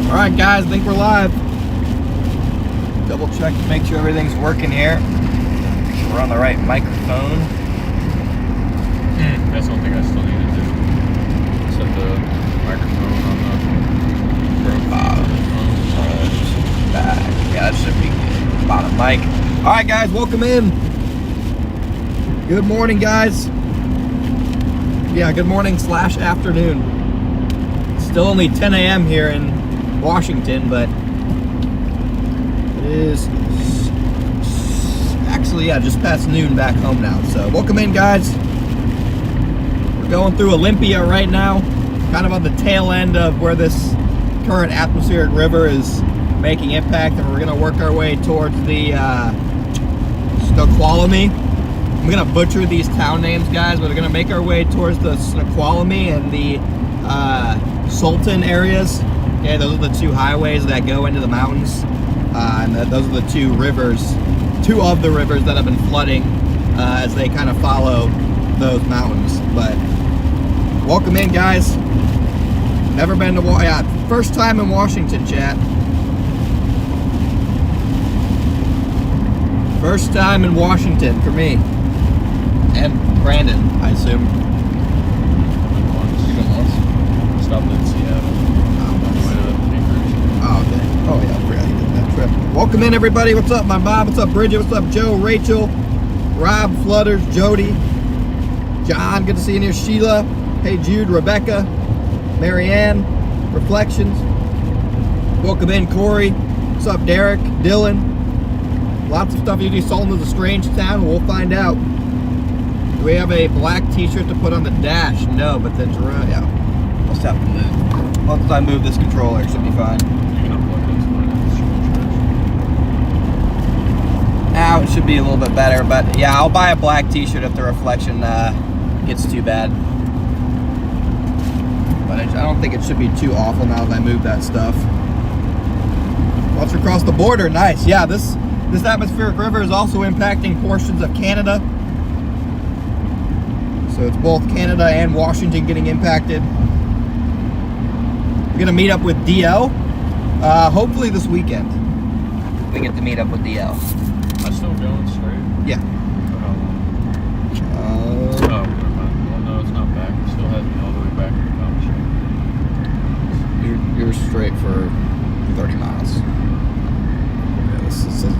Alright guys, I think we're live. Double check to make sure everything's working here. Make sure we're on the right microphone. That's one thing I still need to do. Set the microphone on the back. Yeah, that should be good. Bottom mic. Alright guys, welcome in. Good morning guys. Yeah, good morning / afternoon. Still only 10 a.m. here in Washington, but it is actually, yeah, just past noon back home now. So welcome in guys. We're going through Olympia right now, kind of on the tail end of where this current atmospheric river is making impact, and we're going to work our way towards the Snoqualmie. I'm going to butcher these town names guys, but we're going to make our way towards the Snoqualmie and the Sultan areas. Okay, those are the two highways that go into the mountains, and those are the two of the rivers that have been flooding as they kind of follow those mountains. But welcome in, guys. Never been to Washington. Yeah, first time in Washington, chat. First time in Washington for me and Brandon, I assume. Even once. Stopped in Seattle. Oh, okay. Oh, yeah, I forgot you did that trip. Welcome in, everybody. What's up, my Bob? What's up, Bridget? What's up, Joe, Rachel, Rob, Flutters, Jody, John? Good to see you here. Sheila. Hey, Jude, Rebecca, Marianne, Reflections. Welcome in, Corey. What's up, Derek, Dylan? Lots of stuff. Usually Sultan is a strange town. We'll find out. Do we have a black t-shirt to put on the dash? No, but the Jerome, yeah. Must have to move. Once I move this controller, it should be fine. Now it should be a little bit better, but yeah, I'll buy a black t-shirt if the reflection gets too bad. But I don't think it should be too awful now that I move that stuff. Once we cross the border, nice. Yeah, this atmospheric river is also impacting portions of Canada. So it's both Canada and Washington getting impacted. We're gonna meet up with DL, hopefully this weekend. We get to meet up with DL. Am I still going straight? Yeah. Oh, never mind. Well, no, it's not back. It still has me all the way back to the coffee shop. You're straight for 30 miles. Yeah,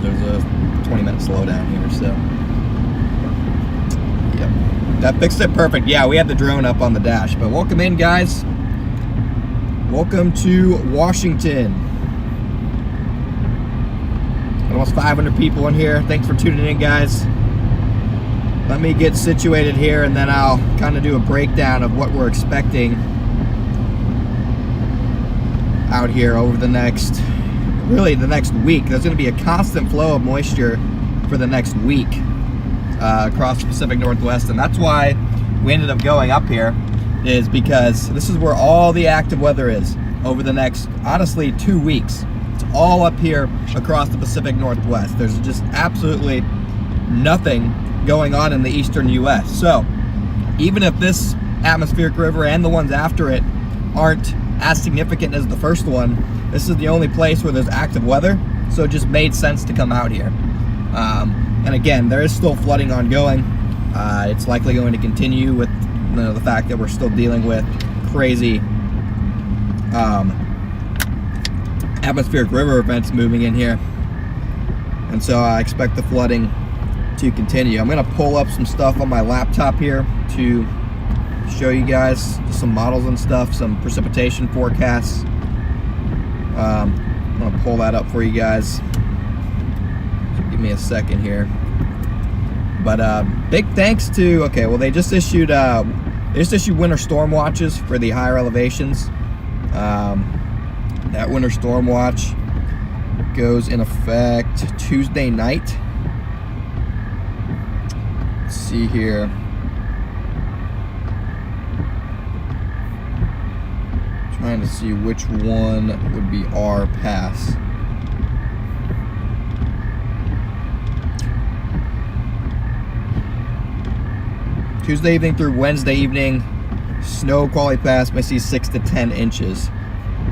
there's a 20-minute slowdown here, so. Yep. That fixed it perfect. Yeah, we had the drone up on the dash, but welcome in, guys. Welcome to Washington. Almost 500 people in here. Thanks for tuning in, guys. Let me get situated here, and then I'll kind of do a breakdown of what we're expecting out here over the next week. There's going to be a constant flow of moisture for the next week across the Pacific Northwest, and that's why we ended up going up here, is because this is where all the active weather is over the next, honestly, 2 weeks. It's all up here across the Pacific Northwest. There's just absolutely nothing going on in the eastern U.S. So even if this atmospheric river and the ones after it aren't as significant as the first one, this is the only place where there's active weather, so it just made sense to come out here. And again, there is still flooding ongoing. It's likely going to continue with the fact that we're still dealing with crazy atmospheric river events moving in here, and so I expect the flooding to continue. I'm going to pull up some stuff on my laptop here to show you guys some models and stuff, some precipitation forecasts. I'm going to pull that up for you guys. So give me a second here. But big thanks to, okay, well, they just issued winter storm watches for the higher elevations. That winter storm watch goes in effect Tuesday night. Let's see here. Trying to see which one would be our pass. Tuesday evening through Wednesday evening, snow quality pass may see 6 to 10 inches.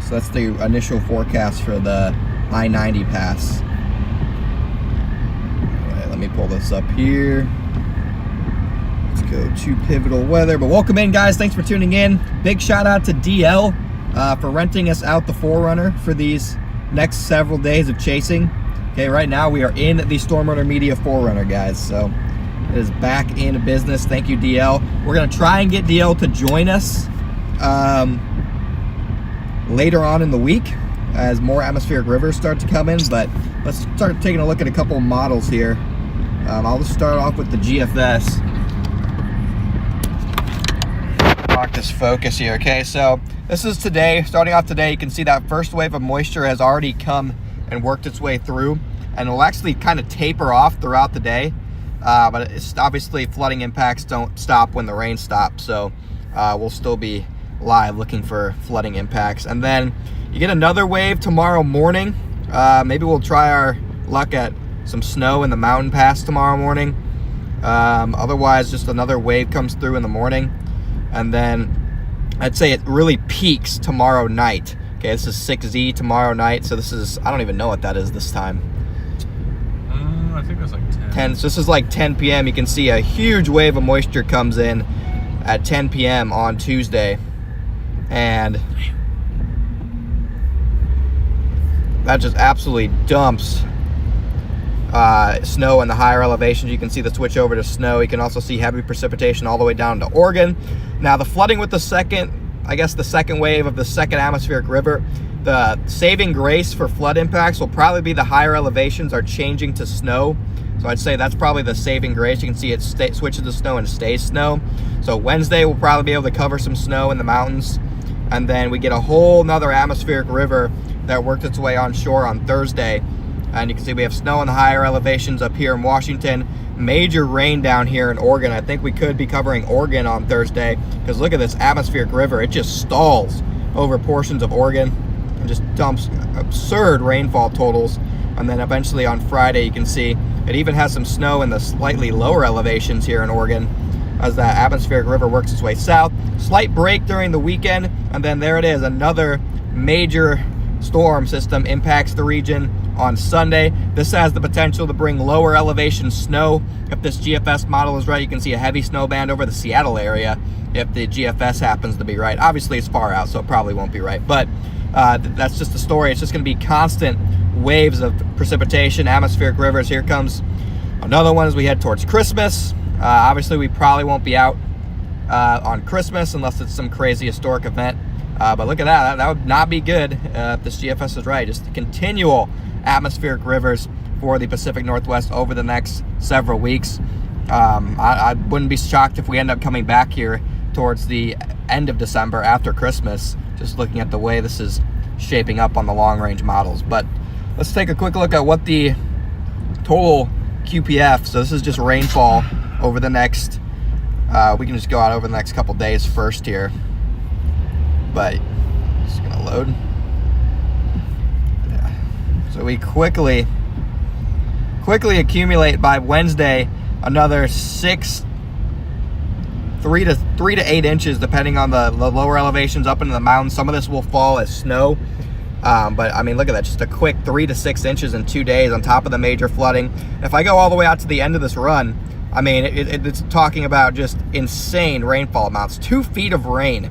So that's the initial forecast for the I-90 pass. Anyway, let me pull this up here. Let's go to pivotal weather. But welcome in, guys. Thanks for tuning in. Big shout out to DL for renting us out the 4Runner for these next several days of chasing. Okay, right now we are in the Storm Runner Media 4Runner, guys. So it is back in business. Thank you, DL. We're going to try and get DL to join us later on in the week as more atmospheric rivers start to come in. But let's start taking a look at a couple models here. I'll just start off with the GFS. Lock this focus here. Okay, so this is today. Starting off today, you can see that first wave of moisture has already come and worked its way through, and will actually kind of taper off throughout the day. But it's obviously flooding impacts don't stop when the rain stops, so we'll still be live looking for flooding impacts. And then you get another wave tomorrow morning. Maybe we'll try our luck at some snow in the mountain pass tomorrow morning. Otherwise, just another wave comes through in the morning, and then I'd say it really peaks tomorrow night. Okay, this is 6Z tomorrow night, so this is, I don't even know what that is this time. I think that's like 10. So this is like 10 p.m. You can see a huge wave of moisture comes in at 10 p.m. on Tuesday, and that just absolutely dumps snow in the higher elevations. You can see the switch over to snow. You can also see heavy precipitation all the way down to Oregon. Now the flooding with the second wave of the second atmospheric river, the saving grace for flood impacts will probably be the higher elevations are changing to snow. So I'd say that's probably the saving grace. You can see it switches to snow and stays snow. So Wednesday we'll probably be able to cover some snow in the mountains, and then we get a whole nother atmospheric river that worked its way onshore on Thursday. And you can see we have snow in the higher elevations up here in Washington. Major rain down here in Oregon. I think we could be covering Oregon on Thursday, because look at this atmospheric river. It just stalls over portions of Oregon and just dumps absurd rainfall totals. And then eventually on Friday, you can see it even has some snow in the slightly lower elevations here in Oregon as that atmospheric river works its way south. Slight break during the weekend, and then there it is. Another major storm system impacts the region on Sunday. This has the potential to bring lower elevation snow. If this GFS model is right, you can see a heavy snow band over the Seattle area if the GFS happens to be right. Obviously it's far out, so it probably won't be right, but that's just the story. It's just going to be constant waves of precipitation, atmospheric rivers. Here comes another one as we head towards Christmas. Obviously we probably won't be out on Christmas unless it's some crazy historic event. But look at that. That would not be good if this GFS is right. Just continual atmospheric rivers for the Pacific Northwest over the next several weeks. I wouldn't be shocked if we end up coming back here towards the end of December after Christmas, just looking at the way this is shaping up on the long-range models. But let's take a quick look at what the total QPF, so this is just rainfall over the next, we can just go out over the next couple days first here. But it's gonna load. Yeah. So we quickly accumulate by Wednesday another 3 to 8 inches, depending on the lower elevations up into the mountains. Some of this will fall as snow, but I mean, look at that, just a quick 3 to 6 inches in 2 days on top of the major flooding. If I go all the way out to the end of this run, I mean, it's talking about just insane rainfall amounts. 2 feet of rain.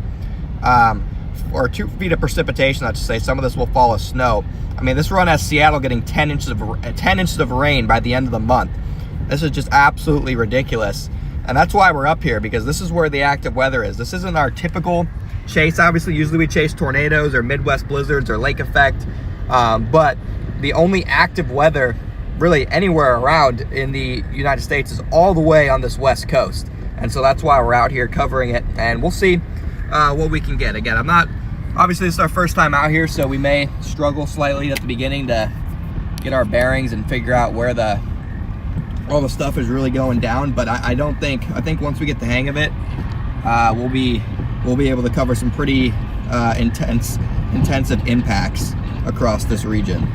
Or 2 feet of precipitation, I should say. Some of this will fall as snow. I mean, this run has Seattle getting 10 inches of rain by the end of the month. This is just absolutely ridiculous. And that's why we're up here, because this is where the active weather is. This isn't our typical chase. Obviously, usually we chase tornadoes or Midwest blizzards or lake effect. But the only active weather really anywhere around in the United States is all the way on this West Coast. And so that's why we're out here covering it. And we'll see what we can get. Again, obviously this is our first time out here, so we may struggle slightly at the beginning to get our bearings and figure out where all the stuff is really going down. But I think once we get the hang of it, we'll be able to cover some pretty intensive impacts across this region.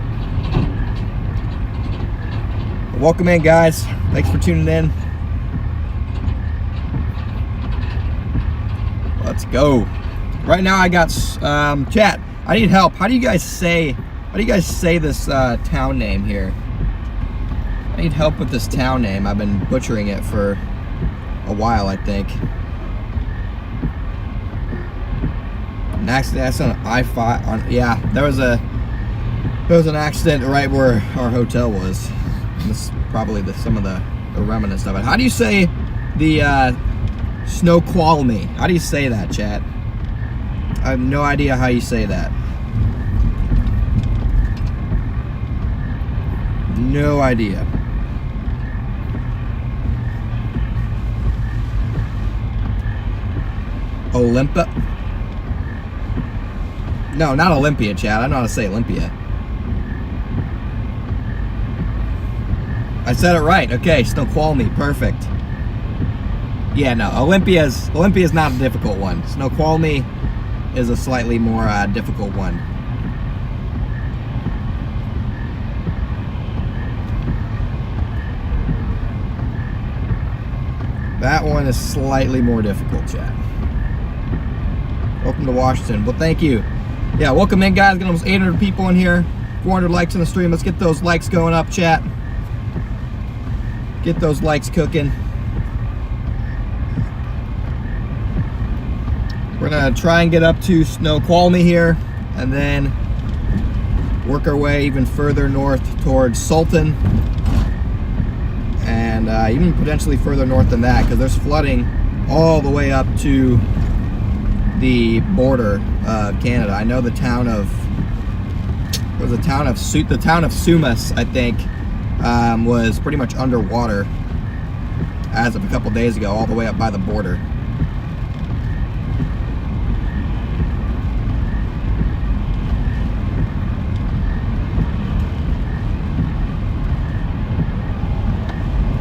Welcome in, guys. Thanks for tuning in. Let's go. Right now I got chat. I need help. How do you guys say this town name here? I need help with this town name. I've been butchering it for a while, I think. An accident. That's on I-5. Yeah, there was an accident right where our hotel was. This is probably some of the remnants of it. How do you say the Snoqualmie? How do you say that, chat? I have no idea how you say that. No idea. Olympa? No, not Olympia, chat. I don't know how to say Olympia. I said it right. Okay, Snoqualmie. Perfect. Yeah, no. Olympia's not a difficult one. Snoqualmie is a slightly more difficult one. That one is slightly more difficult, chat. Welcome to Washington. Well, thank you. Yeah, welcome in, guys. Got almost 800 people in here. 400 likes on the stream. Let's get those likes going up, chat. Get those likes cooking. We're gonna try and get up to Snoqualmie here, and then work our way even further north towards Sultan, and even potentially further north than that, because there's flooding all the way up to the border of Canada. I know the town of Sumas, I think, was pretty much underwater as of a couple days ago, all the way up by the border.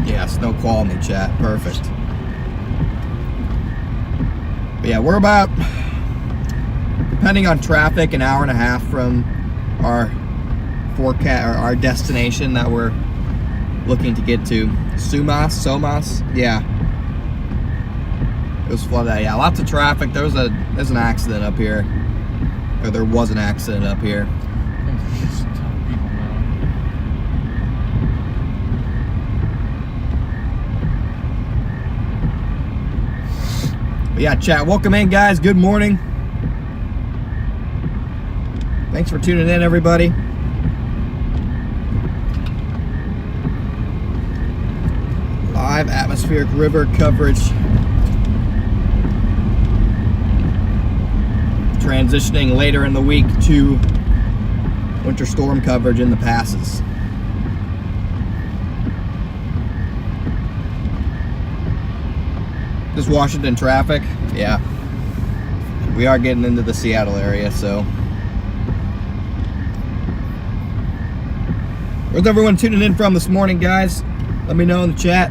Yeah, Snoqualmie, chat. Perfect. But yeah, we're about, depending on traffic, an hour and a half from our forecast, or our destination that we're looking to get to. Somas, yeah. It was flooded. Yeah, lots of traffic. There's an accident up here, or there was an accident up here. But yeah, chat. Welcome in, guys. Good morning. Thanks for tuning in, everybody. Live atmospheric river coverage. Transitioning later in the week to winter storm coverage in the passes. This Washington traffic, yeah. We are getting into the Seattle area, so. Where's everyone tuning in from this morning, guys? Let me know in the chat.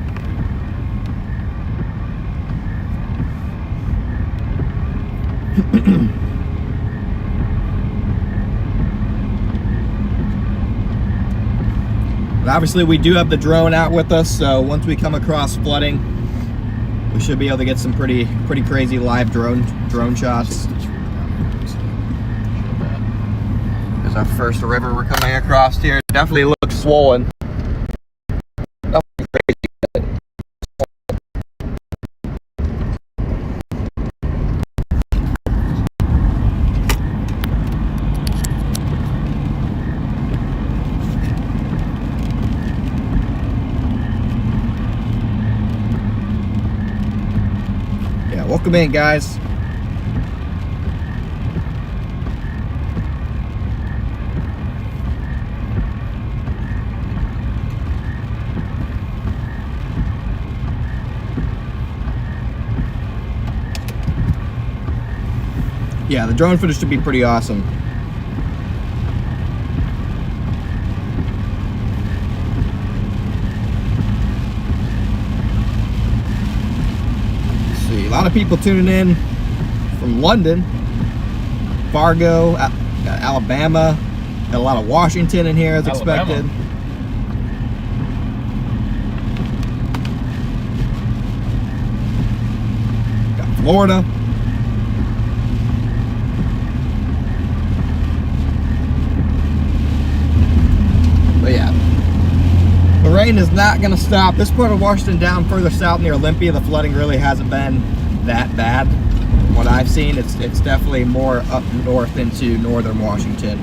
But obviously we do have the drone out with us, so once we come across flooding, we should be able to get some pretty crazy live drone shots. There's our first river we're coming across here. Definitely looks swollen. Nothing crazy. Yeah, welcome in, guys. Yeah, the drone footage should be pretty awesome. Let's see, a lot of people tuning in from London. Fargo, Alabama. Got a lot of Washington in here as expected. Got Florida. But yeah, the rain is not going to stop. This part of Washington down further south near Olympia, the flooding really hasn't been that bad. What I've seen, it's definitely more up north into northern Washington.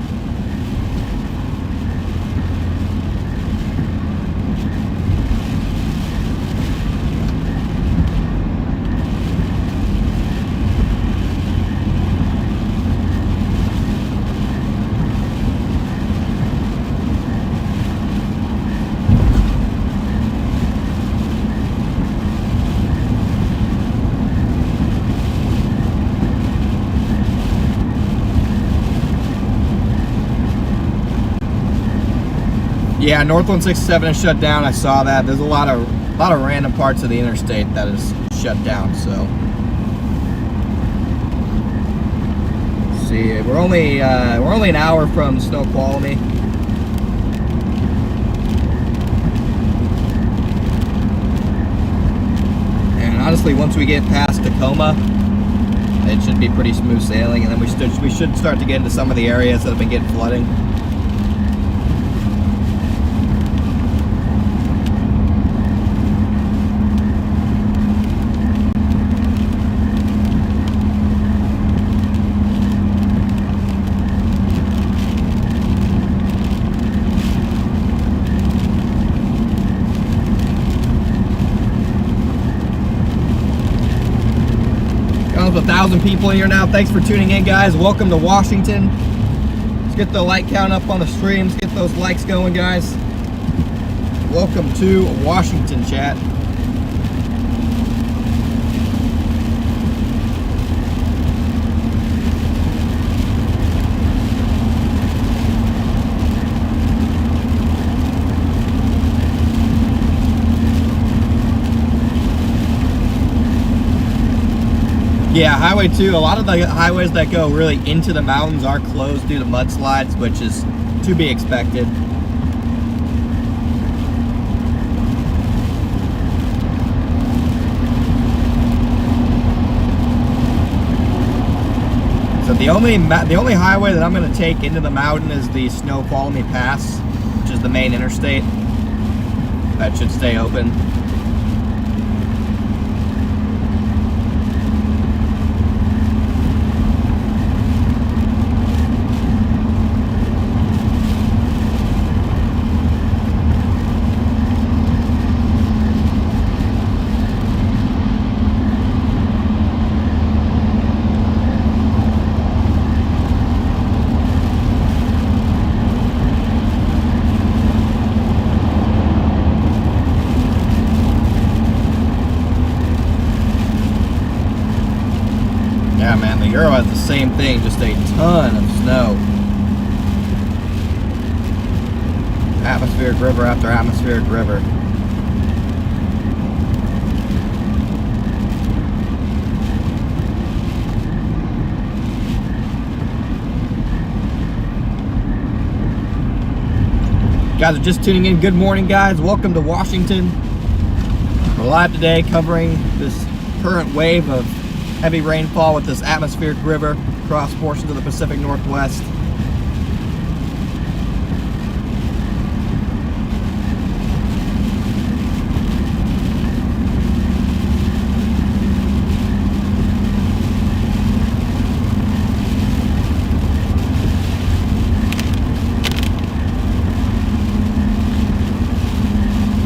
Yeah, North 167 is shut down. I saw that. There's a lot of random parts of the interstate that is shut down. So, let's see, we're only an hour from Snoqualmie. And honestly, once we get past Tacoma, it should be pretty smooth sailing. And then we should start to get into some of the areas that have been getting flooding. Almost 1,000 people in here now. Thanks for tuning in, guys. Welcome to Washington. Let's get the like count up on the streams. Get those likes going, guys. Welcome to Washington, chat. Yeah, Highway 2, a lot of the highways that go really into the mountains are closed due to mudslides, which is to be expected. So the only highway that I'm going to take into the mountain is the Snoqualmie Pass, which is the main interstate. That should stay open. Yeah, man, the Euro has the same thing, just a ton of snow. Atmospheric river after atmospheric river. Guys are just tuning in. Good morning, guys. Welcome to Washington. We're live today covering this current wave of heavy rainfall with this atmospheric river across portions of the Pacific Northwest.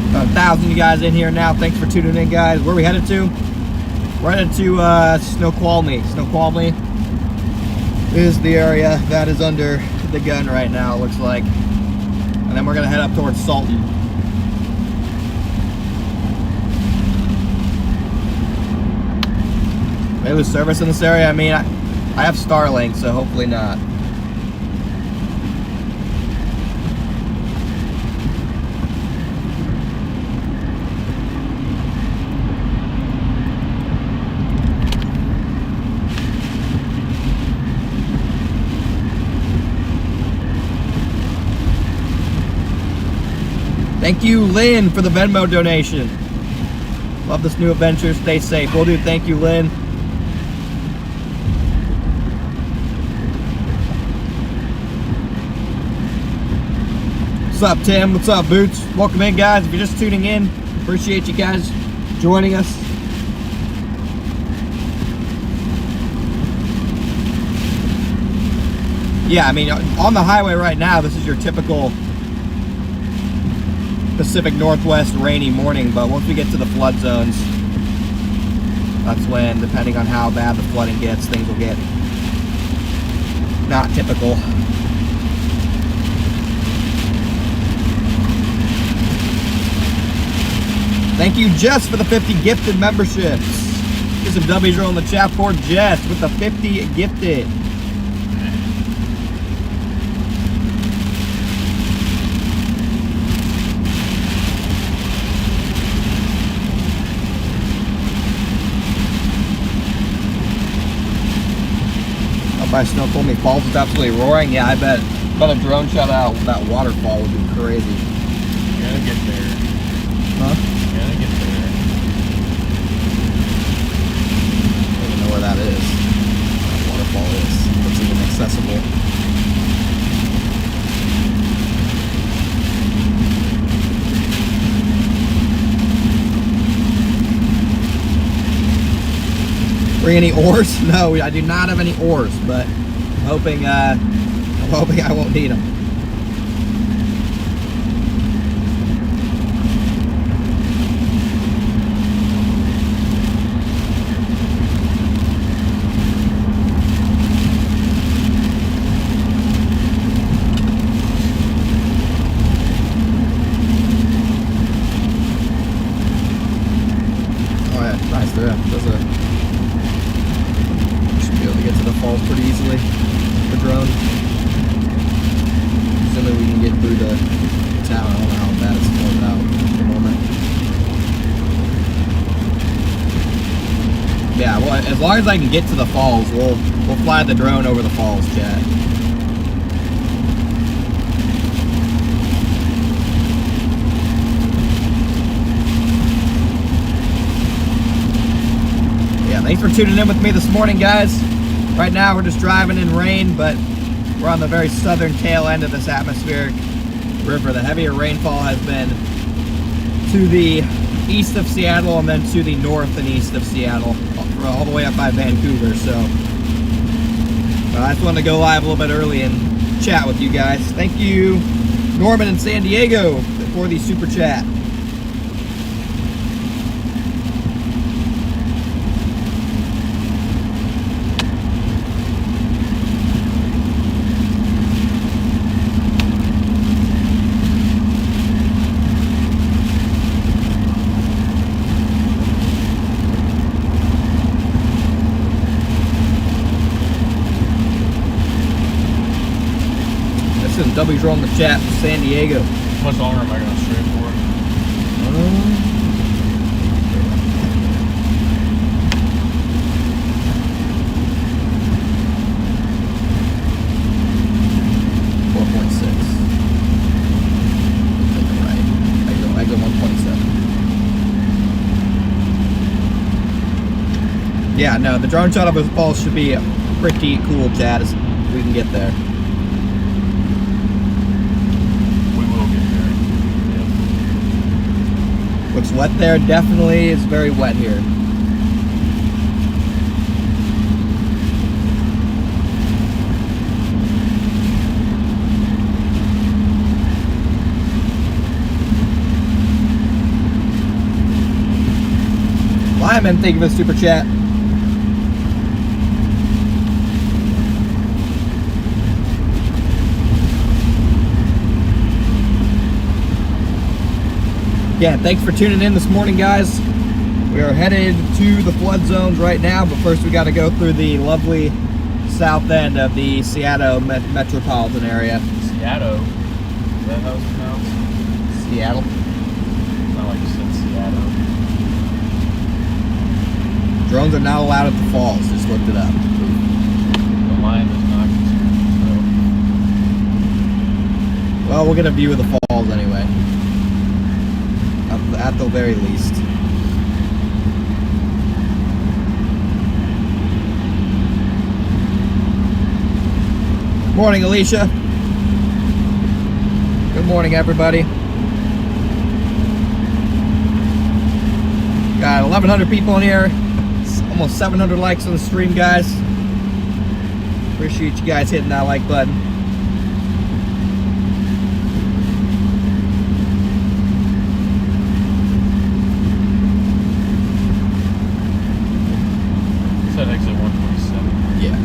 About 1,000 of you guys in here now. Thanks for tuning in, guys. Where are we headed to? We're headed to Snoqualmie. Snoqualmie is the area that is under the gun right now, it looks like. And then we're going to head up towards Salton. May lose service in this area. I mean, I have Starlink, so hopefully not. Thank you, Lynn, for the Venmo donation. Love this new adventure. Stay safe. Will do. Thank you, Lynn. What's up, Tim? What's up, Boots? Welcome in, guys. If you're just tuning in, appreciate you guys joining us. Yeah, I mean, on the highway right now, this is your typical Pacific Northwest rainy morning, but once we get to the flood zones, that's when, depending on how bad the flooding gets, things will get not typical. Thank you, Jess, for the 50 gifted memberships. Get some W's rolling the chat for Jess with the 50 gifted. By Snow told me falls is absolutely roaring. Yeah, I bet a drone shot out that waterfall would be crazy. You gotta get there. Huh? You gotta get there. I don't even know where that is. That waterfall is. It's even accessible. Bring any oars? No, I do not have any oars, but I'm hoping I won't need them. Oh yeah, nice. There is a get to the falls pretty easily. The drone. Assuming we can get through the town. I don't know how bad it's flooded out at the moment. Yeah, well, as long as I can get to the falls, we'll fly the drone over the falls, chat. Yeah, thanks for tuning in with me this morning, guys. Right now we're just driving in rain, but we're on the very southern tail end of this atmospheric river. The heavier rainfall has been to the east of Seattle and then to the north and east of Seattle, all the way up by Vancouver. So I just wanted to go live a little bit early and chat with you guys. Thank you, Norman in San Diego, for the super chat. W's rolling the chat for San Diego. How much longer am I going to straight for? 4.6. Right. I go 1.7. Yeah, no, the drone shot of the falls should be pretty cool, chat, as we can get there. Looks wet there, definitely is very wet here. Lyman, thank you for the super chat. Yeah, thanks for tuning in this morning, guys. We are headed to the flood zones right now, but first we got to go through the lovely south end of the Seattle metropolitan area. Seattle? Is that how it's pronounced? Seattle? Not like you said Seattle. Drones are not allowed at the falls, just looked it up. The line is not concerned, Well, we'll get a view of the falls anyway. at the very least. Morning, Alicia. Good morning, everybody. Got 1,100 people in here. It's almost 700 likes on the stream, guys. Appreciate you guys hitting that like button. Is that exit 127? Yeah.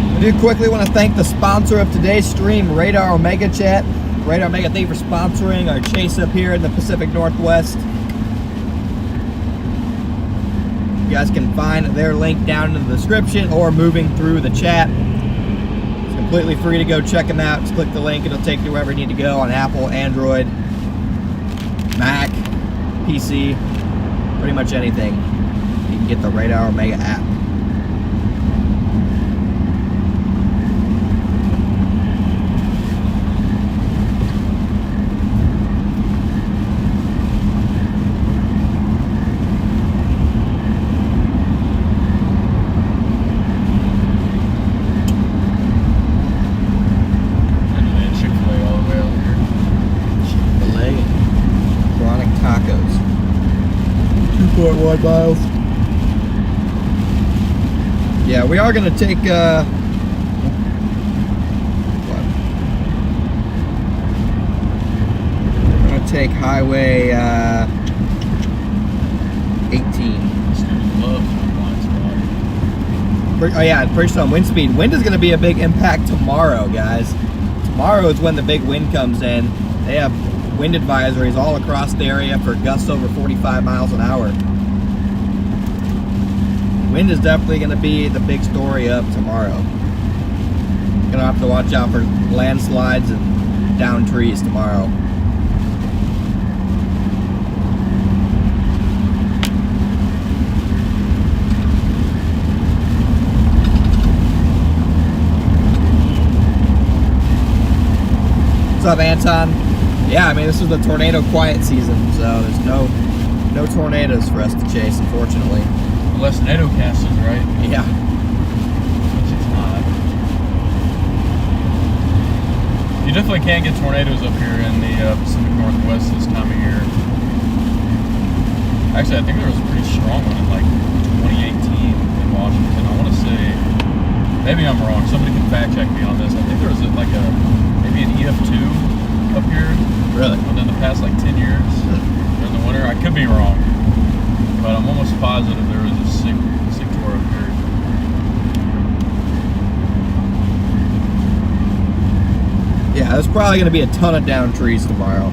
I do quickly want to thank the sponsor of today's stream, Radar Omega Chat. Radar Omega, thank you for sponsoring our chase up here in the Pacific Northwest. You guys can find their link down in the description or moving through the chat. It's completely free to go check them out. Just click the link, it'll take you wherever you need to go on Apple, Android, Mac, PC, pretty much anything. You can get the Radar Omega app. Miles. Yeah, we are going to take we're going to take Highway 18. Oh yeah, pretty sure on wind speed. Wind is going to be a big impact tomorrow, guys. Tomorrow is when the big wind comes in. They have wind advisories all across the area for gusts over 45 miles an hour. Wind is definitely going to be the big story of tomorrow. Going to have to watch out for landslides and down trees tomorrow. What's up, Anton? Yeah, I mean, this is the tornado quiet season, so there's no tornadoes for us to chase, unfortunately. Unless NATO cast is right. Yeah. Which it's not. You definitely can get tornadoes up here in the Pacific Northwest this time of year. Actually, I think there was a pretty strong one in like 2018 in Washington. I want to say, maybe I'm wrong. Somebody can fact check me on this. I think there was maybe an EF2 up here. Really? Within the past like 10 years during the winter. I could be wrong. But I'm almost positive there was a sick tour up here. Yeah, there's probably going to be a ton of down trees tomorrow.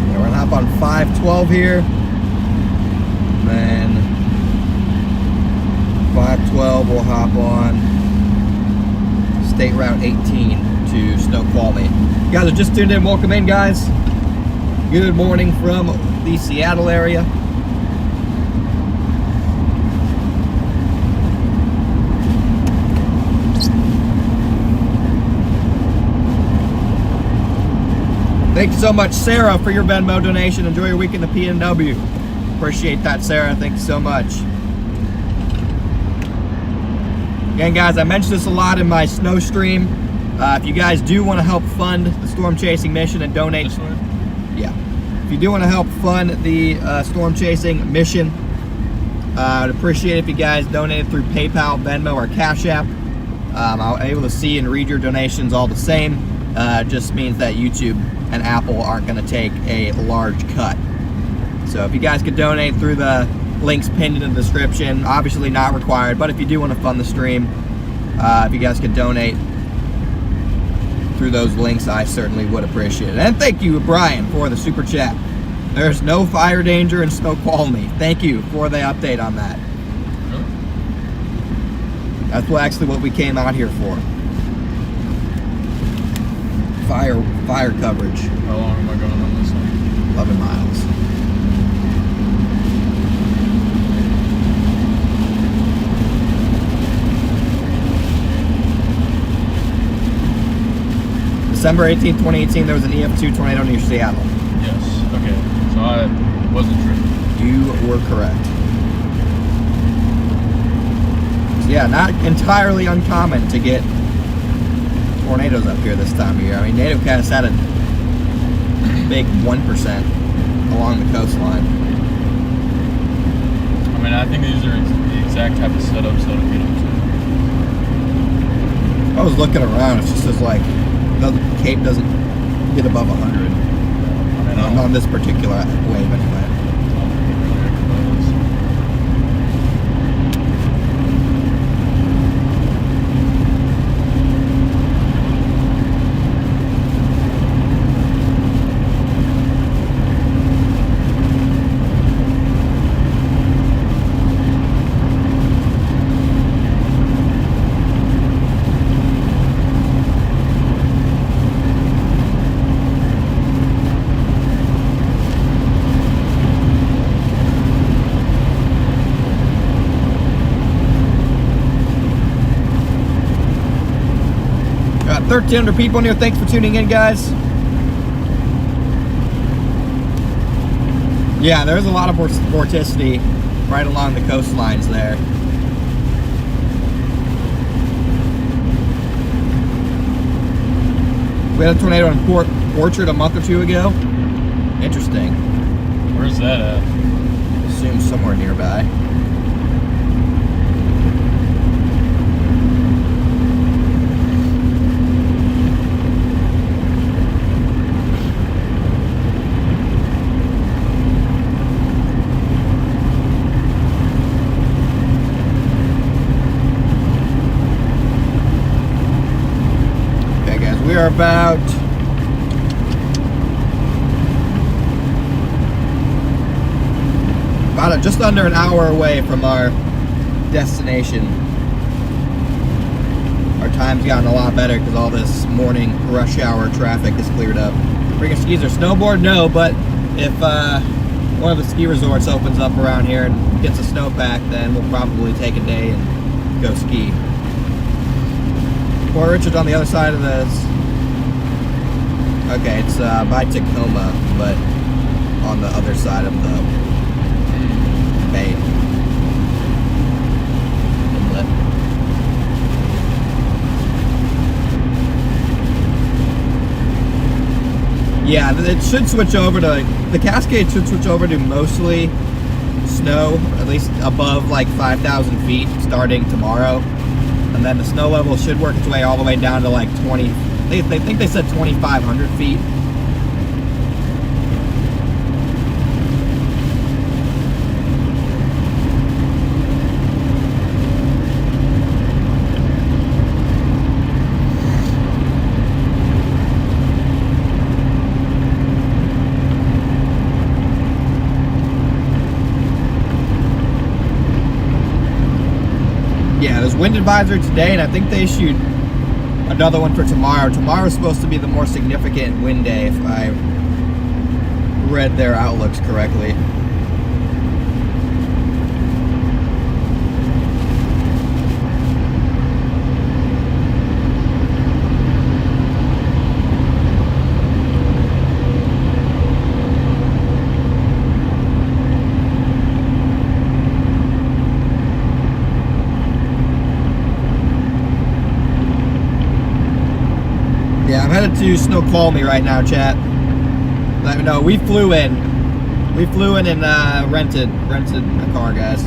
Yeah, we're going to hop on 512 here. And then 512 we'll hop on State Route 18 to Snoqualmie. You guys are just tuned in, welcome in, guys. Good morning from the Seattle area. Thank you so much, Sarah, for your Venmo donation. Enjoy your week in the PNW. Appreciate that, Sarah. Thank you so much. Again, guys, I mentioned this a lot in my snow stream. If you guys do want to help fund the storm chasing mission and donate, yeah, if you do want to help fund the storm chasing mission, I'd appreciate it if you guys donated through PayPal, Venmo, or Cash App. I'm able to see and read your donations all the same. It just means that YouTube and Apple aren't going to take a large cut. So if you guys could donate through the links pinned in the description, obviously not required, but if you do want to fund the stream, if you guys could donate through those links, I certainly would appreciate it. And thank you, Brian, for the super chat. There's no fire danger in Snoqualmie. Thank you for the update on that. That's actually what we came out here for. fire coverage. How long am I going on this one? 11 miles. December 18, 2018, there was an EF2 tornado near Seattle. Yes. Okay. So I wasn't tripping. You were correct. So yeah, not entirely uncommon to get tornadoes up here this time of year. I mean, Native Cast had a big 1% along the coastline. I mean, I think these are the exact type of setups that'll get them to. I was looking around, it's just as like, the Cape doesn't get above 100 on this particular wave anyway. Got 1,300 people in here. Thanks for tuning in, guys. Yeah, there's a lot of vorticity right along the coastlines there. We had a tornado in Port Orchard a month or two ago. Interesting. Where's that at? Assume somewhere nearby. We are about just under an hour away from our destination. Our time's gotten a lot better because all this morning rush hour traffic is cleared up. Bring a skis or snowboard? No, but if one of the ski resorts opens up around here and gets a snowpack, then we'll probably take a day and go ski. Port Richard's on the other side of this. Okay, it's by Tacoma, but on the other side of the bay. Inlet. Yeah, it should switch over to, the Cascade should switch over to mostly snow, at least above like 5,000 feet starting tomorrow. And then the snow level should work its way all the way down to like 20, they think they said 2,500 feet. Yeah, there's wind advisory today, and I think they issued another one for tomorrow. Tomorrow's supposed to be the more significant wind day, if I read their outlooks correctly. Yeah, I'm headed to Snoqualmie right now, chat. Let me know. We flew in and rented a car, guys.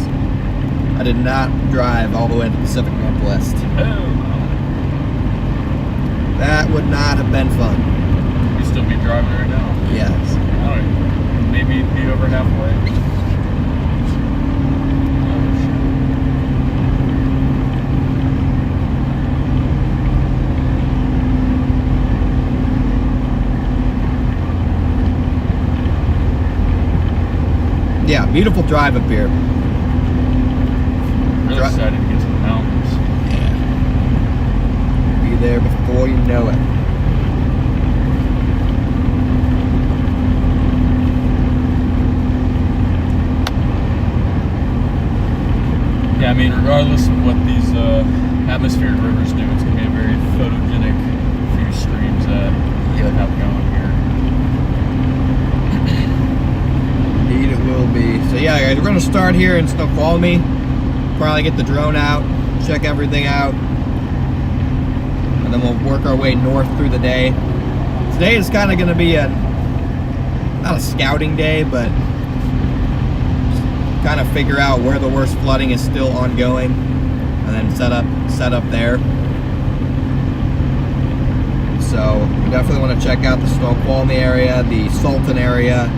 I did not drive all the way to the Pacific Northwest. Oh. That would not have been fun. You still be driving right now? Yes. All right. Maybe be over halfway. Yeah, beautiful drive up here. Really excited to get to the mountains. Yeah. Be there before you know it. I mean, regardless of what these atmospheric rivers do, it's going to be a very photogenic few streams that we have going here. Indeed it will be. So yeah, guys, we're going to start here in Snoqualmie. Probably get the drone out, check everything out, and then we'll work our way north through the day. Today is kind of going to be not a scouting day, but kind of figure out where the worst flooding is still ongoing, and then set up there. So we definitely want to check out the Snoqualmie area, the Sultan area,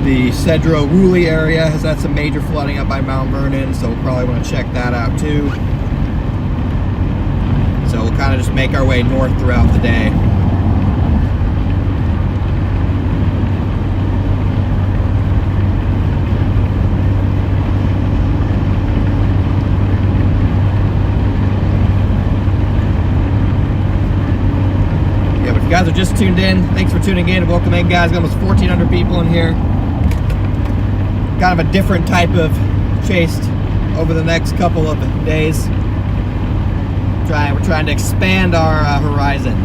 the Cedro Woolley area has had some major flooding up by Mount Vernon, so we'll probably want to check that out too. So we'll kind of just make our way north throughout the day. Yeah, but if you guys are just tuned in, thanks for tuning in. Welcome in, guys. Got almost 1,400 people in here. Kind of a different type of chase over the next couple of days. We're trying to expand our horizon.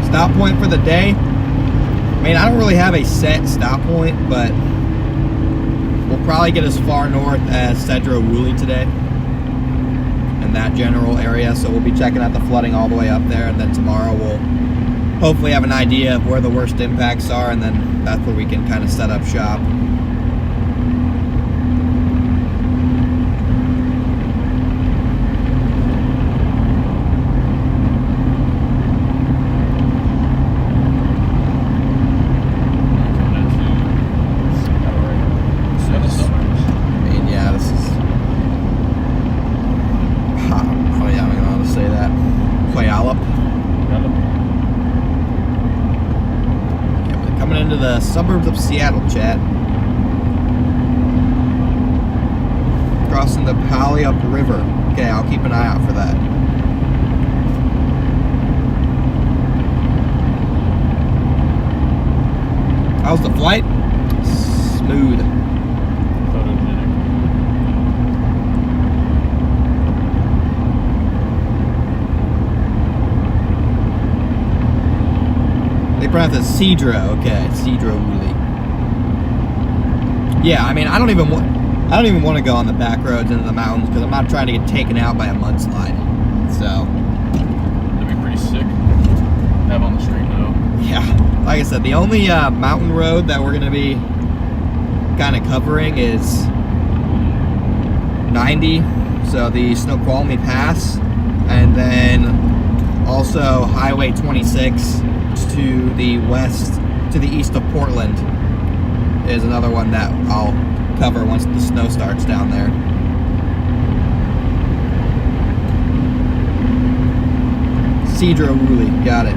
Stop point for the day. I mean, I don't really have a set stop point, but we'll probably get as far north as Cedro Woolley today in that general area. So we'll be checking out the flooding all the way up there, and then tomorrow we'll hopefully have an idea of where the worst impacts are, and then that's where we can kind of set up shop. The suburbs of Seattle, chat. Crossing the Puyallup River. Okay, I'll keep an eye out for that. How's the flight? Smooth. Photogenic. They pronounce it Cedro. Okay, Cedro Woolley. Yeah, I mean, I don't even want to go on the back roads into the mountains because I'm not trying to get taken out by a mudslide. So That'd be pretty sick. Have on the street though. yeah, like I said, the only mountain road that we're gonna be kind of covering is 90, so the Snoqualmie Pass, and then also Highway 26 to the west, to the east of Portland is another one that I'll cover once the snow starts down there. Cedro Woolley, got it.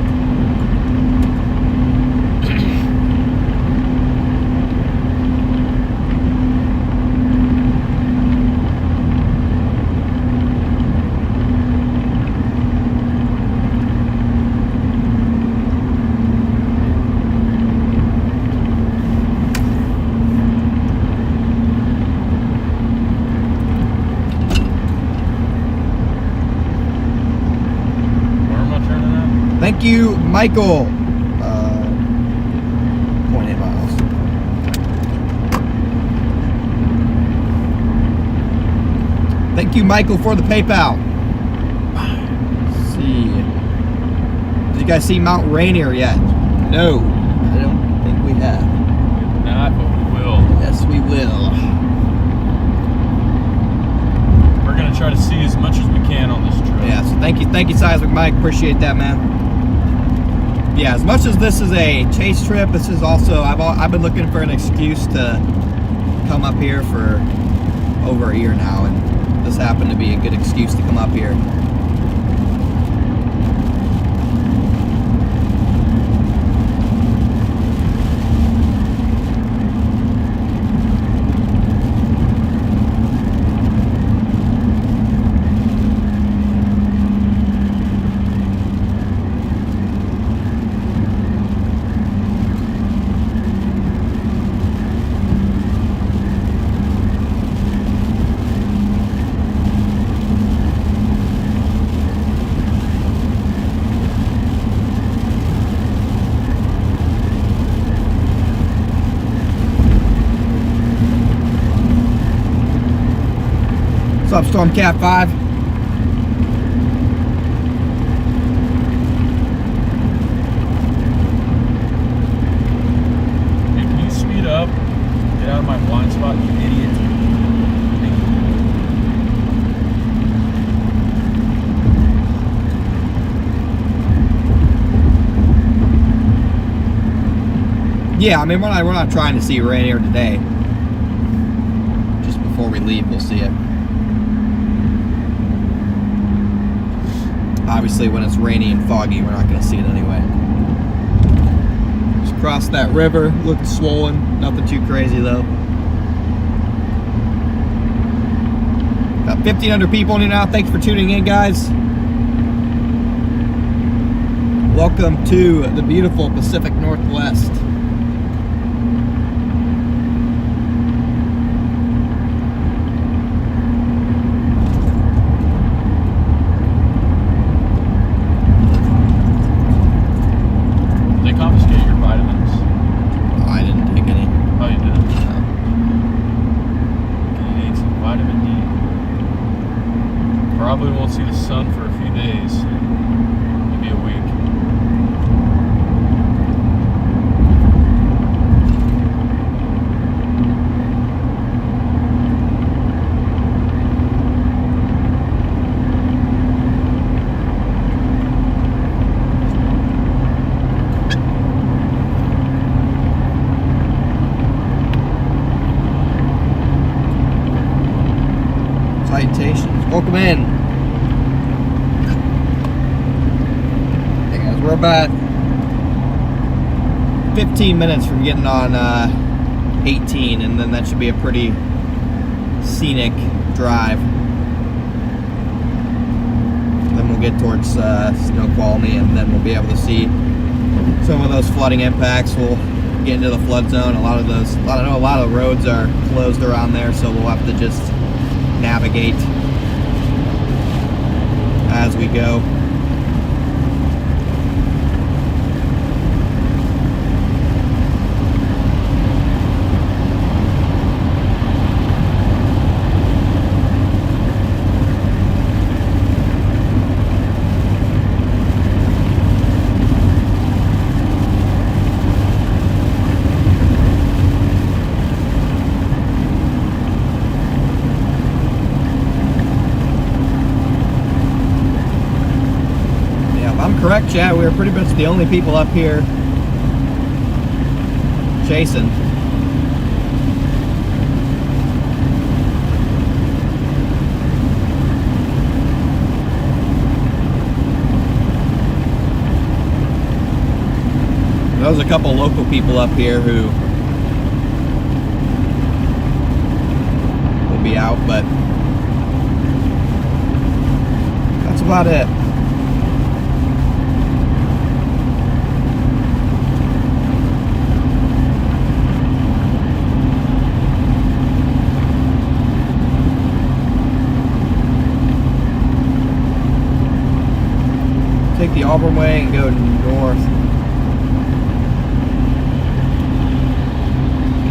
Thank you, Michael. 0.8 miles. Thank you, Michael, for the PayPal. Let's see. Did you guys see Mount Rainier yet? No, I don't think we have. Not, but we will. Yes, we will. We're gonna try to see as much as we can on this trip. Yeah, so thank you, Seismic Mike. Appreciate that, man. Yeah, as much as this is a chase trip, this is also, I've been looking for an excuse to come up here for over a year now, and this happened to be a good excuse to come up here. What's up, Stormcat 5? Hey, can you speed up? Get out of my blind spot, you idiot. Yeah, I mean, we're not trying to see rain here today. Just before we leave, we'll see it. Obviously, when it's rainy and foggy, we're not going to see it anyway. Just crossed that river, looked swollen, nothing too crazy though. Got 1,500 people in here now. Thanks for tuning in, guys. Welcome to the beautiful Pacific Northwest. Probably won't see the sun for a few days, maybe a week. Salutations. Welcome in. Hey guys, we're about 15 minutes from getting on 18, and then that should be a pretty scenic drive. Then we'll get towards Snoqualmie, and then we'll be able to see some of those flooding impacts. We'll get into the flood zone. I know a lot of roads are closed around there, so we'll have to just navigate as we go. Correct, chat. We were pretty much the only people up here chasing. There was a couple local people up here who will be out, but that's about it. Take the Auburn Way and go north.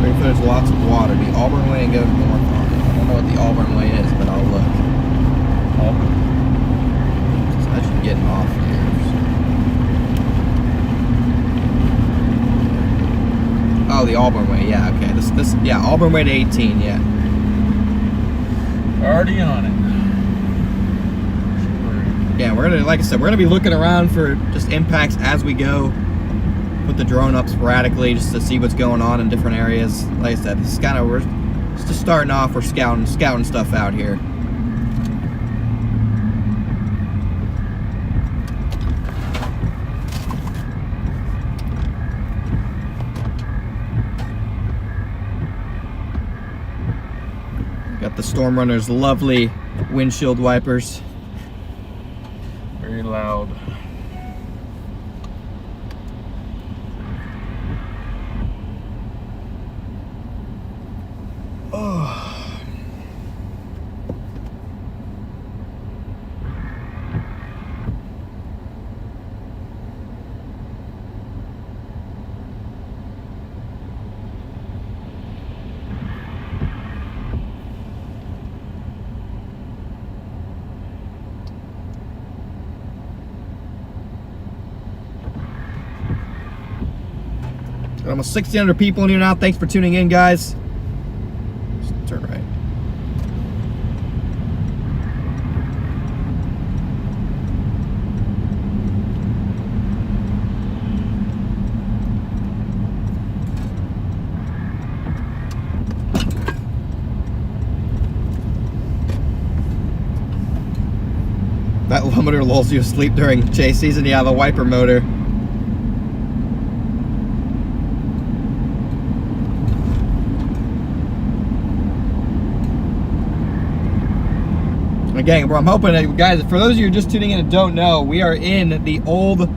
Wait for there's lots of water. The Auburn Way and go north on it. I don't know what the Auburn Way is, but I'll look. Auburn. So I should be getting off here. Oh, the Auburn Way. Yeah, okay. Yeah, Auburn Way to 18. Yeah. Already on it. Yeah, we're gonna, like I said, we're gonna be looking around for just impacts as we go. Put the drone up sporadically just to see what's going on in different areas. Like I said, this is kind of, we're just starting off. We're scouting stuff out here. Got the Storm Runner's lovely windshield wipers. Very loud. Oh. Got almost 1,600 people in here now. Thanks for tuning in, guys. Just turn right. That limiter lulls you asleep during chase season. Yeah, the wiper motor. Again, I'm hoping that, guys, for those of you who are just tuning in and don't know, we are in the old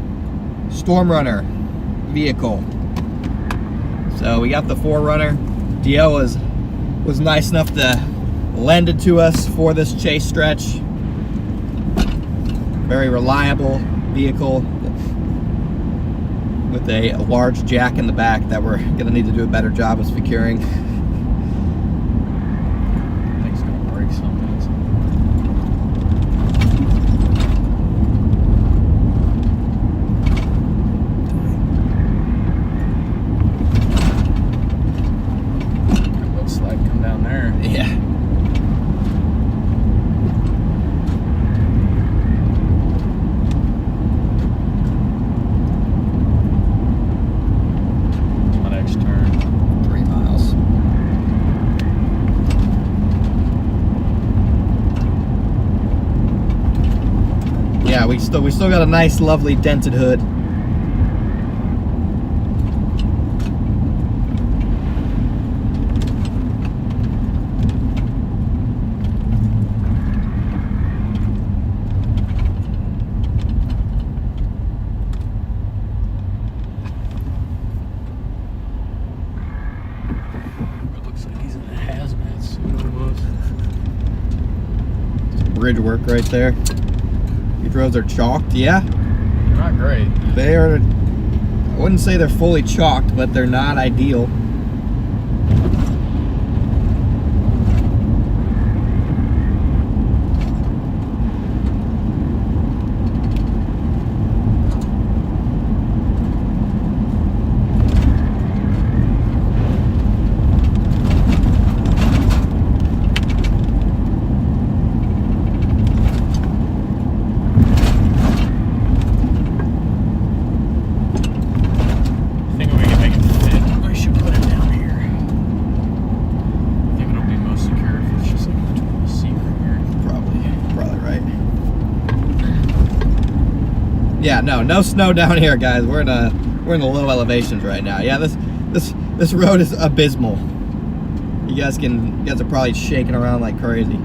Storm Runner vehicle. So we got the 4Runner. DL was nice enough to lend it to us for this chase stretch. Very reliable vehicle with a large jack in the back that we're gonna need to do a better job of securing. Yeah, we still got a nice, lovely dented hood. It looks like he's in a hazmat suit almost. Bridge work right there. These roads are chalked, yeah. They're not great. They are, I wouldn't say they're fully chalked, but they're not ideal. Yeah, no snow down here, guys. We're in the low elevations right now. Yeah, this road is abysmal. You guys are probably shaking around like crazy.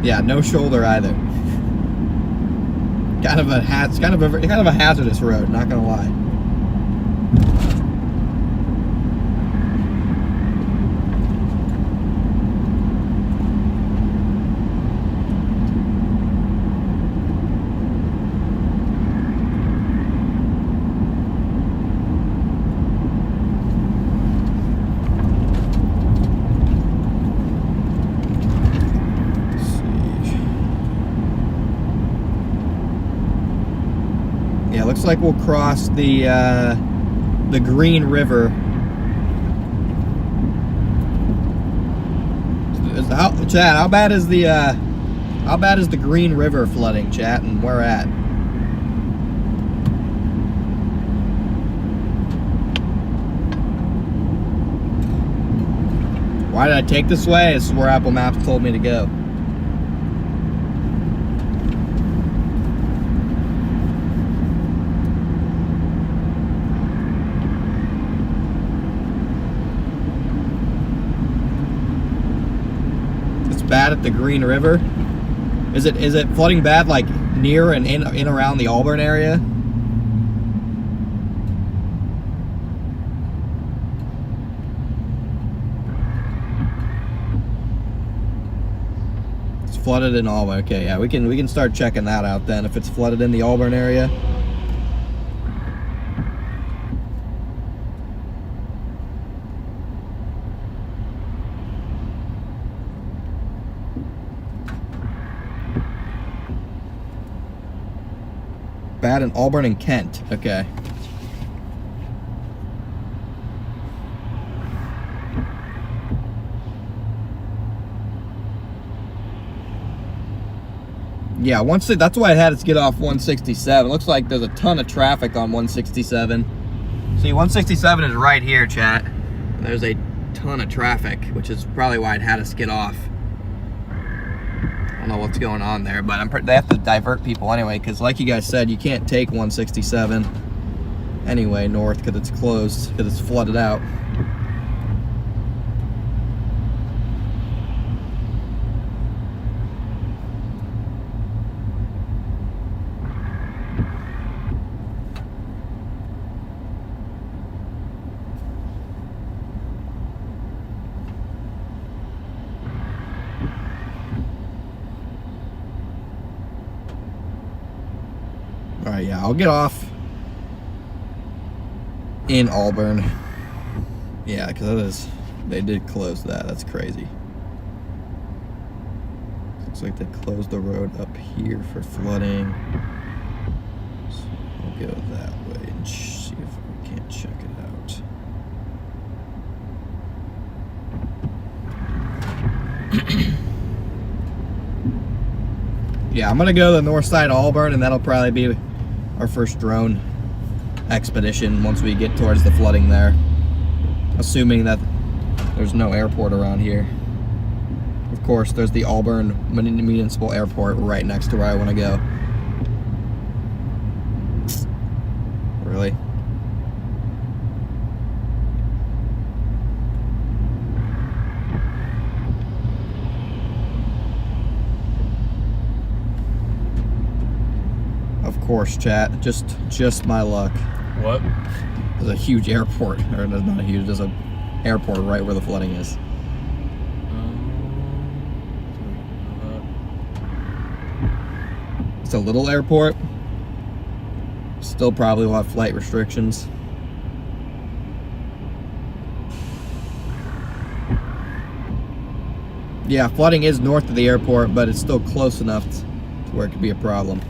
Yeah, no shoulder either. Kind of a hazardous road, not gonna lie. Yeah, looks like we'll cross the Green River. Chad, how bad is the How bad is the Green River flooding, chat, and where at? Why did I take this way? This is where Apple Maps told me to go. It's bad at the Green River. Is it flooding bad like near and in around the Auburn area? It's flooded in Auburn. Okay, yeah, we can start checking that out then if it's flooded in the Auburn area. Bad in Auburn and Kent. Okay. Yeah, that's why I had us get off 167. Looks like there's a ton of traffic on 167. See, 167 is right here, chat. There's a ton of traffic, which is probably why it had us get off. I don't know what's going on there, but they have to divert people anyway, because like you guys said, you can't take 167 anyway north because it's closed, because it's flooded out. Alright, yeah, I'll get off in Auburn. Yeah, because they did close that. That's crazy. Looks like they closed the road up here for flooding. So I'll go that way and see if we can't check it out. Yeah, I'm gonna go to the north side of Auburn, and that'll probably be our first drone expedition once we get towards the flooding there. Assuming that there's no airport around here. Of course, there's the Auburn Municipal Airport right next to where I want to go. Really? Of course, chat. Just my luck. What? There's a huge airport, or there's not a huge. There's a airport right where the flooding is. It's a little airport. Still probably will have flight restrictions. Yeah, flooding is north of the airport, but it's still close enough to where it could be a problem.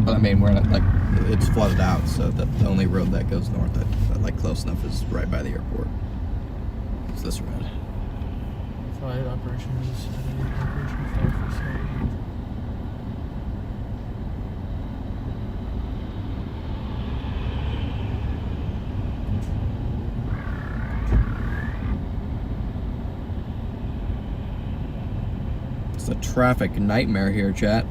I mean, we're not, like, it's flooded out, so the only road that goes north that like close enough is right by the airport. It's this road. Flight operations, operation flight facility. Just a traffic nightmare here, chat.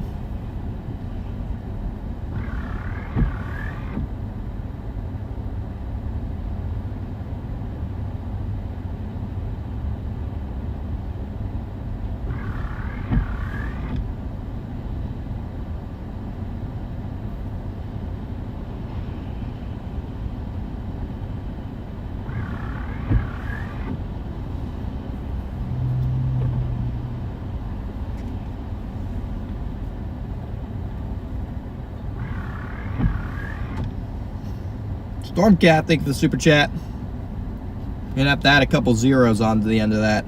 Stormcat, thank you for the super chat. Gonna have to add a couple zeros on to the end of that.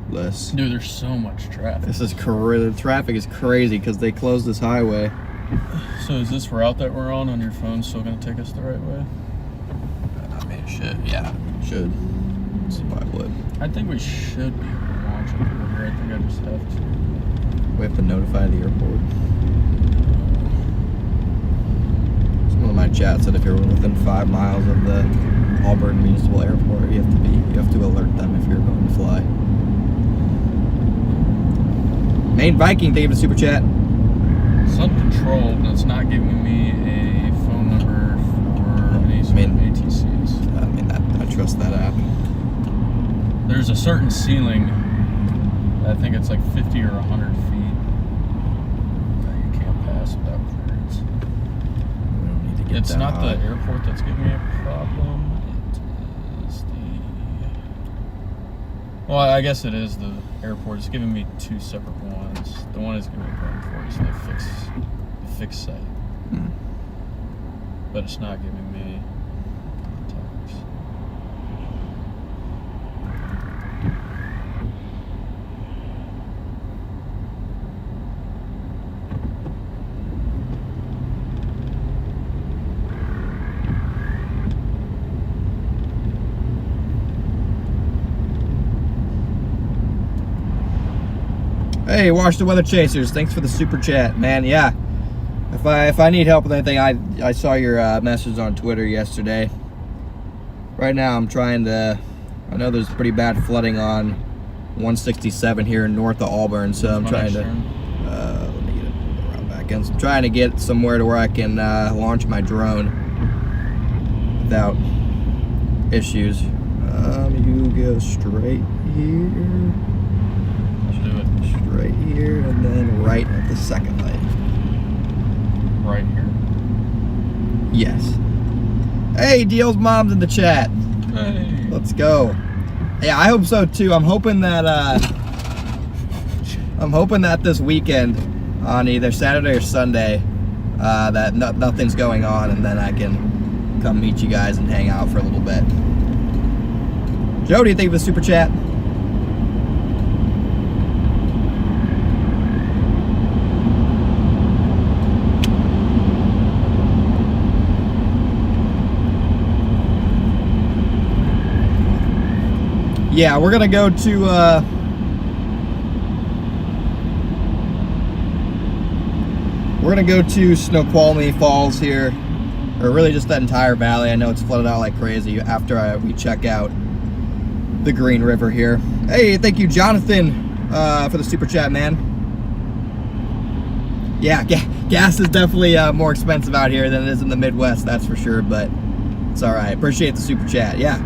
Less. Dude, there's so much traffic. This is the traffic is crazy because they closed this highway. So is this route that we're on your phone still gonna take us the right way? I mean, it should. Yeah, it should. So I would. I think we should be able to launch it over here. I think I just have to. We have to notify the airport. Someone in my chat said if you're within 5 miles of the Auburn Municipal Airport, you have to alert them if you're going to fly. Main Viking, thank you for the super chat. It's uncontrolled, and it's not giving me a phone number for any sort of ATCs. I mean, I trust that app. There's a certain ceiling. I think it's like 50 or 100 feet that you can't pass without clearance. We don't need to get It's that not high. the airport that's giving me a problem. It is the... Well, I guess it is the airport. It's giving me two separate ones. The one is giving me a problem for is the fixed site. But it's not giving me contacts. Hey, Washington Weather Chasers, thanks for the super chat, man. Yeah, if I need help with anything, I saw your message on Twitter yesterday. Right now, I'm trying to. I know there's pretty bad flooding on 167 here north of Auburn, so I'm trying to. Let me get it around back in. So I'm trying to get somewhere to where I can launch my drone without issues. You go straight here. Do it. Right here, and then right at the second light. Right here. Yes. Hey, Deal's mom's in the chat. Hey. Let's go. Yeah, I hope so too. I'm hoping that this weekend, on either Saturday or Sunday, that nothing's going on, and then I can come meet you guys and hang out for a little bit. Jody, thank you for the super chat. Yeah, we're gonna go to Snoqualmie Falls here, or really just that entire valley. I know it's flooded out like crazy after we check out the Green River here. Hey, thank you, Jonathan, for the super chat, man. Yeah, gas is definitely more expensive out here than it is in the Midwest, that's for sure. But it's all right. Appreciate the super chat. Yeah.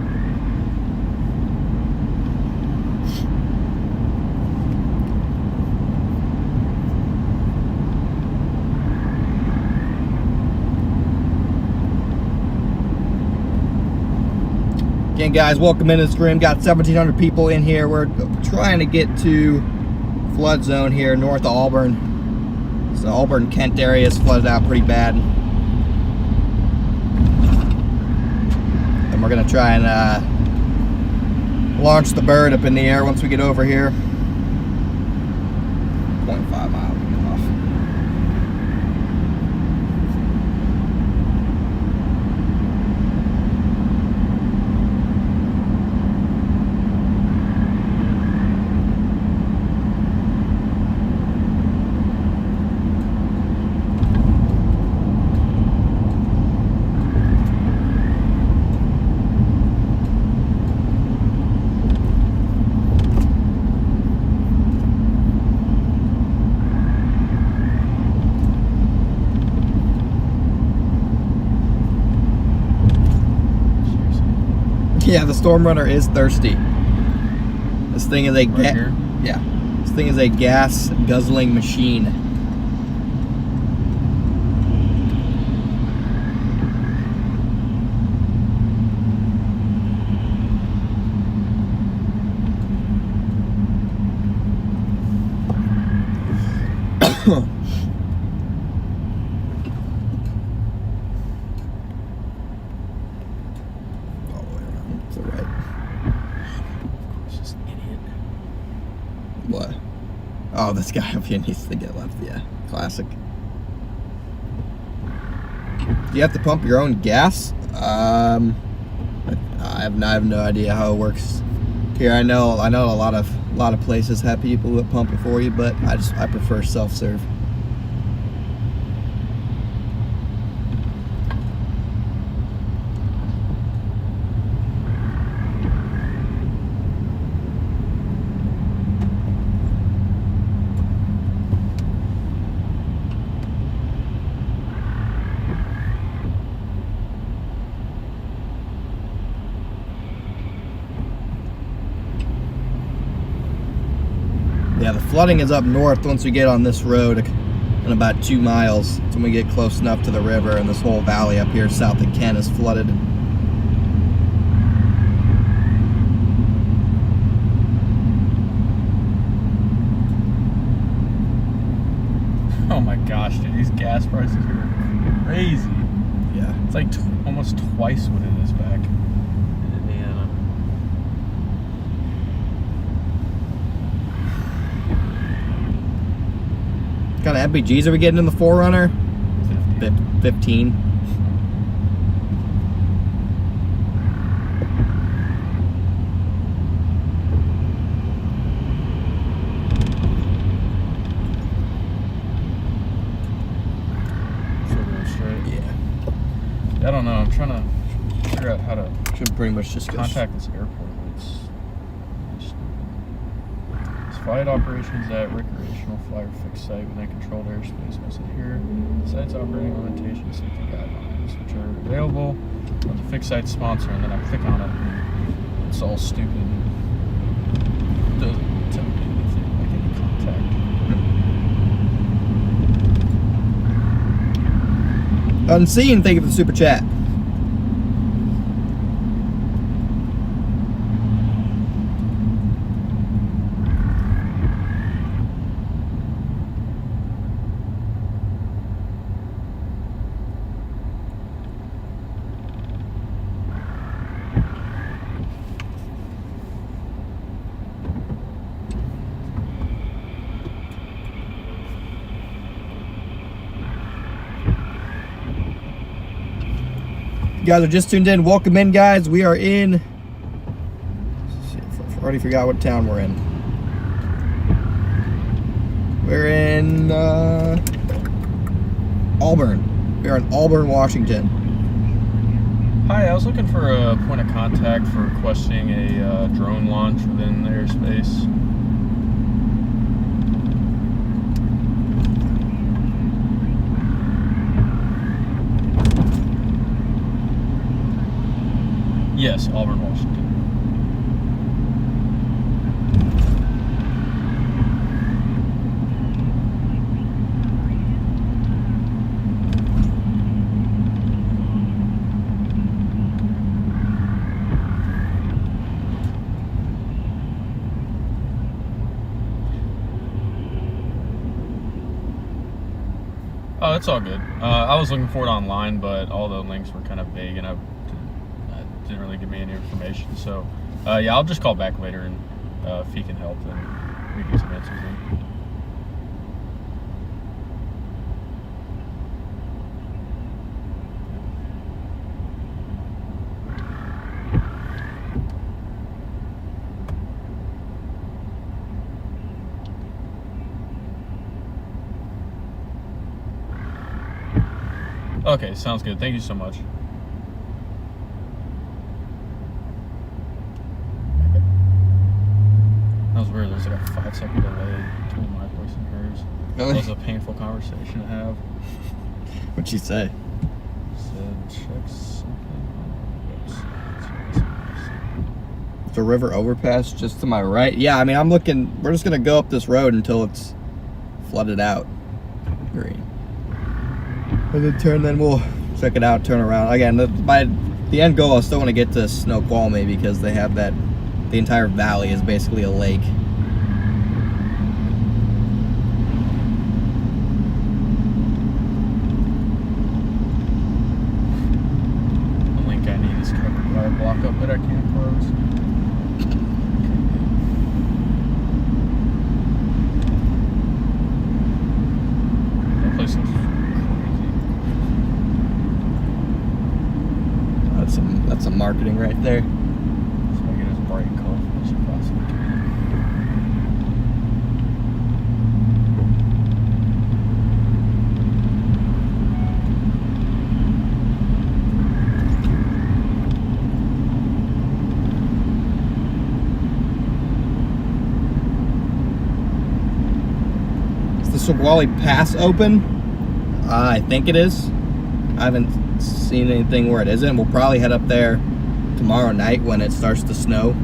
Again, guys, welcome into the stream. Got 1,700 people in here. We're trying to get to flood zone here north of Auburn. So Auburn, Kent area is flooded out pretty bad. And we're gonna try and launch the bird up in the air once we get over here. 0.5 miles. Yeah, the Storm Runner is thirsty. This thing is a This thing is a gas guzzling machine. What? Oh, this guy up here needs to get left. Yeah, classic. Do you have to pump your own gas? I have no idea how it works here. I know a lot of places have people that pump it for you, but I prefer self-serve. Yeah, the flooding is up north once we get on this road in about 2 miles. It's when we get close enough to the river, and this whole valley up here south of Kent is flooded. Oh my gosh, dude, these gas prices are crazy. Yeah. It's like almost twice what it is back in Indiana. What kind of MPGs are we getting in the 4Runner? 15. I don't know. I'm trying to figure out how to Should pretty much just contact this airport. It's flight operations at recreational flyer fixed site within controlled airspace must adhere to site's operating limitation safety guidelines, which are available on the fixed site sponsor. And then I click on it, and it's all stupid. It doesn't tell me anything like any contact. Unseen, thank you for the super chat. You guys are just tuned in. Welcome in, guys. We are in. I already forgot what town we're in. We're in Auburn. We are in Auburn, Washington. Hi, I was looking for a point of contact for requesting a drone launch within the airspace. Yes, Auburn, Washington. Oh, that's all good. I was looking for it online, but all the links were kind of vague, and I didn't really give me any information. So, yeah, I'll just call back later, and if he can help, then we get some answers in. Okay, sounds good. Thank you so much. That was weird. There's like a 5-second delay between my voice and hers. Really? That was a painful conversation to have. What'd she say? Said, check something on the website. It's a river overpass just to my right. Yeah, I mean, I'm looking, we're just gonna go up this road until it's flooded out. Green. And then we'll check it out, turn around. Again, by the end goal, I still want to get to Snoqualmie because they have that, the entire valley is basically a lake. The link I need is covered by a block up that I can't close. That place looks crazy. That's some marketing right there. So I get as bright and colorful as you possibly can. Is the Snoqualmie Pass open? I think it is. I haven't seen anything where it isn't. We'll probably head up there tomorrow night when it starts to snow.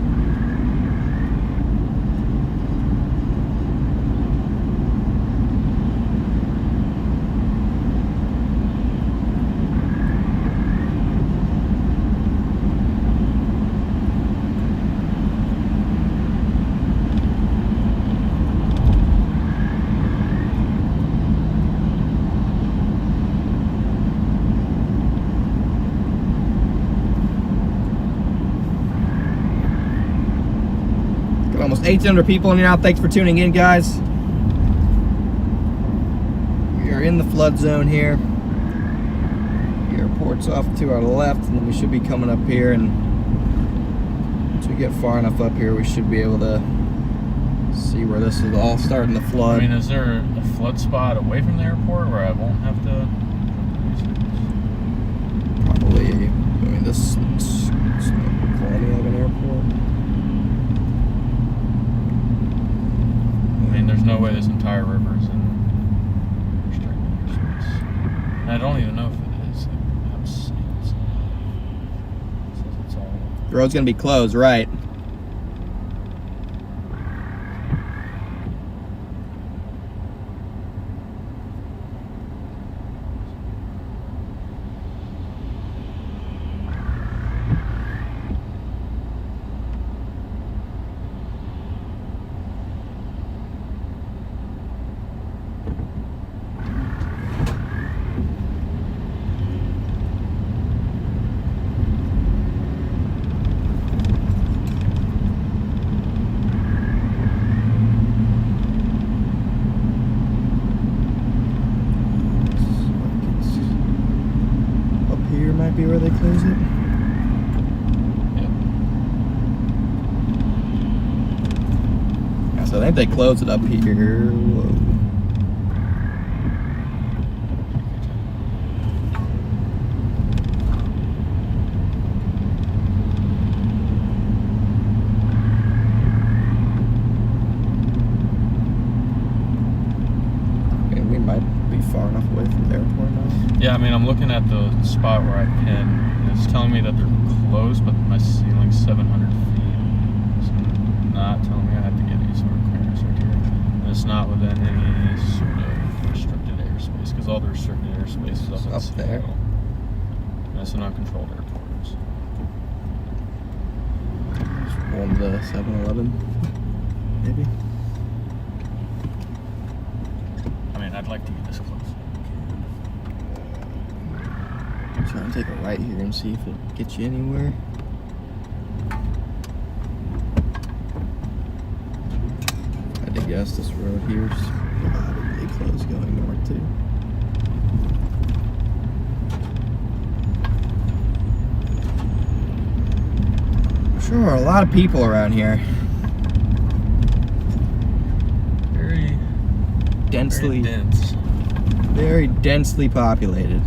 Almost 1,800 people in here now. Thanks for tuning in, guys. We are in the flood zone here. The airport's off to our left, and then we should be coming up here, and once we get far enough up here, we should be able to see where this is all starting to flood. I mean, is there a flood spot away from the airport where I won't have to? Probably, I mean, this Snoqualmie have an airport. I mean, there's no way this entire river is in restricted airspace. And I don't even know if it is. I'm seeing it says it's all. The road's gonna be closed, right? Might be where they close it. Yep. Yeah, so I think they close it up here. Whoa. And we might be far enough away from the airport now. Yeah, I mean, I'm looking at the spot where I pin, and it's telling me that they're closed, but my ceiling's 700 feet. It's not telling me I have to get any sort of clearance right here. And it's not within any sort of restricted airspace, because all the restricted airspace is up in there. Seattle. And it's an uncontrolled airport. So. Just warm the 7-Eleven, maybe. I mean, I'd like to get this close. Try and take a right here and see if it gets you anywhere. I had to guess this road here's probably closed going north too. I'm sure there are a lot of people around here. Very Densely, dense. very densely populated.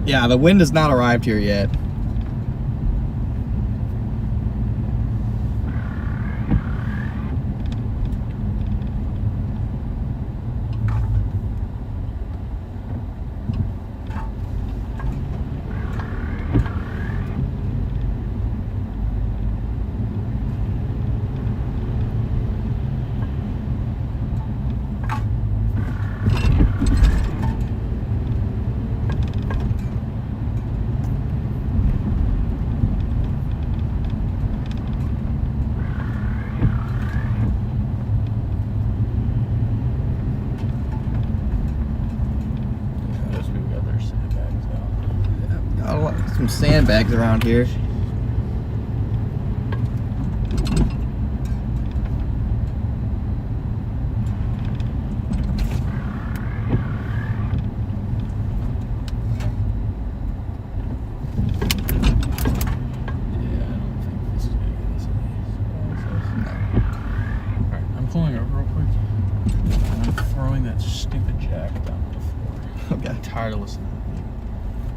Yeah, the wind has not arrived here yet. Some sandbags around here. Pulling over real quick, and I'm throwing that stupid jack down on the floor. Okay. I'm tired of listening to me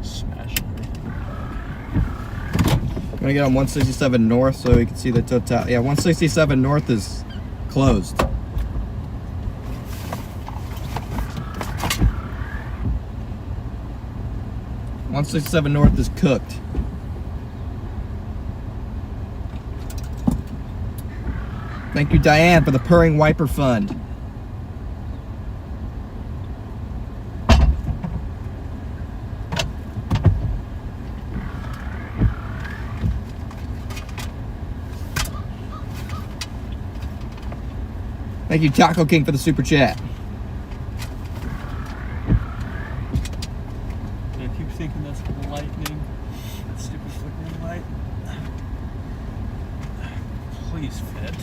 smashing everything. I'm gonna get on 167 North so you can see the total. Yeah, 167 North is closed. .167 North is cooked. Thank you, Diane, for the purring wiper fund. Thank you, Taco King, for the super chat. I keep thinking that's lightning. That stupid flickering light. Please fit.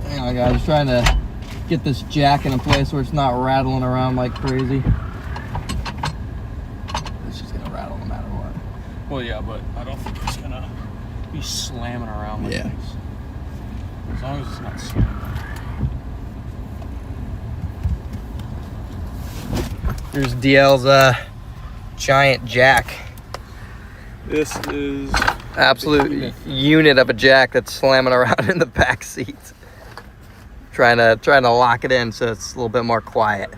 Hang on, guys. Just trying to get this jack in a place where it's not rattling around like crazy. It's just gonna rattle no matter what. Well, yeah, but I don't think it's gonna be slamming around like this. As long as it's not slamming. Here's DL's giant jack. This is Absolute unit of a jack that's slamming around in the back seat. Trying to lock it in so it's a little bit more quiet.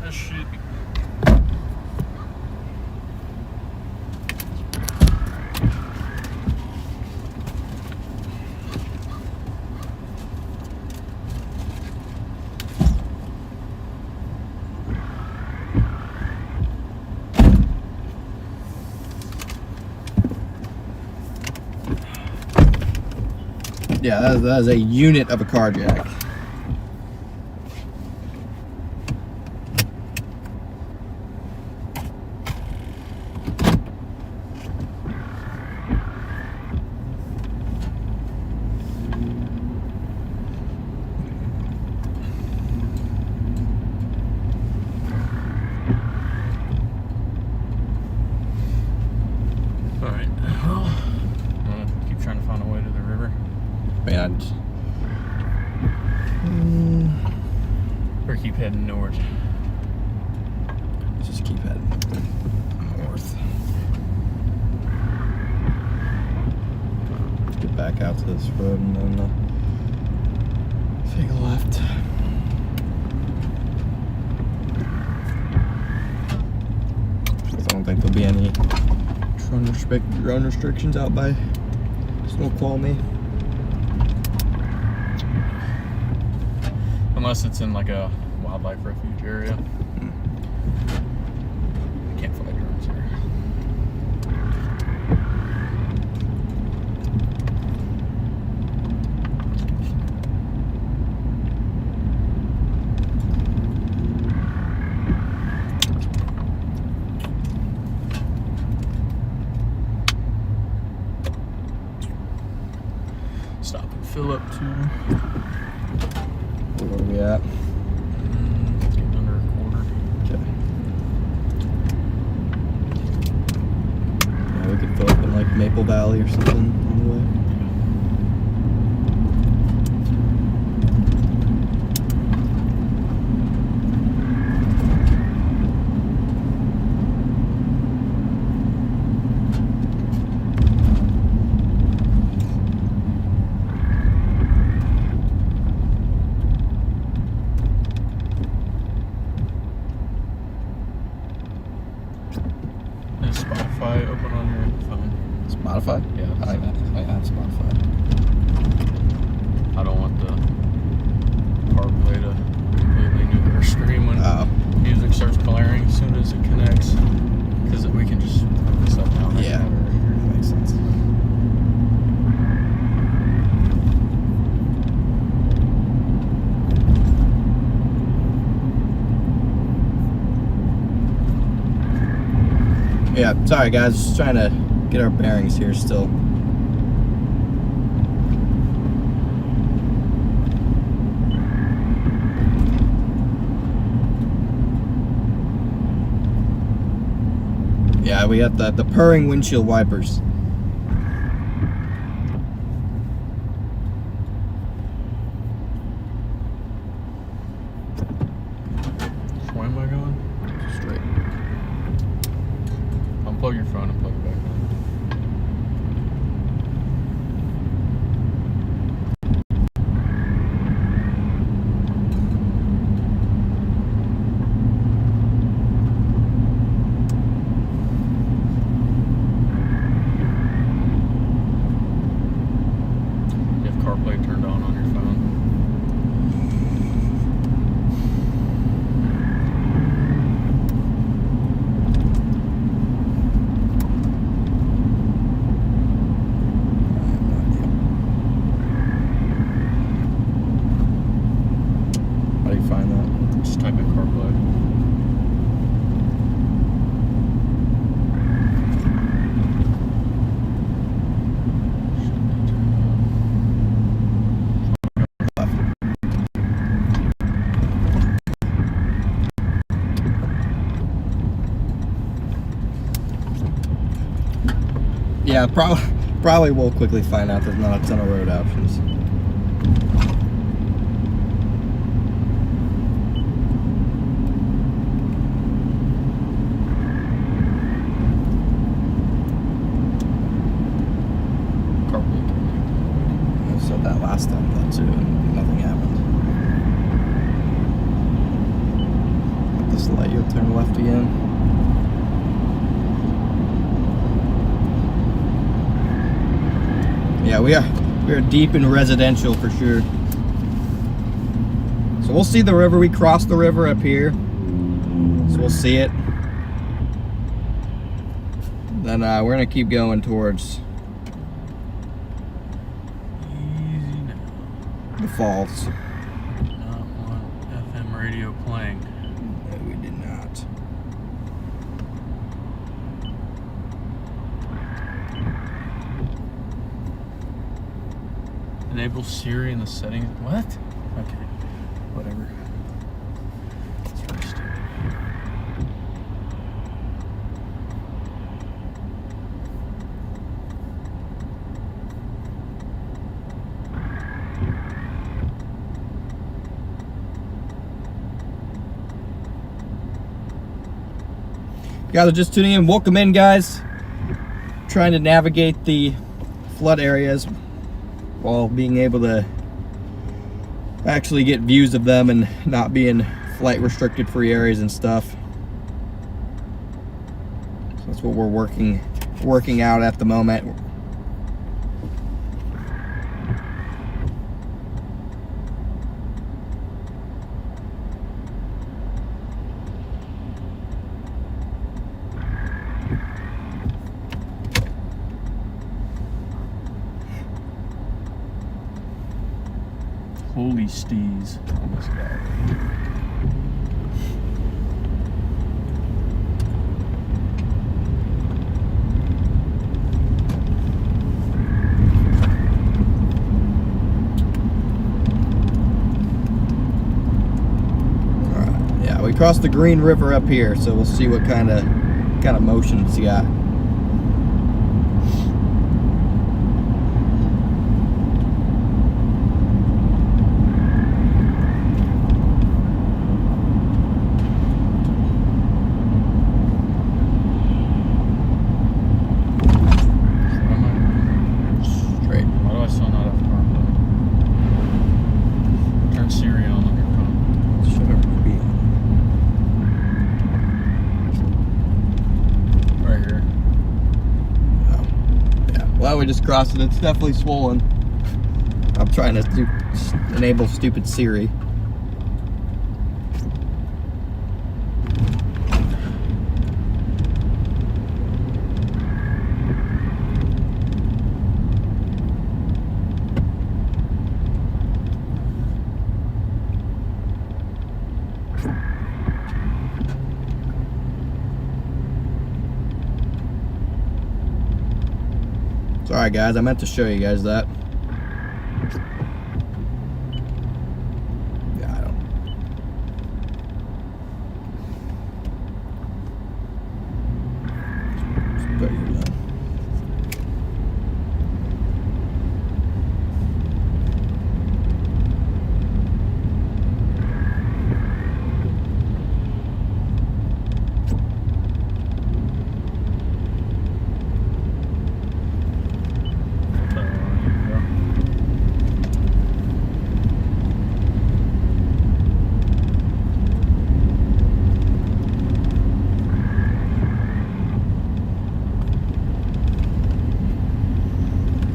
This should be. Yeah, that is a unit of a car jack. All right. Well, I'm gonna keep trying to find a way to the river. And Or keep heading north. just keep heading north. Let's get back out to this road and then take a left. I don't think there'll be any drone restrictions out by Snoqualmie. Unless it's in like a wildlife refuge area. I can't fly drones here. Stop and fill up too. What are we at? It's getting under a quarter. Okay. Yeah, we could fill up in like Maple Valley or something on the way. Is Spotify open on your phone? Spotify? Yeah. I have Spotify. I don't want the CarPlay to completely nuke our screen when music starts blaring as soon as it connects. Because we can just put this up now. Yeah, that makes sense. Yeah, sorry guys, just trying to get our bearings here still. Yeah, we got the purring windshield wipers. Where am I going? Straight. Unplug your phone and plug it back in. You have CarPlay turned on your phone. How do you find that? Just type in CarPlay. Yeah, probably we'll quickly find out there's not a ton of road options. CarPlay connected. I said that last time though too, and nothing happened. At this light, you'll turn left again. Yeah, we are deep in residential for sure. So we'll see the river. We cross the river up here, so we'll see it. Then we're gonna keep going towards Easy now. the falls. Not want FM radio playing. No, we did not. Enable Siri in the settings. What? Okay. Whatever. It's pretty stupid. Guys are just tuning in. Welcome in, guys. Trying to navigate the flood areas while being able to actually get views of them and not being flight restricted free areas and stuff. So that's what we're working out at the moment. Holy steez on this guy. we crossed the Green River up here, so we'll see what kind of motion it's got. Well, we just crossed it. It's definitely swollen. I'm trying to enable stupid Siri. Sorry guys, I meant to show you guys that. Yeah, I don't. Just put you down.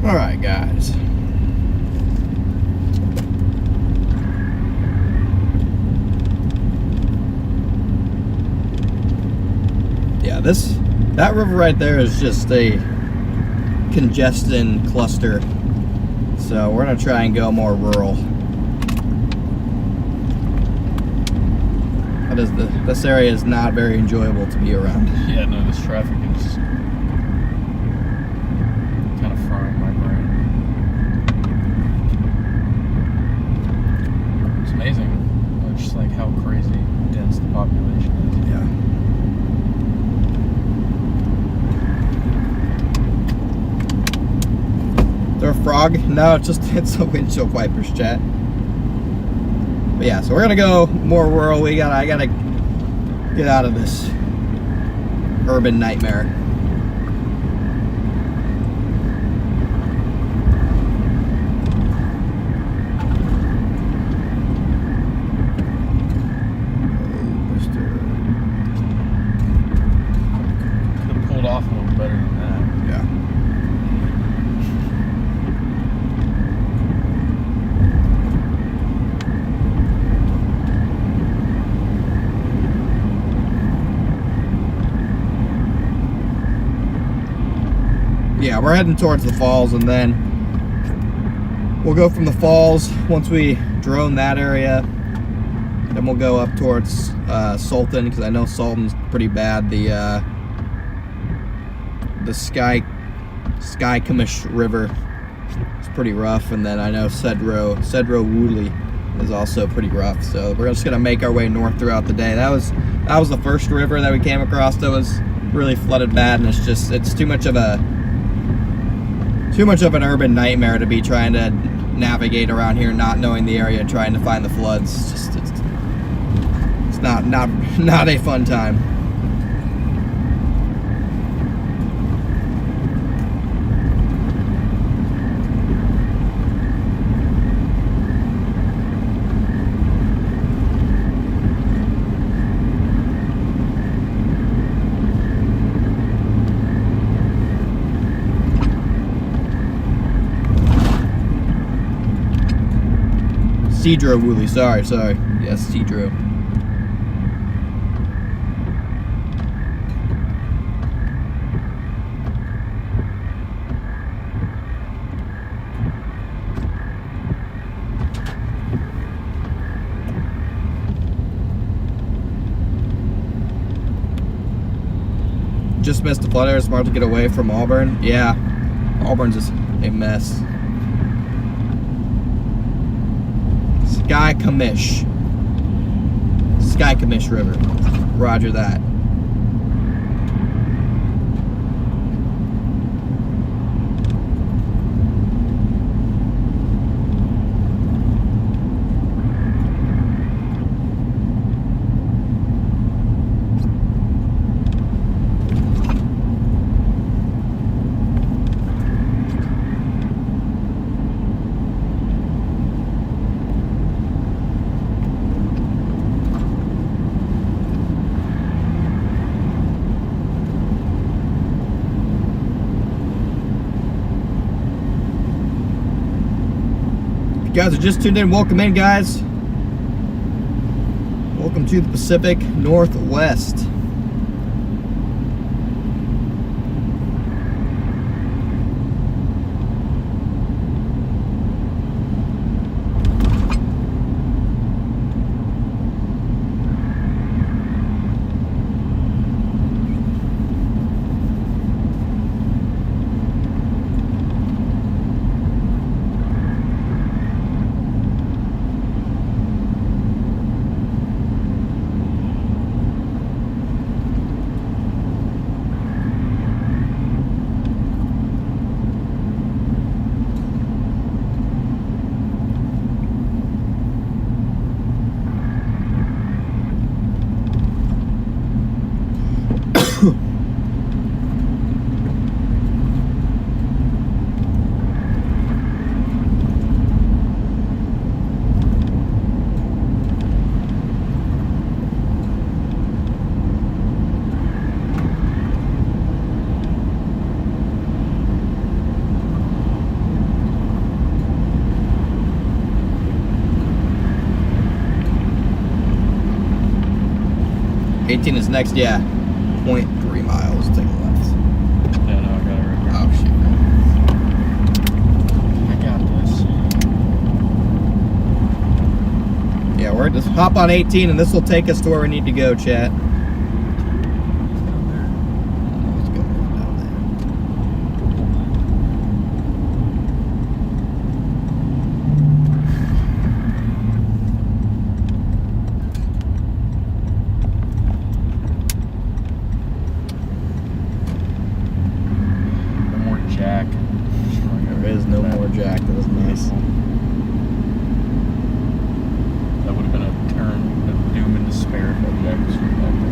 All right, guys. Yeah, that river right there is just a congestion cluster. So we're gonna try and go more rural. This area is not very enjoyable to be around. Yeah, no, this traffic is kind of frying my brain. It's amazing, just like how crazy dense the population is. Yeah. Is there a frog? No, it's a windshield wipers, chat. But yeah, so we're gonna go more rural. I gotta get out of this urban nightmare. Could have pulled off a little better than that. Yeah. Yeah, we're heading towards the falls, and then we'll go from the falls. Once we drone that area, then we'll go up towards Sultan, because I know Sultan's pretty bad. The Skykomish River is pretty rough, and then I know Cedro Woolley is also pretty rough. So we're just gonna make our way north throughout the day. That was the first river that we came across that was really flooded bad, and it's too much of an urban nightmare to be trying to navigate around here, not knowing the area, trying to find the floods. It's not a fun time. Cedro Woolley, sorry. Yes, Cedro. Just missed the flood area. Smart to get away from Auburn. Yeah, Auburn's just a mess. Skycommish River. Roger that. If you guys are just tuned in, welcome in, guys. Welcome to the Pacific Northwest. $18 is next, yeah. 0.3 miles. Take a left. Yeah, no, I got it right here. Oh, shit. I got this. Yeah, we're just hop on 18 and this will take us to where we need to go, chat. Let's go down there. No more jack. There is no more jack. That was nice. That would have been a turn of doom and despair if that jack was from back there.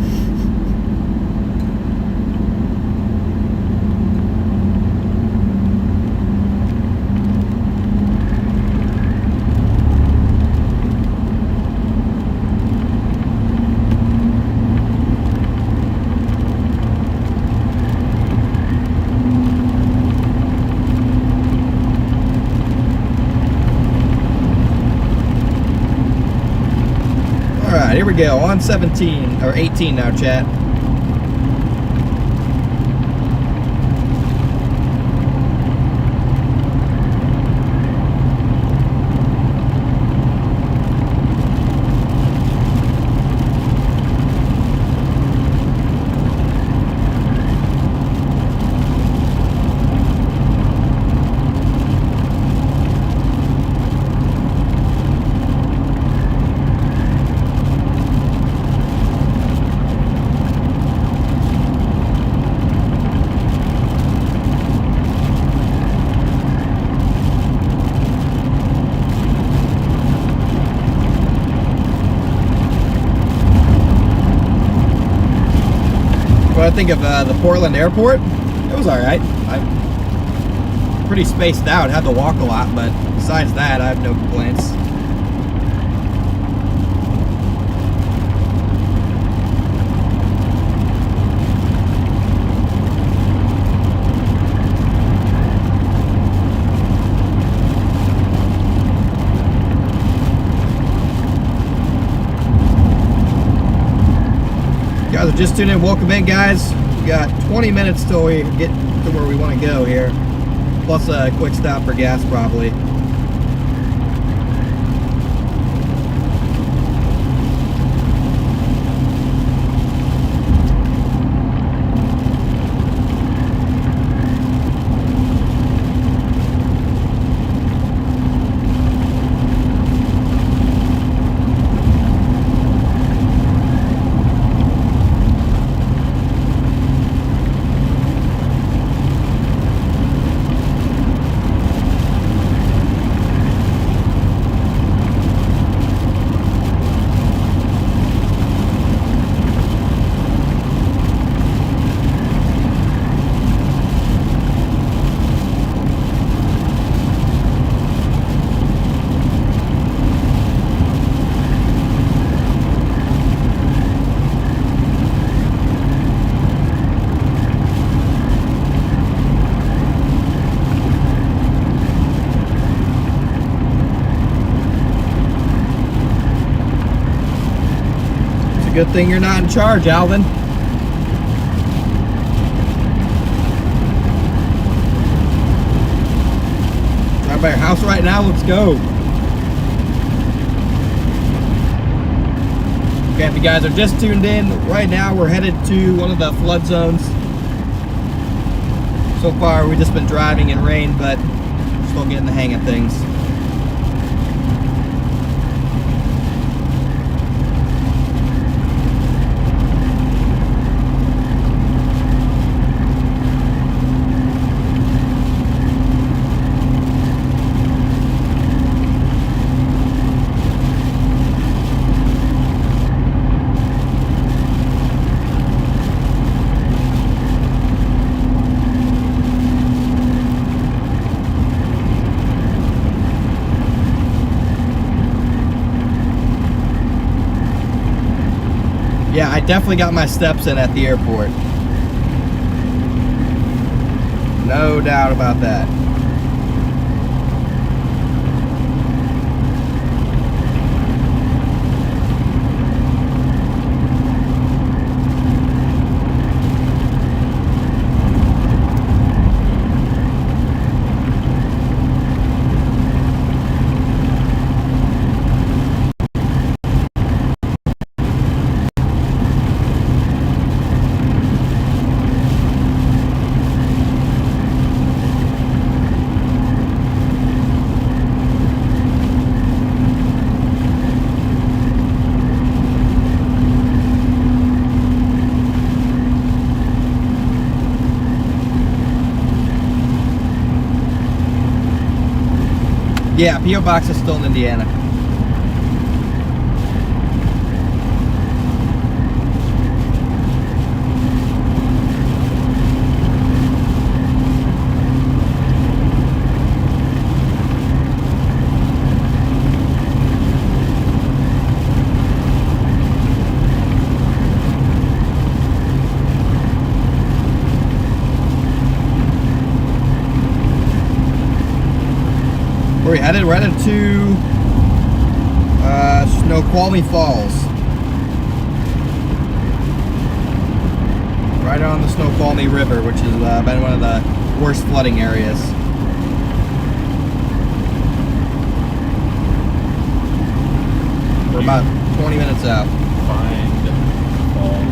Alright, here we go. On 17, or 18 now, chat. What I think of the Portland airport, it was alright. I'm pretty spaced out, had to walk a lot, but besides that, I have no complaints. You guys are just tuning in, welcome in, guys. We got 20 minutes till we get to where we want to go here, plus a quick stop for gas probably. good thing you're not in charge, Alvin. Drive by your house right now, let's go. Okay, if you guys are just tuned in, right now we're headed to one of the flood zones. So far we've just been driving in rain, but we're still getting the hang of things. Yeah, I definitely got my steps in at the airport. No doubt about that. Yeah, P.O. Box is still in Indiana. Where we headed? We're headed to Snoqualmie Falls. Right on the Snoqualmie River, which has been one of the worst flooding areas. We're about 20 minutes out. Find falls.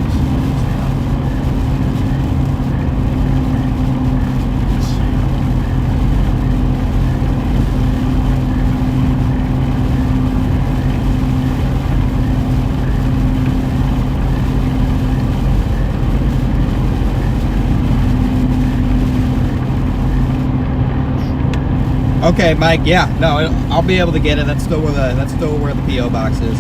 Okay, Mike. Yeah, no, I'll be able to get it. That's still where the P.O. box is.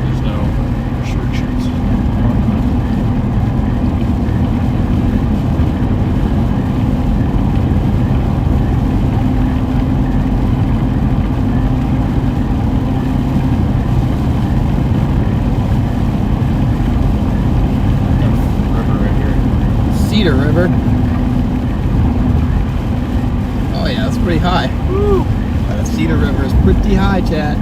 There's no restrictions. Cedar River. Oh yeah, that's pretty high. Woo! The Cedar River is pretty high, chat.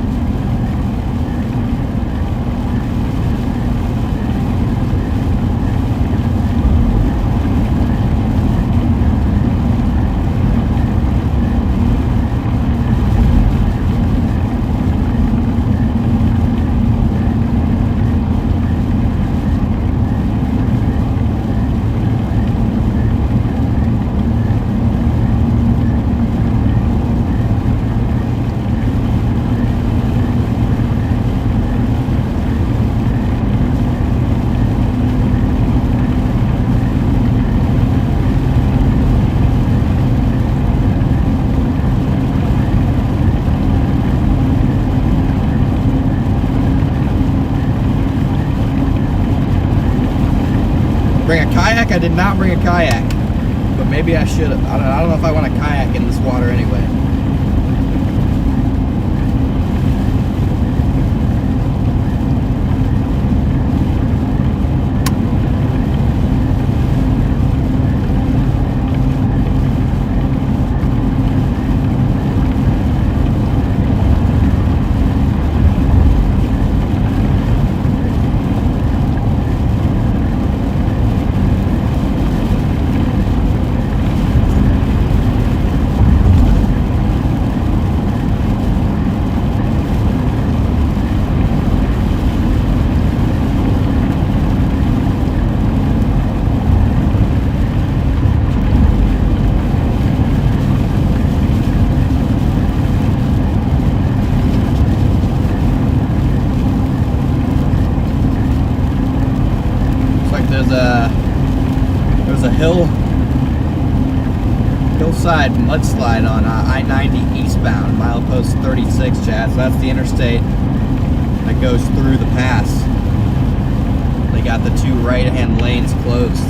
Bring a kayak? I did not bring a kayak, but maybe I should have. I don't know if I want a kayak in this water anyway. hillside mudslide on I-90 eastbound, milepost 36, Chad. So that's the interstate that goes through the pass. They got the 2 right-hand lanes closed.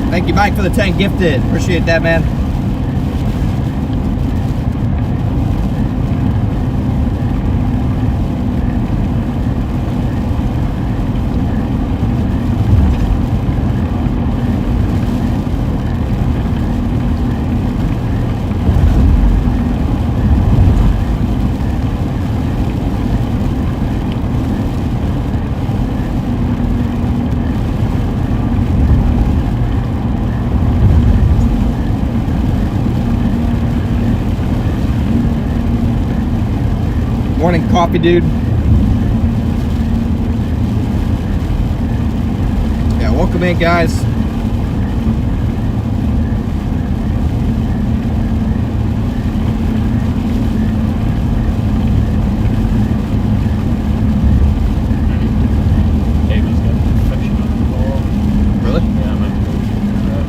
Thank you, Mike, for the 10 gifted. Appreciate that, man. Morning, coffee dude. Yeah, welcome in, guys. Ava's got an infection on the ball. Really? Yeah, I might go check that.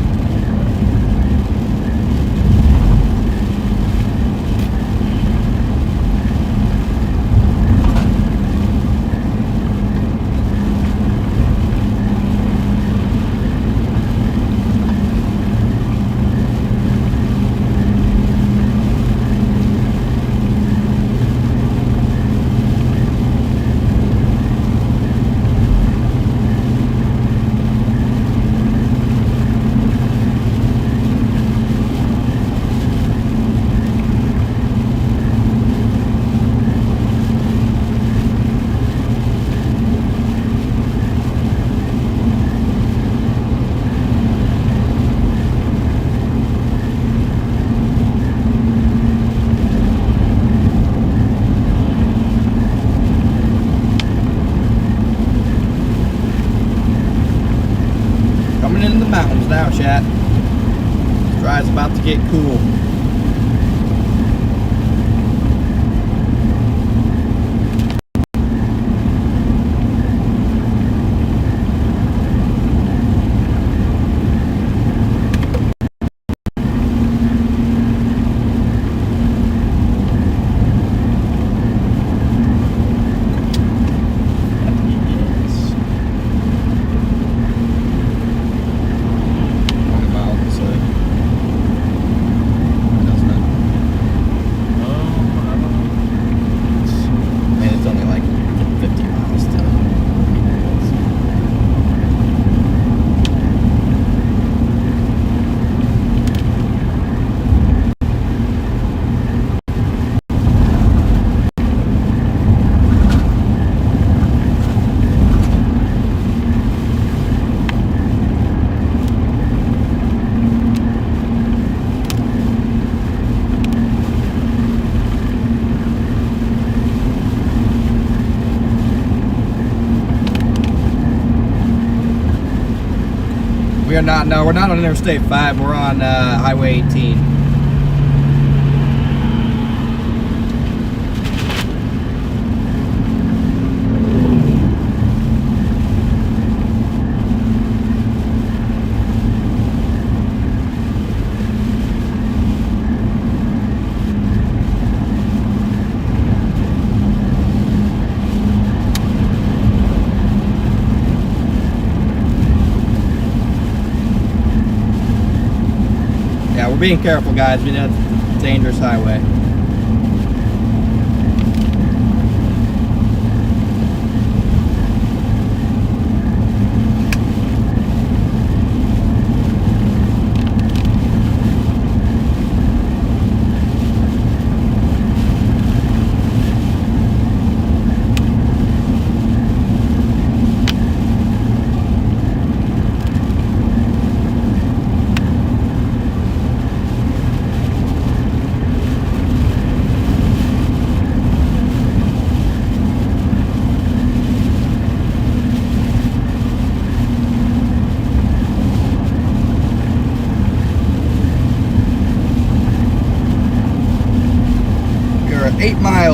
Coming into the mountains now, chat. Drive's about to get cool. We are not, no, we're not on Interstate 5, we're on Highway 18. We're being careful, guys. We know it's a dangerous highway.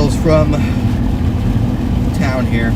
miles from town here.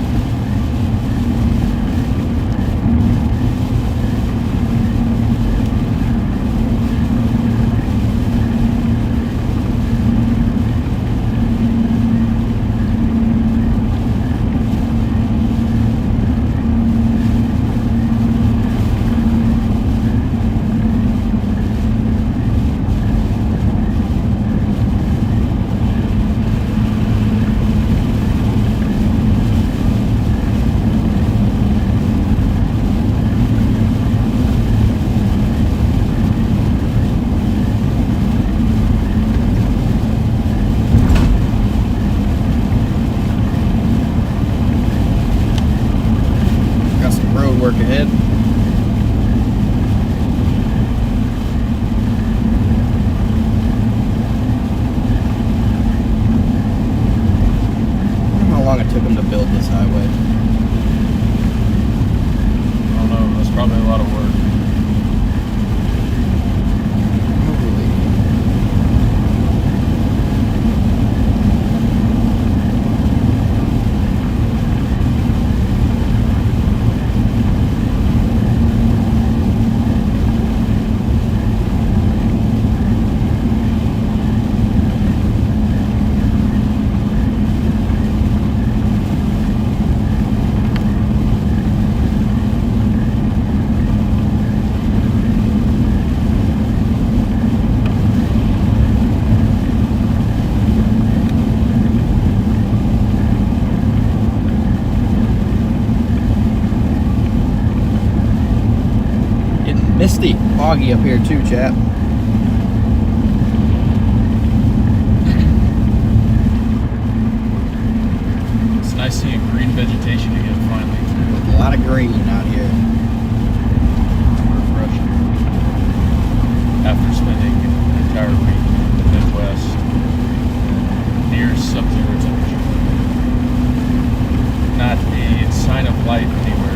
Work ahead. I wonder how long it took them to build this highway. I don't know. That's probably a lot of work. Misty, foggy up here too, chap. It's nice seeing green vegetation again finally. With a lot of green out here. Refreshing. After spending an entire week in the Midwest near sub-zero temperature. Not a sign of life anywhere.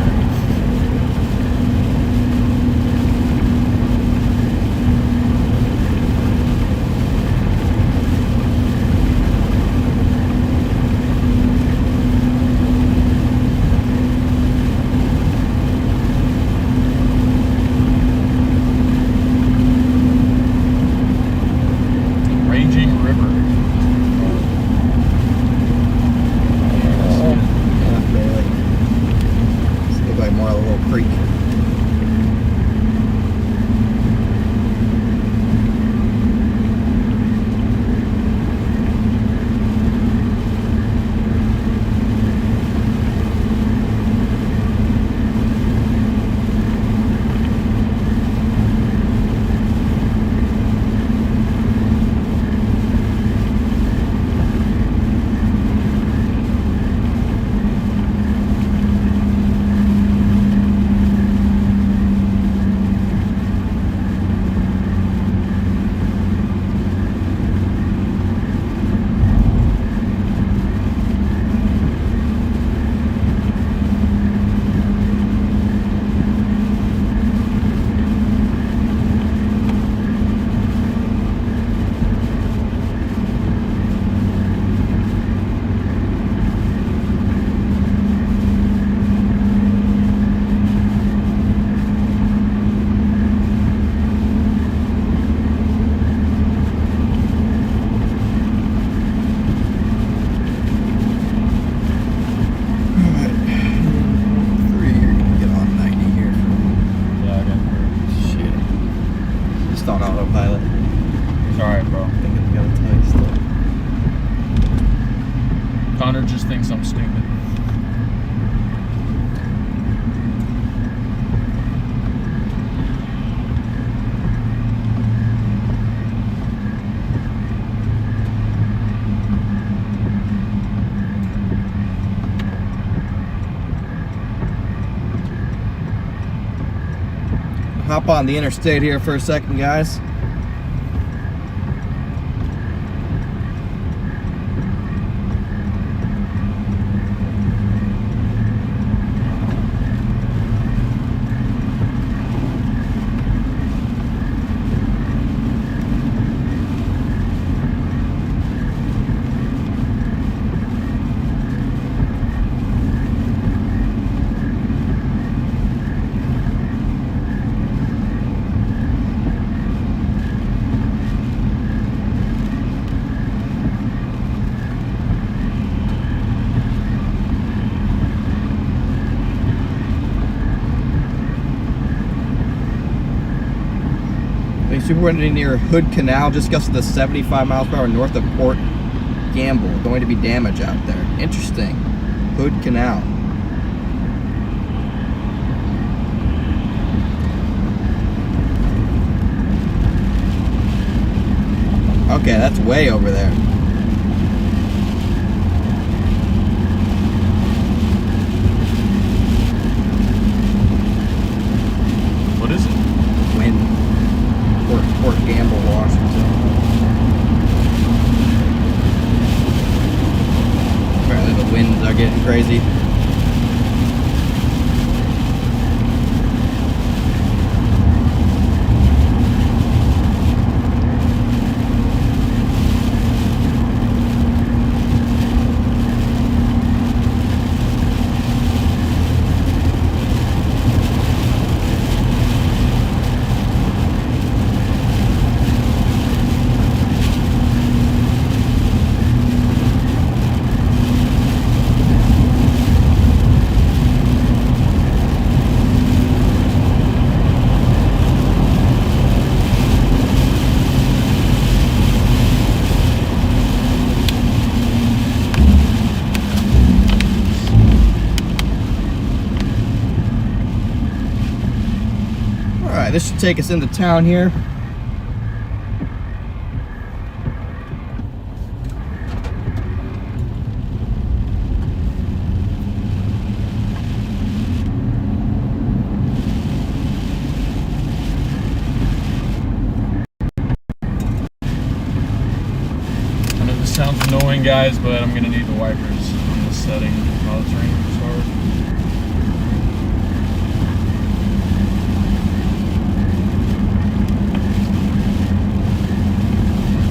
On autopilot. It's alright, bro. I think it's got a taste. Connor just thinks I'm stupid. Hop on the interstate here for a second, guys. Being super windy near Hood Canal, just gusted to 75 miles per hour north of Port Gamble. Going to be damage out there. Interesting. Hood Canal. Okay, that's way over there. What is it? Wind. Port Gamble, Washington. Apparently the winds are getting crazy. Alright, this should take us into town here. I know this sounds annoying, guys, but I'm gonna need the wipers on this setting while it's raining this hard.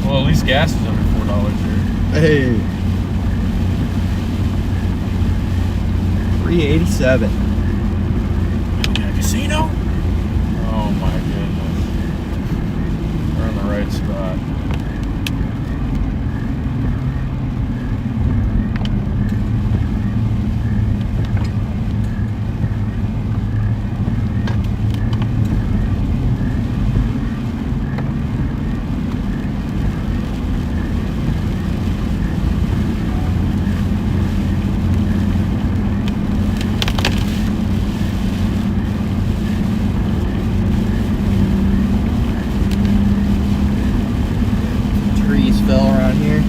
Well, at least gas is under $4 here. Hey. 387. Yeah, casino? Oh my goodness. We're in the right spot. Trees fell around here.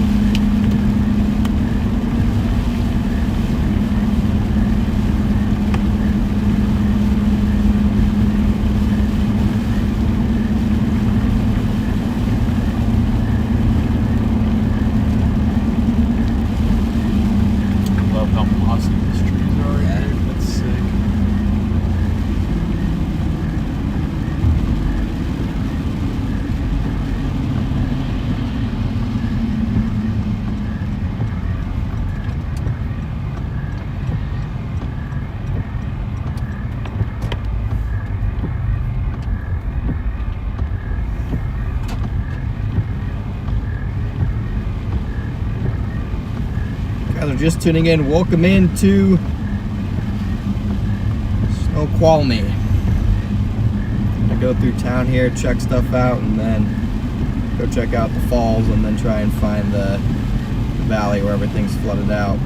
Love how mossy these trees are. Yeah. Here. That's sick. Guys are just tuning in. Welcome into Snoqualmie. I go through town here, check stuff out, and then go check out the falls, and then try and find the valley where everything's flooded out.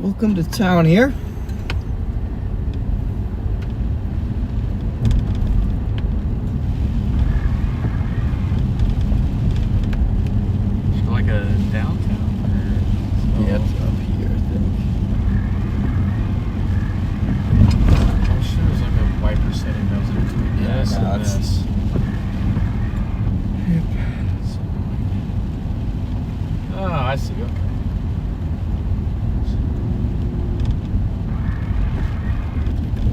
Welcome to town here. It's like a downtown. Yeah, it's up here, I think. I wish there was like a wiper setting that was in between this no, and it's- this. Oh, I see. Okay.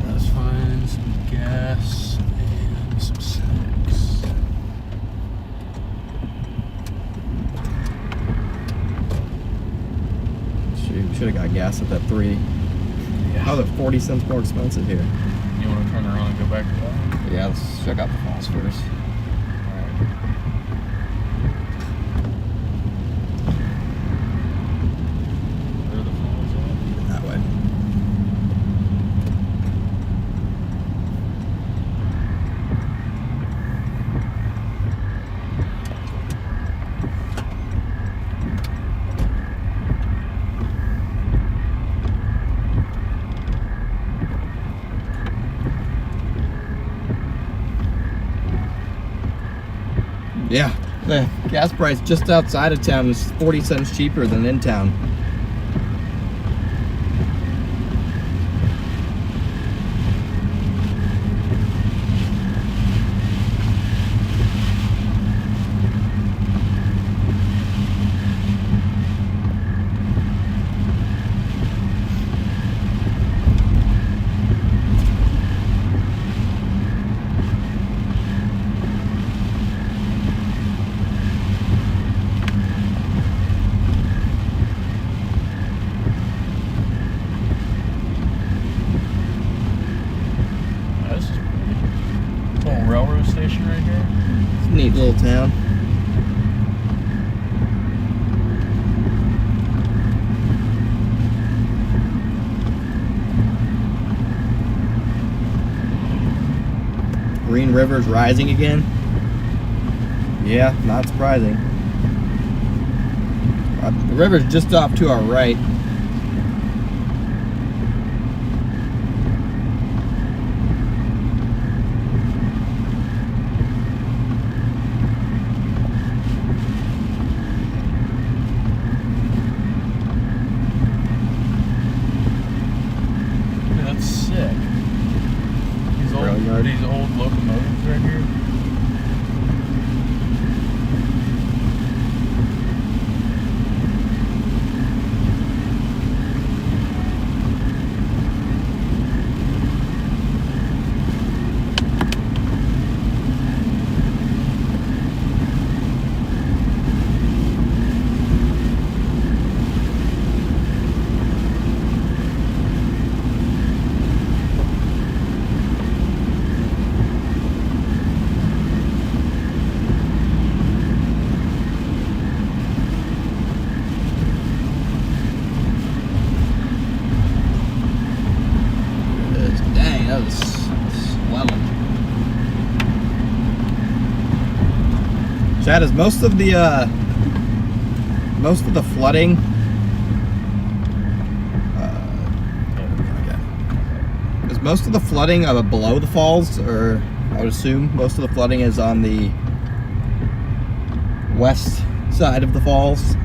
Let's find some gas and some snacks. Should have got gas at that 3. Yeah. How are they 40 cents more expensive here? You want to turn around and go back to that? Yeah, let's check out the falls first. Where are the falls at? That way. Yeah, the gas price just outside of town is 40 cents cheaper than in town. This is pretty. Little railroad station right here. It's a neat little town. Green River's rising again. Yeah, not surprising. The river's just off to our right. Dude, that's sick. Rail yard. These old locomotives right here. Dang, that was swelling. Chad, is most of the flooding is most of the flooding below the falls, or I would assume most of the flooding is on the west side of the falls?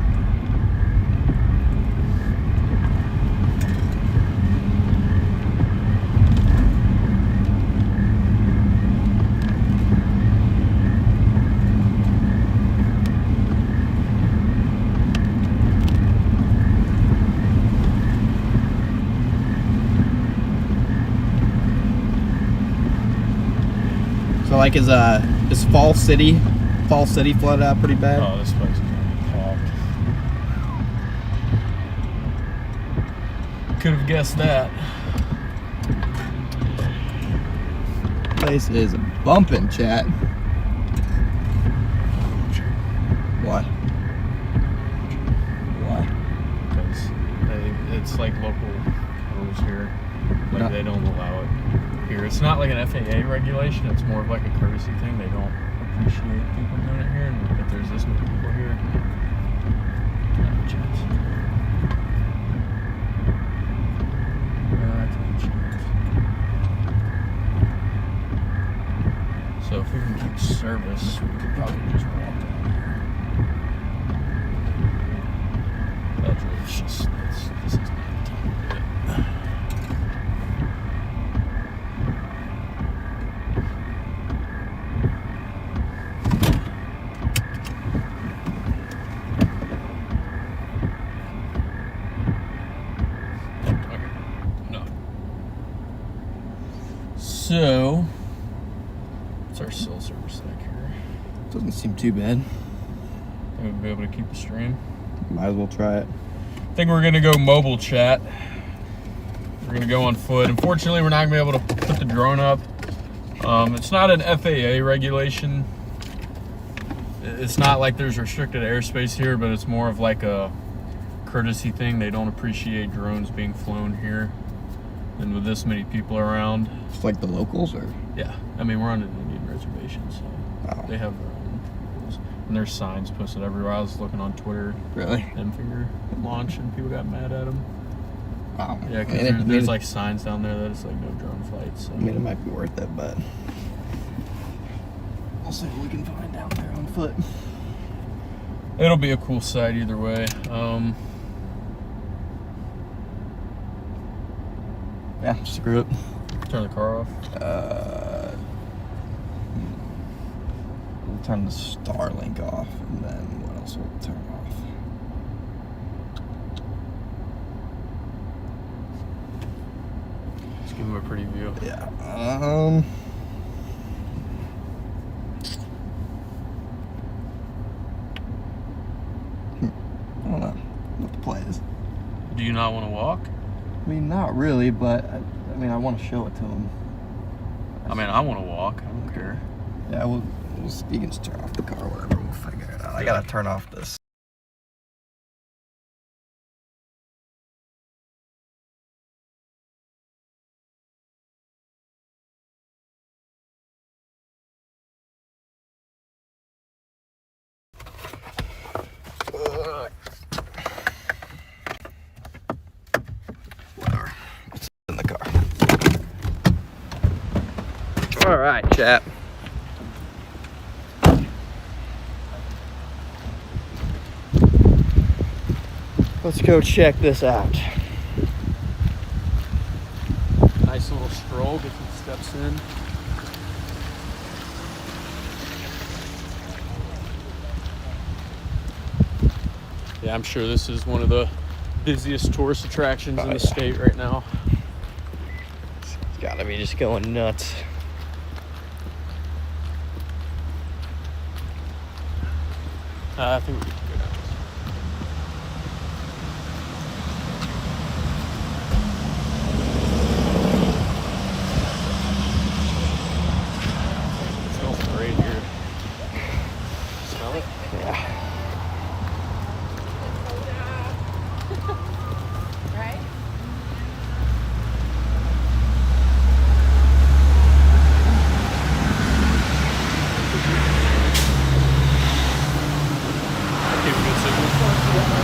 So like is Fall City flooded out pretty bad? Oh, this place is gonna be clogged. Could have guessed that. Place is bumping, chat. What? What? Because it's like local rules here. Like No. they don't allow it here. It's not like an FAA regulation. It's more of like a courtesy thing. They don't appreciate people doing it here. And if there's this many people here, not a chance. So, what's our cell service like here? Doesn't seem too bad. Think we'll be able to keep the stream. Might as well try it. I think we're gonna go mobile chat. We're gonna go on foot. Unfortunately, we're not gonna be able to put the drone up. It's not an FAA regulation. It's not like there's restricted airspace here, but it's more of like a courtesy thing. They don't appreciate drones being flown here, and with this many people around. It's like the locals, or? Yeah, I mean, we're on an Indian reservation, so they have their own rules. And there's signs posted everywhere. I was looking on Twitter. Really? M-Finger launch, and people got mad at them. Wow. Yeah, because there's like signs down there that it's like no drone flights. So. I mean, it might be worth it, but we'll see what we can find down there on foot. It'll be a cool sight either way. Yeah, screw it. Turn the car off. We'll turn the Starlink off, and then what else will we turn off? Just give him a pretty view. Yeah. I don't know what the play is. Do you not want to walk? I mean, not really, but I mean, I want to show it to him. I mean, I want to walk. I don't care. Yeah, you can just turn off the car or whatever. We'll figure it out. I gotta turn off this. Whatever. It's in the car. All right, chap. Let's go check this out. Nice little stroll, get some steps in. Yeah, I'm sure this is one of the busiest tourist attractions in the state right now. It's gotta be just going nuts. I think we can go down this. It smells great here. Smell it? Yeah. Right? Give a good signal.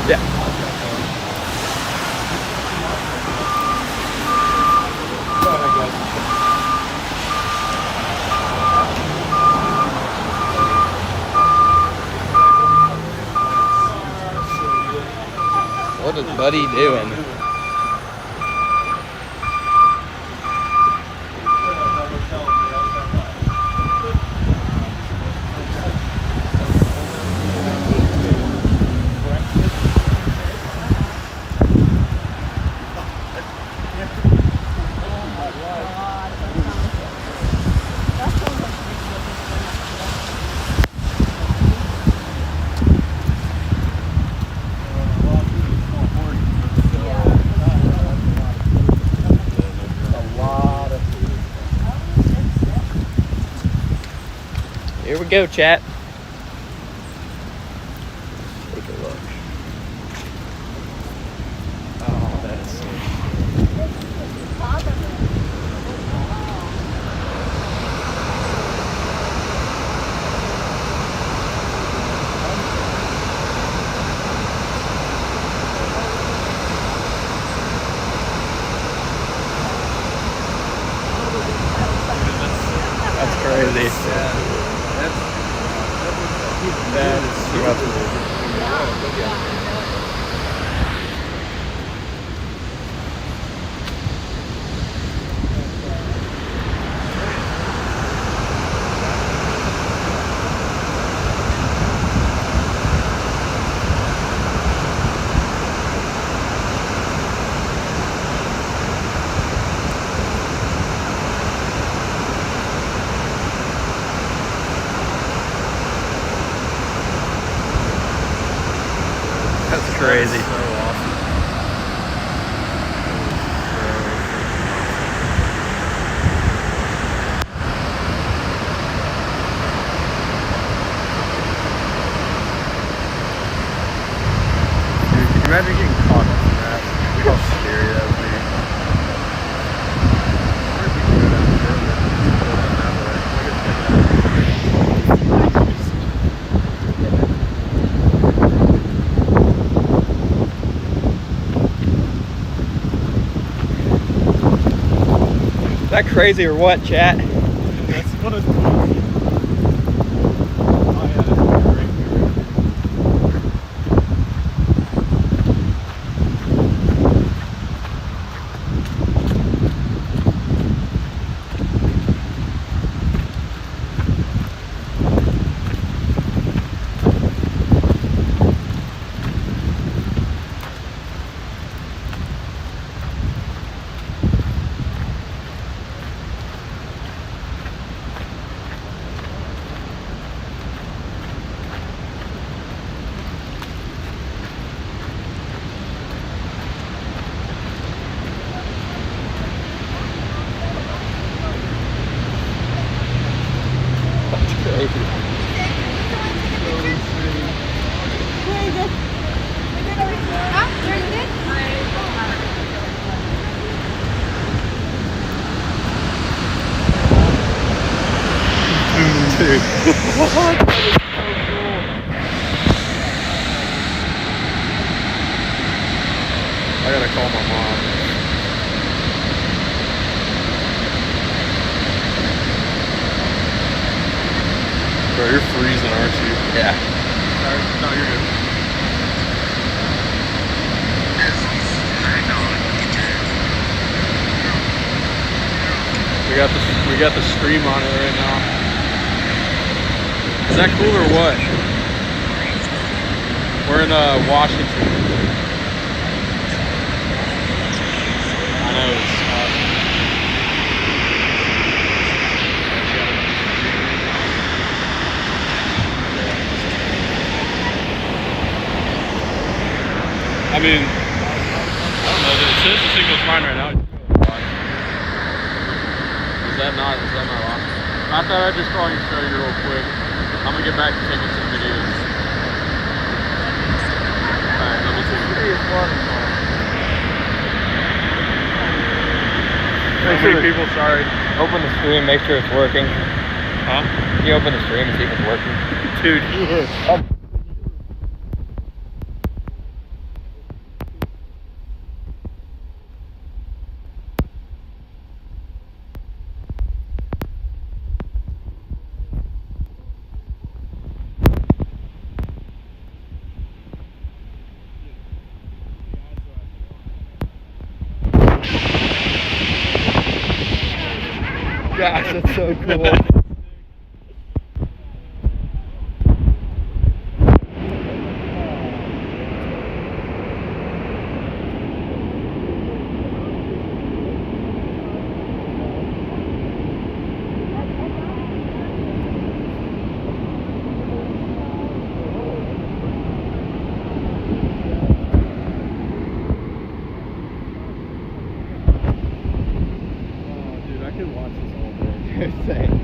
Yeah. Go ahead, guys. What is Buddy doing? Here we go, chat. Take a look. Oh, that is That's crazy. Yeah. crazy. So awesome. Dude, can you imagine getting caught up in that? How scary that would be. Is that crazy or what, chat? That's what it's called. Oh yeah, that's great. Dude. I gotta call my mom. Bro, you're freezing, aren't you? Yeah. No, you're good. We got the stream on it right now. Is that cool or what? We're in Washington. I know it's awesome. I mean, I don't know. It says the signal's fine right now. Is that not awesome? I thought I'd just call you and show you real quick. I'm gonna get back to taking some videos. Alright, let me take How many people, sorry. Open the stream, make sure it's working. Huh? Can you open the stream and see if it's working? Dude, Gosh, that's so cool. Dude, I could watch this all day. Same.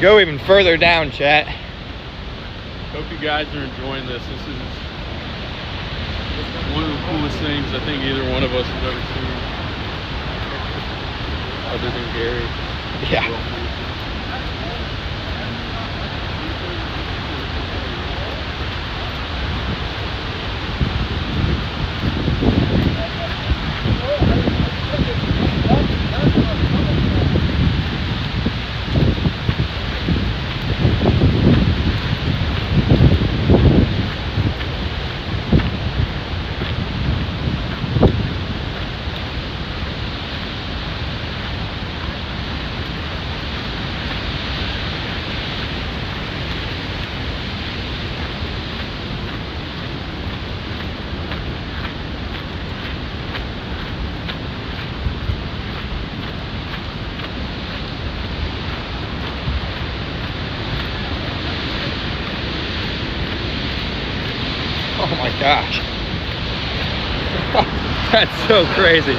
go even further down, chat. Hope you guys are enjoying this. This is one of the coolest things I think either one of us has ever seen. Other than Gary. Yeah. Oh my gosh. That's so crazy.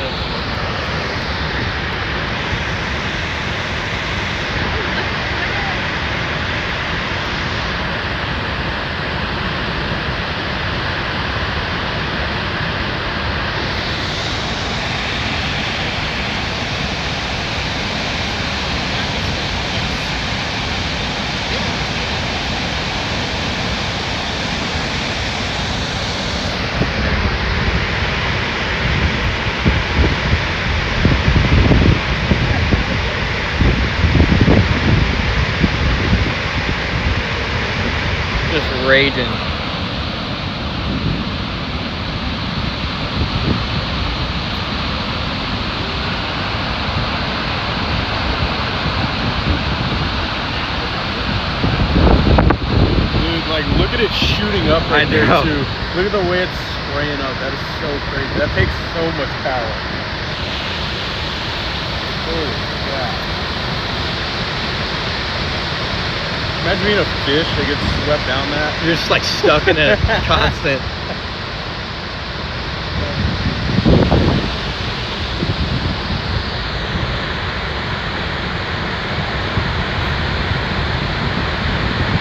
Just raging. Dude, like, look at it shooting up right there, too. Look at the way it's spraying up. That is so crazy. That takes so much power. Holy crap. Imagine being a fish that gets swept down that. You're just like stuck in a constant.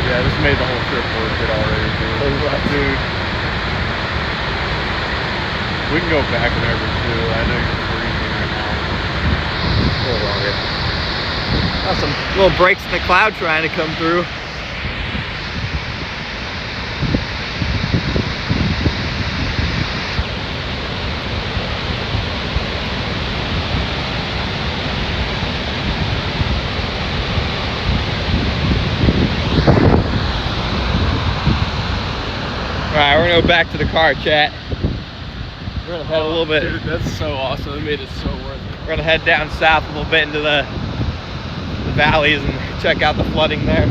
Yeah, this made the whole trip worth it already, dude. We can go back whenever, too. I know you're freezing right now. A little longer. Got some little breaks in the cloud trying to come through. Alright, we're gonna go back to the car, chat. We're gonna head a little bit. Dude, that's so awesome. It made it so worth it. We're gonna head down south a little bit into the valleys and check out the flooding there.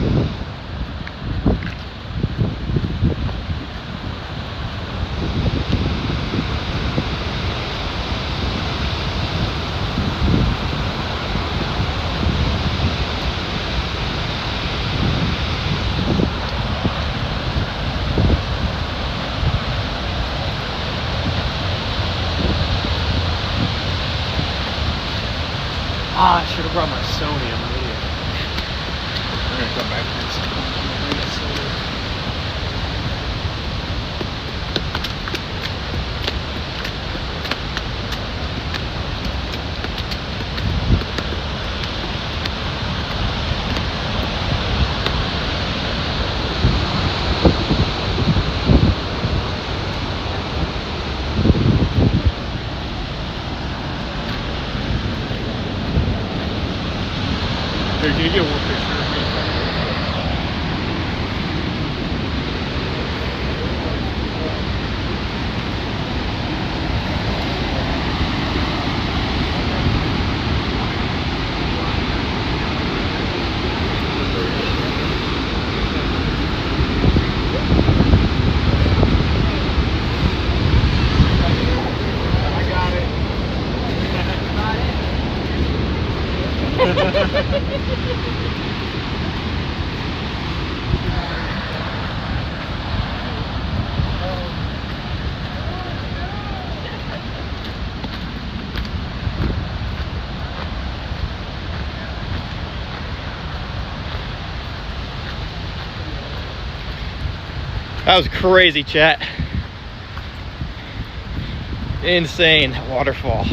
Ah, I should have brought my Sony. I'm an idiot. We're gonna come back here. Here, can you get one picture of me? I got it. That was crazy, chat. Insane waterfall.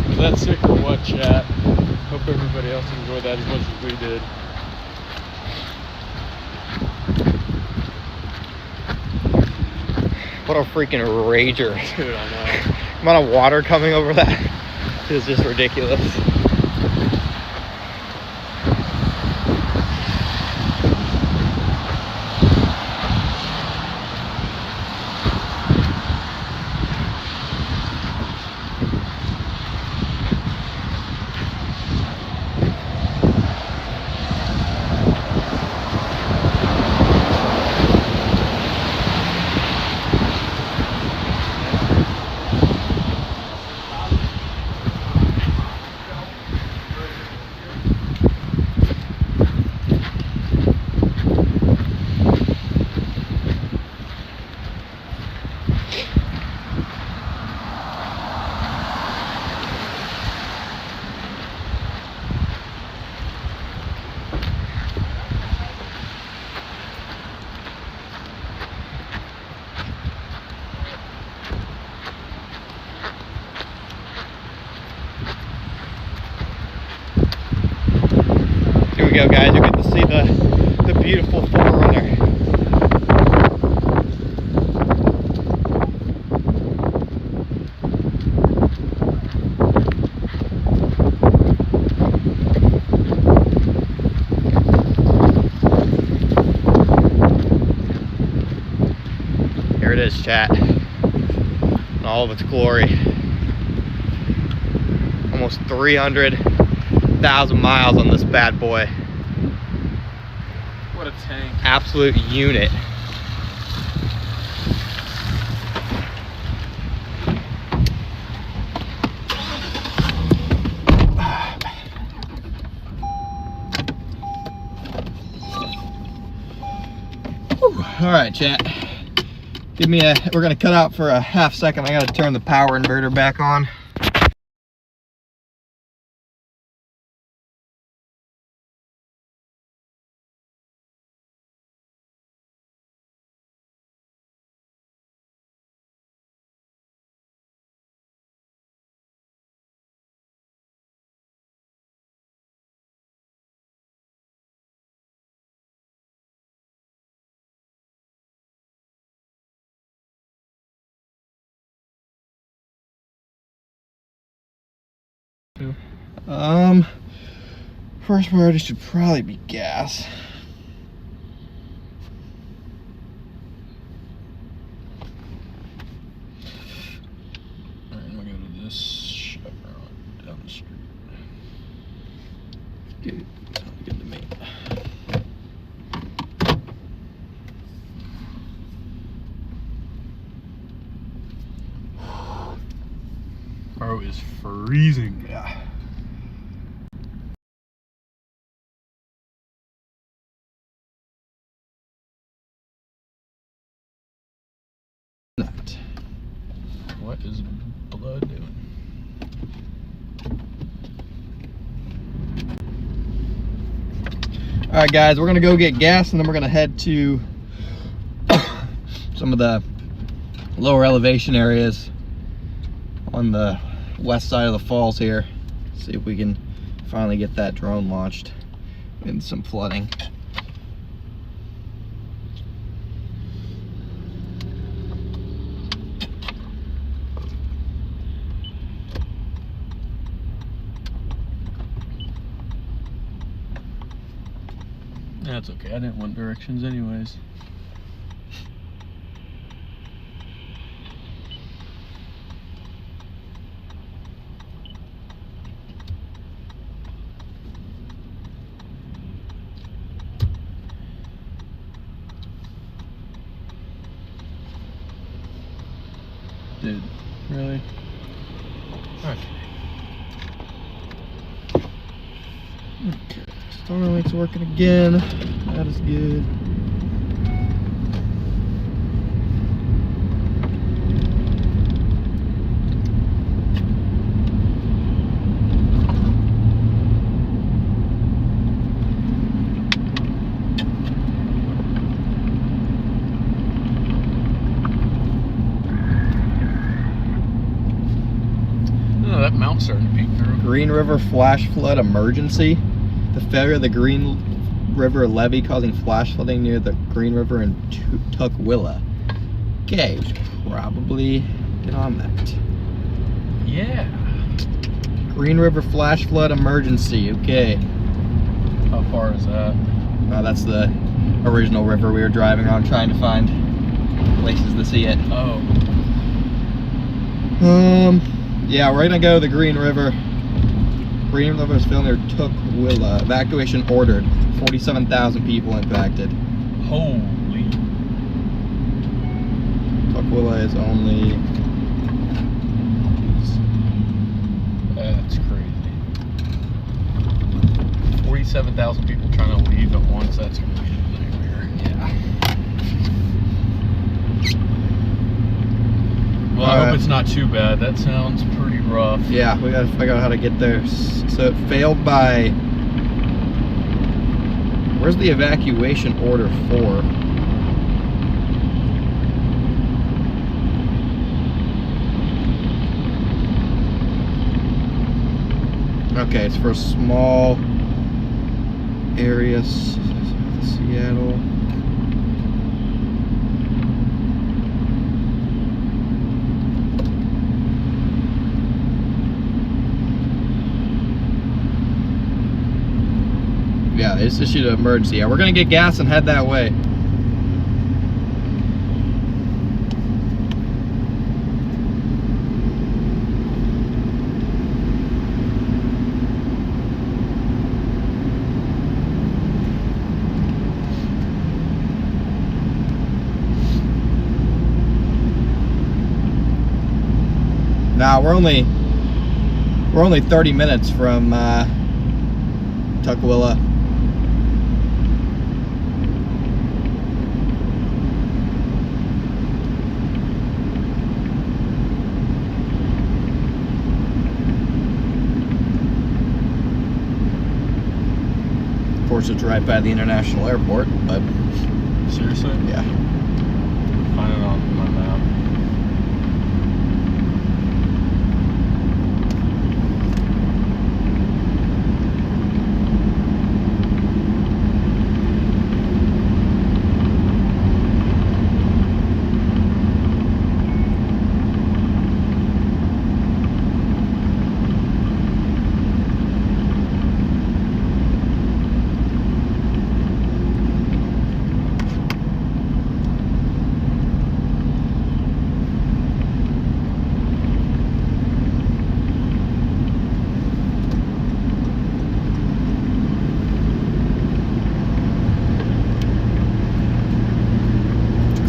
Was that sick or what, chat? Hope everybody else enjoyed that as much as we did. What a freaking rager. Dude, I know. The amount of water coming over that is just ridiculous. Here we go, guys. You get to see the beautiful Forerunner. Here it is, chat, in all of its glory. Almost 300,000 miles on this bad boy. What a tank. Absolute unit. All right, chat. We're gonna cut out for a half second. I gotta turn the power inverter back on. First priority should probably be gas. Alright, I'm gonna go to this Chevron down the street. Good. Sounds good to me. Bro, it's freezing. Yeah. Not. What is blood doing? All right, guys, we're gonna go get gas, and then we're gonna head to some of the lower elevation areas on the west side of the falls here. See if we can finally get that drone launched in some flooding. That's okay. I didn't want directions anyways. Dude, really? Okay. Starlink's working again. That is good. Oh, that mount's starting to peek through. Green River flash flood emergency. The failure of the Green River levee causing flash flooding near the Green River in Tukwila. Okay, we should probably get on that. Yeah. Green River flash flood emergency. Okay. How far is that? That's the original river we were driving on, trying to find places to see it. Oh. Yeah, we're gonna go to the Green River. Green River is filled near Tukwila. Evacuation ordered. 47,000 people impacted. Holy. Tukwila is only... That's crazy. 47,000 people trying to leave at once. That's gonna be a nightmare. Yeah. Well, I hope it's not too bad. That sounds pretty rough. Yeah, we gotta figure out how to get there. So it failed by... Where's the evacuation order for? Okay, it's for small areas. Seattle. Yeah, they just issued an emergency. Yeah, we're gonna get gas and head that way. Now we're only 30 minutes from Tukwila. Of course, it's right by the international airport, but Seriously? yeah. Find it on my map.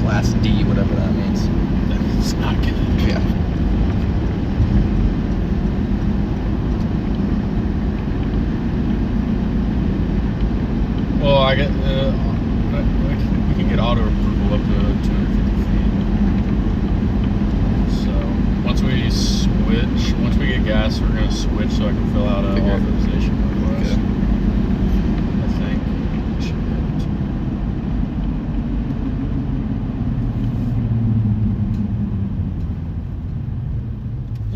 Class D, whatever that means. It's not good. Yeah. Well, I get we can get auto approval up to 250 feet. So once we get gas, we're gonna switch so I can fill out an Figure it. authorization request. Okay. I think we should be able to.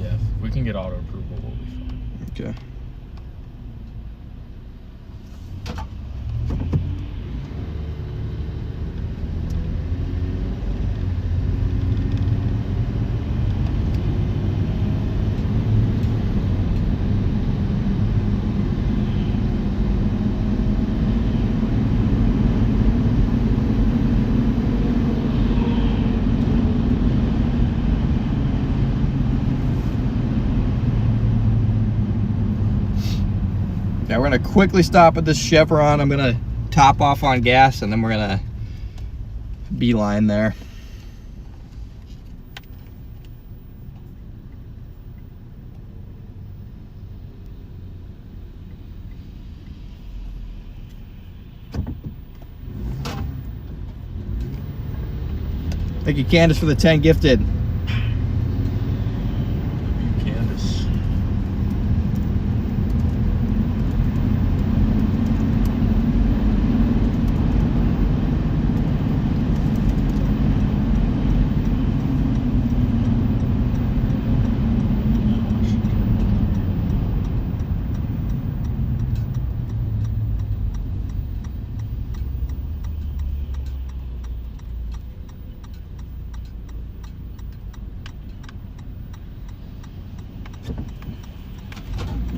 Yeah, if we can get auto approval, we'll be fine. Okay. Yeah, we're gonna quickly stop at this Chevron. I'm gonna top off on gas and then we're gonna beeline there. Thank you, Candace, for the 10 gifted. Candace.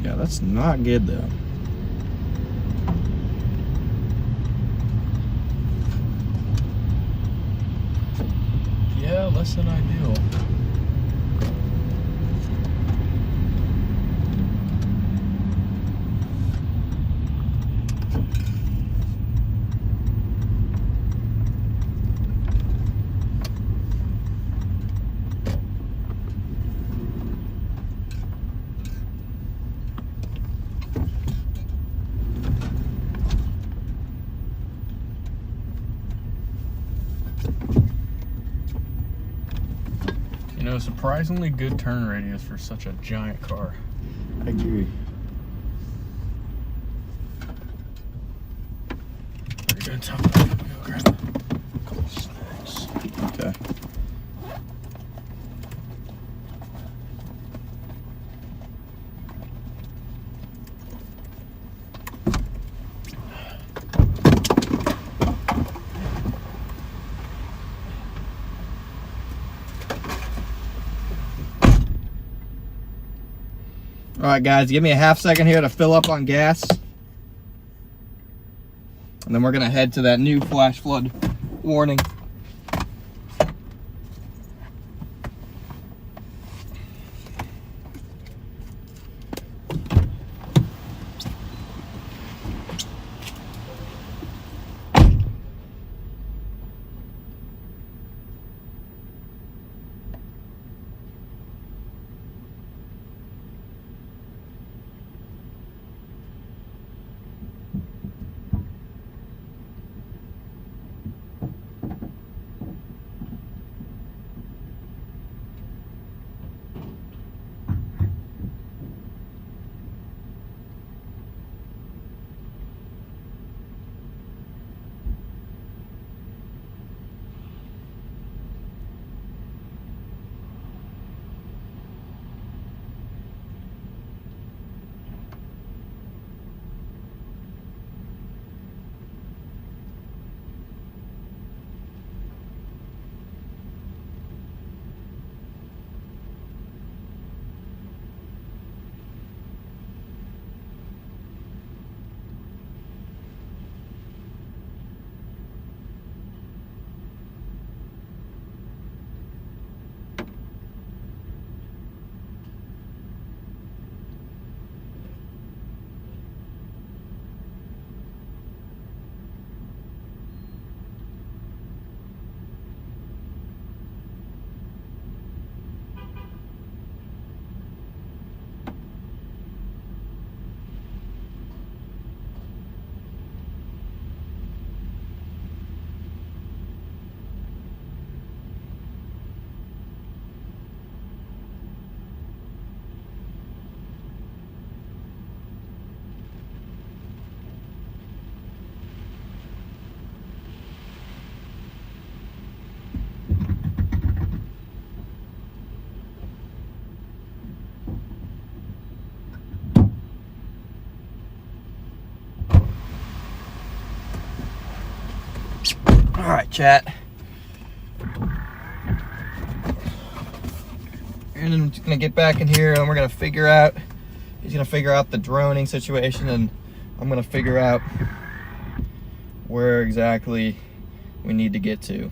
Yeah, that's not good though. Yeah, less than ideal. You know, surprisingly good turn radius for such a giant car. I agree. We're gonna top it up. Go grab a couple snacks. Okay. All right, guys, give me a half second here to fill up on gas. And then we're gonna head to that new flash flood warning. All right, chat. And I'm just gonna get back in here and we're gonna figure out, he's gonna figure out the droning situation and I'm gonna figure out where exactly we need to get to.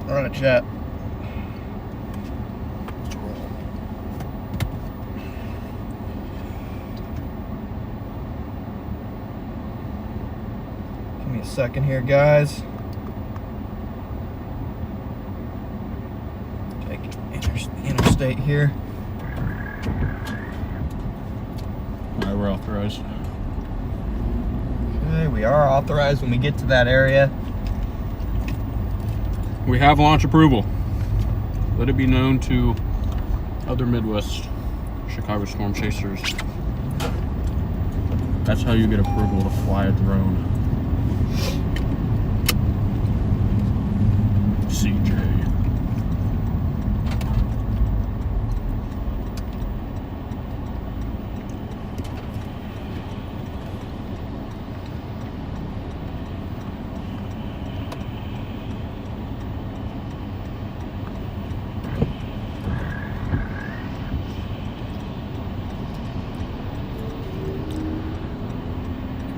Run it, chat. Give me a second here, guys. Take the interstate here. All right, we're authorized. Okay, we are authorized when we get to that area. We have launch approval. Let it be known to other Midwest Chicago storm chasers. That's how you get approval to fly a drone. CJ.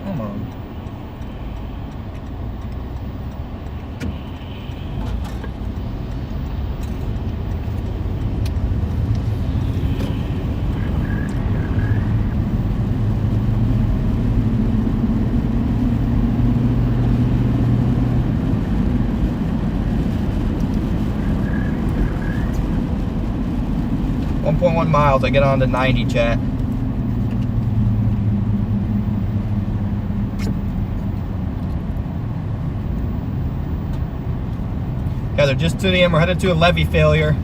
Come on. .1 miles, I get on to 90, chat. Guys, they're just tuning in. We're headed to a levee failure.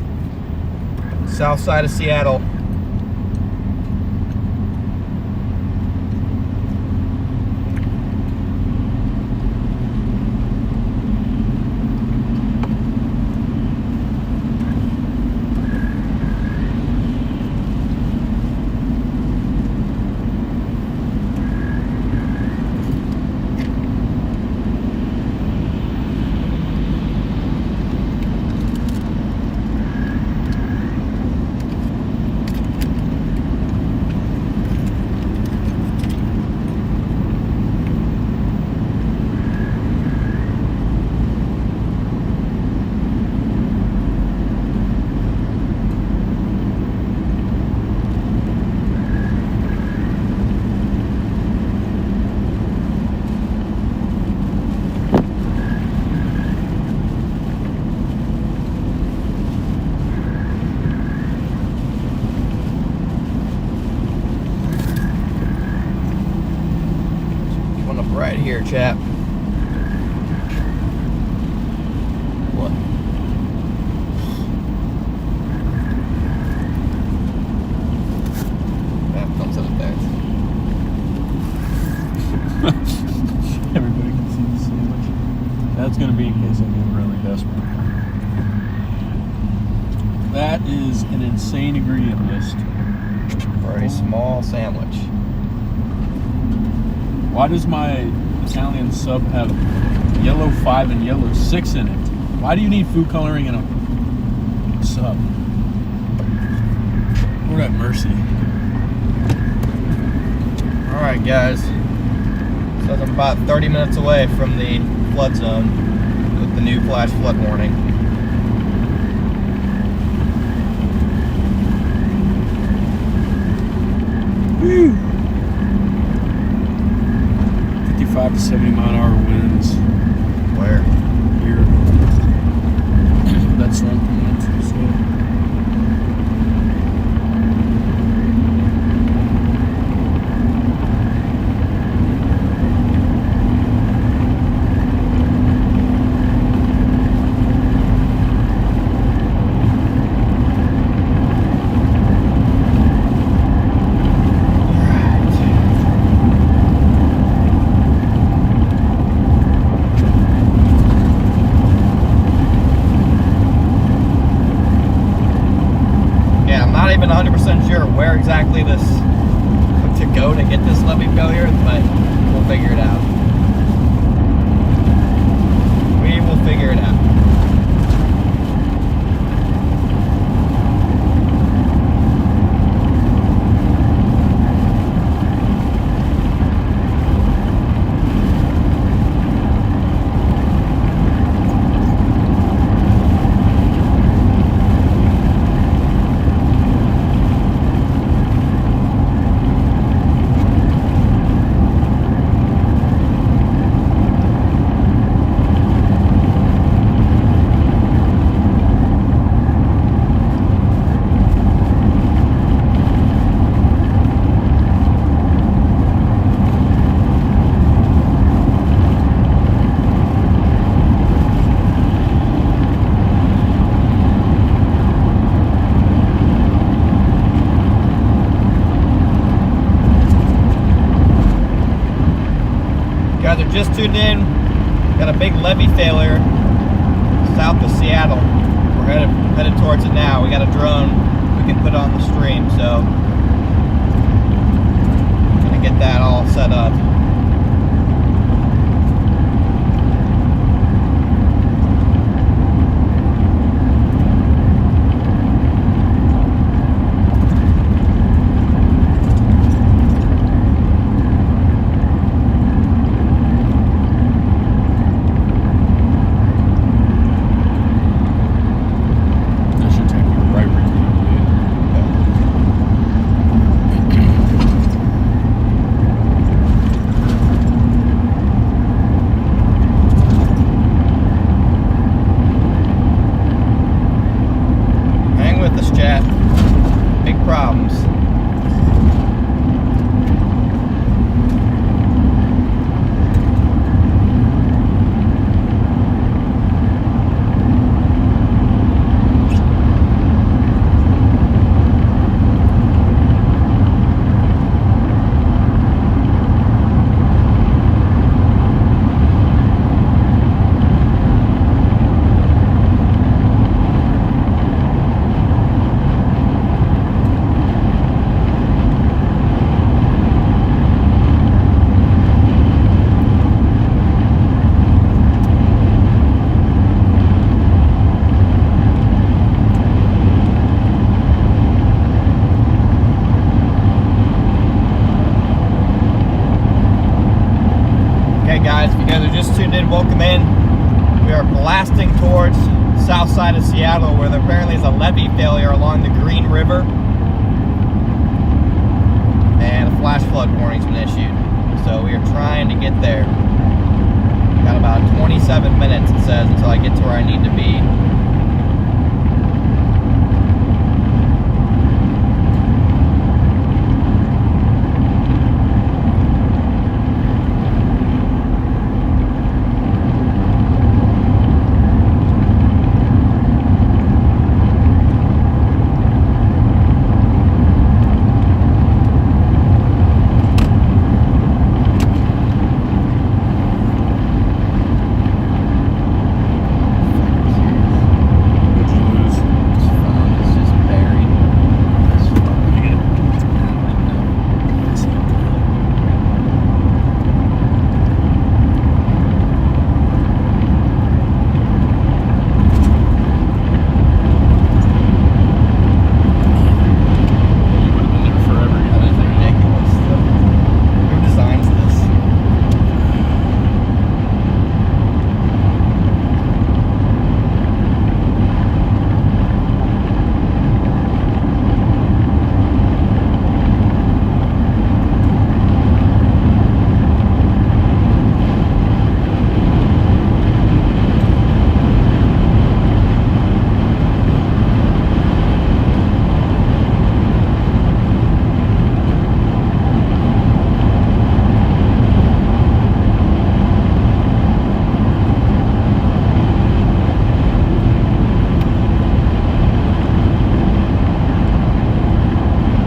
South side of Seattle. Right here, chap. What? That comes up there. Everybody can see the sandwich. That's going to be in case I get really desperate. That is an insane ingredient list. For a small sandwich. Why does my Italian sub have yellow 5 and yellow 6 in it? Why do you need food coloring in a sub? Lord have mercy. Alright, guys. Says I'm about 30 minutes away from the flood zone with the new flash flood warning. Woo! 65 to 70 mile an hour winds Where? here. That's what I'm coming into, so. Not even 100% sure where exactly this to go to get this levee go here, but we'll figure it out. We will figure it out. Guys are just tuned in. Got a big levee failure south of Seattle. We're headed towards it now. We got a drone we can put on the stream, so gonna get that all set up. Welcome in. We are blasting towards south side of Seattle, where there apparently is a levee failure along the Green River, and a flash flood warning's been issued. So we are trying to get there. Got about 27 minutes, it says, until I get to where I need to be.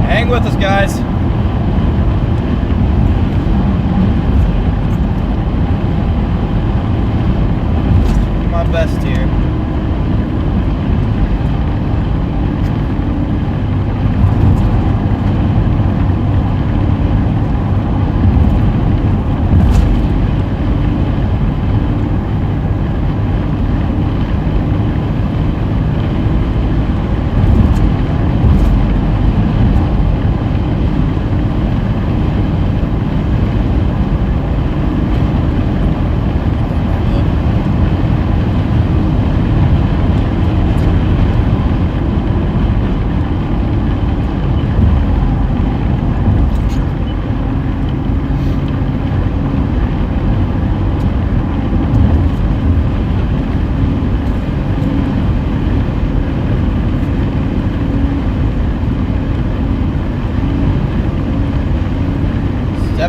Hang with us, guys. Do my best here.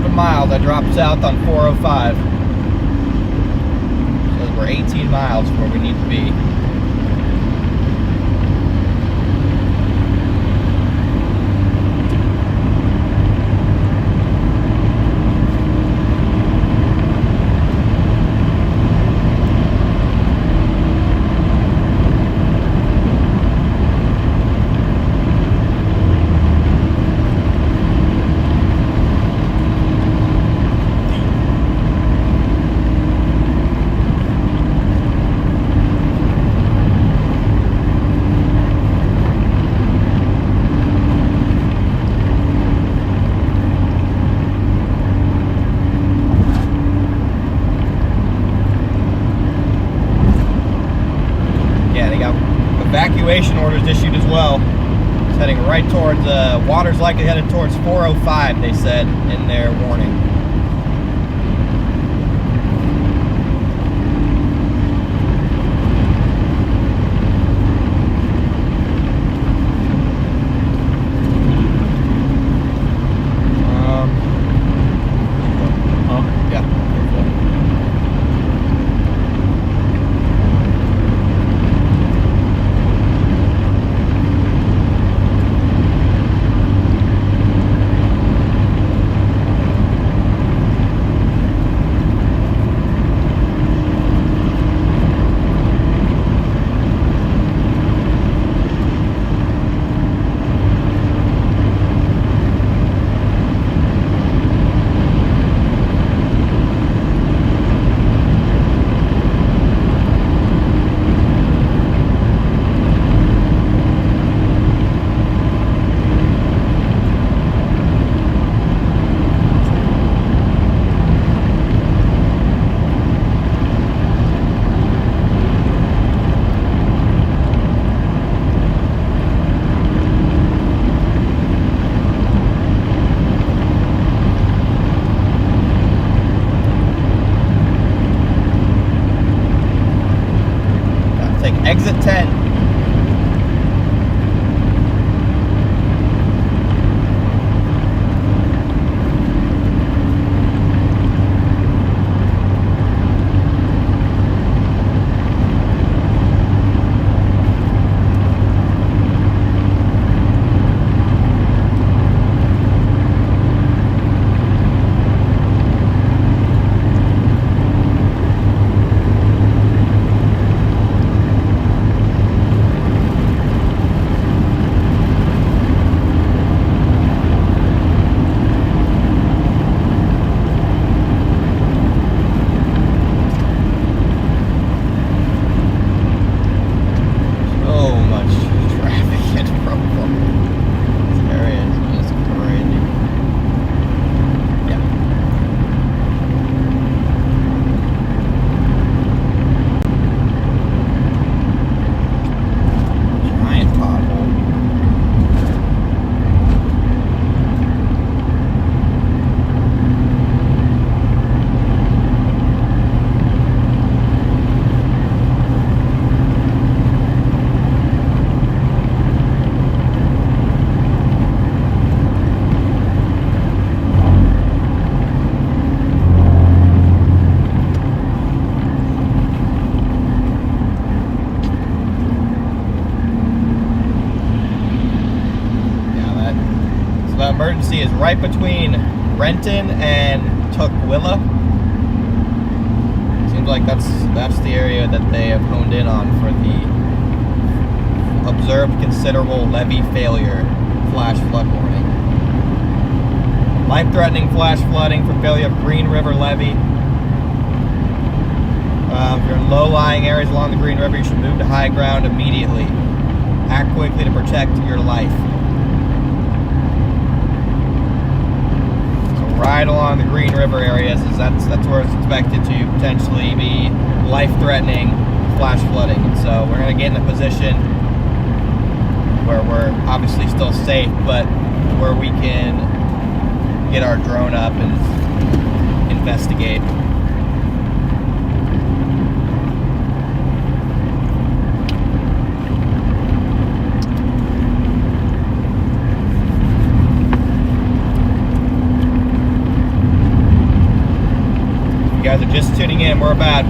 Miles. I dropped south on 405. So we're 18 miles from where we need to be. Evacuation orders issued as well. It's heading right towards, water's likely headed towards 405, they said in their warning. Exit 10. the emergency is right between Renton and Tukwila. Seems like that's the area that they have honed in on for the observed considerable levee failure flash flood warning. Life-threatening flash flooding from failure of Green River levee. If you're in low-lying areas along the Green River, you should move to high ground immediately. Act quickly to protect your life. So right along the Green River areas, that's where it's expected to potentially be life-threatening flash flooding. And so we're going to get in a position where we're obviously still safe, but where we can get our drone up and investigate. You guys are just tuning in. We're about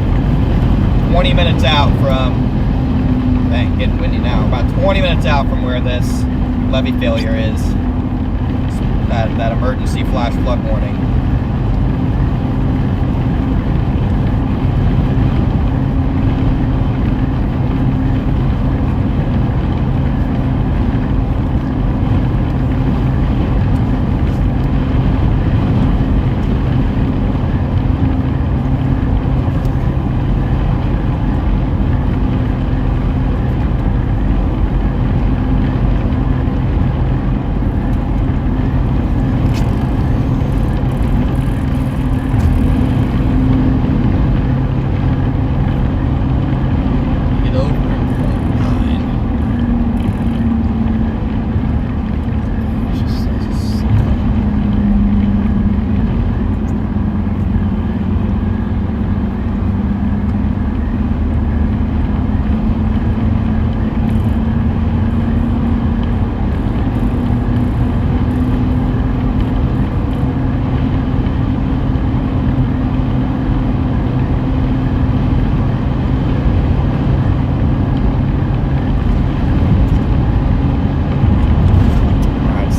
20 minutes out from, dang, getting windy now, about 20 minutes out from where this levee failure is. That emergency flash flood warning.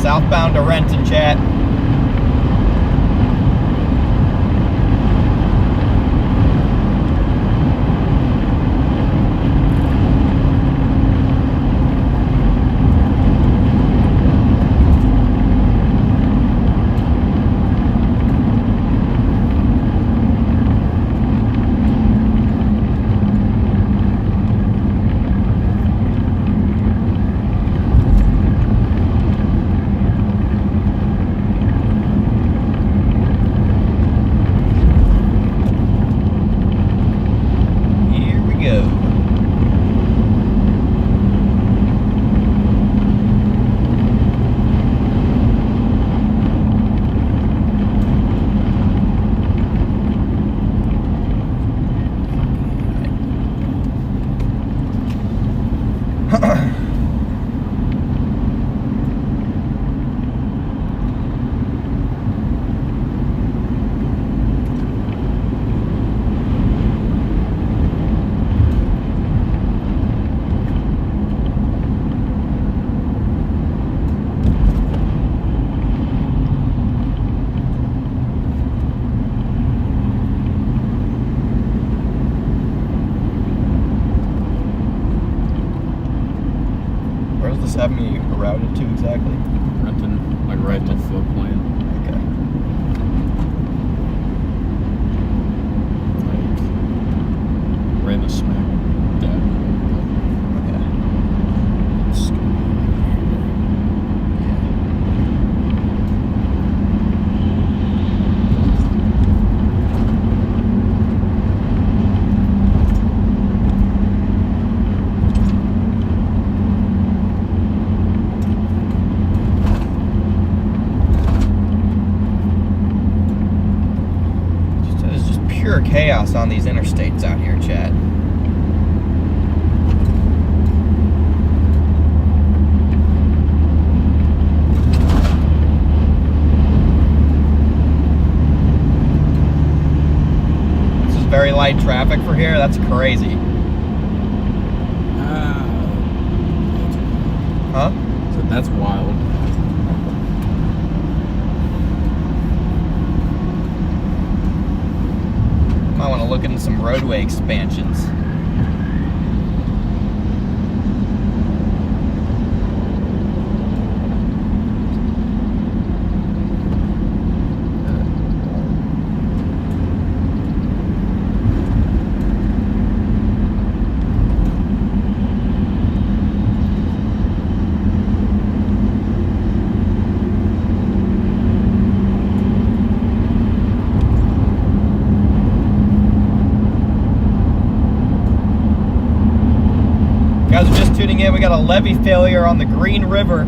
Southbound to Renton, chat. Have me routed to exactly? Renton, like right in the floodplain. Okay. Like right in the smack dab. Okay. It's gonna be pure chaos on these interstates out here, Chad. This is very light traffic for here. That's crazy. Huh? So that's wild. look into some roadway expansions. Guys are just tuning in. We got a levee failure on the Green River.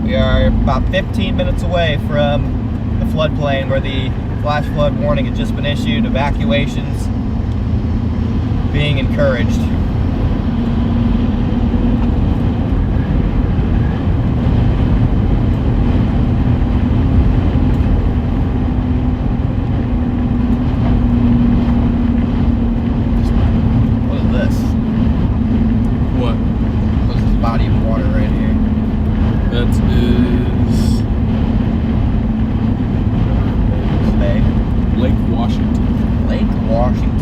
We are about 15 minutes away from the floodplain where the flash flood warning had just been issued. Evacuations being encouraged. What is this? What? What's this body of water right here? That is Bay. Lake Washington. Lake Washington.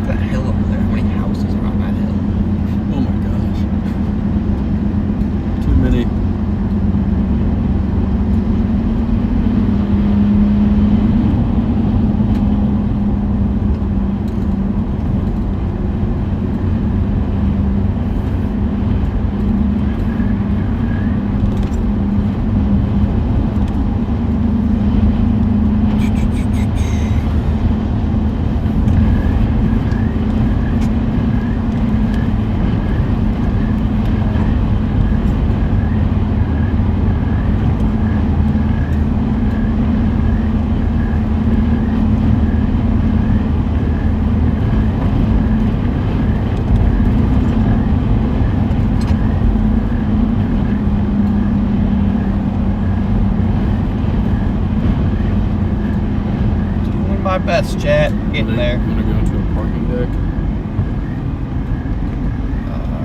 That hill over there. How many houses are on that hill? Oh my gosh. Too many. Doing my best, chat. Getting there. I'm gonna go into a parking deck.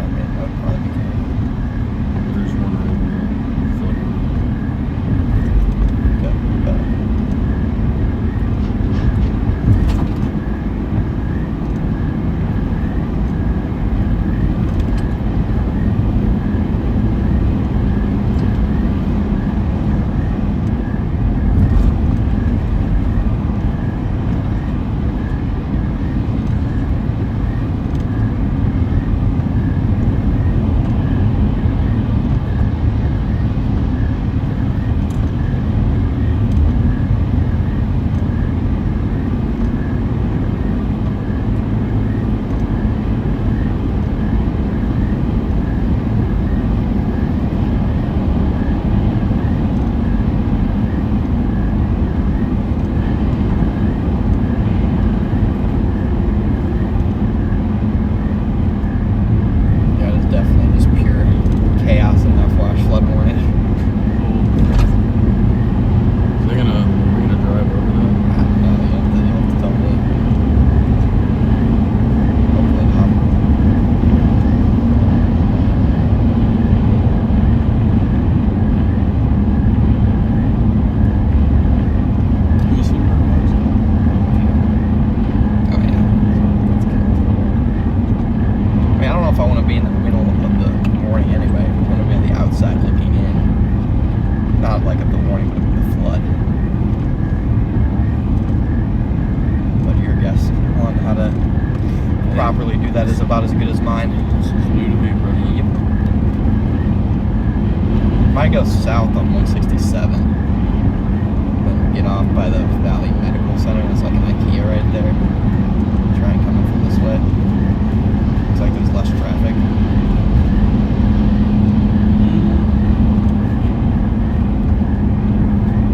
Man, that would probably be good. There's one right Yeah, it's definitely just pure chaos in that flash flood warning. We're gonna drive over that. I don't know. You'll have to tell me. Hopefully not. Let me see where it was. Oh yeah. That's good. I mean, I don't know if I want to be in the middle of the morning anyway. I want to be on the outside looking in. Not like of the warning, but of the flood. But your guess on how to properly do that is about as good as mine. This is new to me, bro. Yep. Might go south on 167. Then get off by the Valley Medical Center. There's like an IKEA right there. Try and come in from this way. Looks like there's less traffic.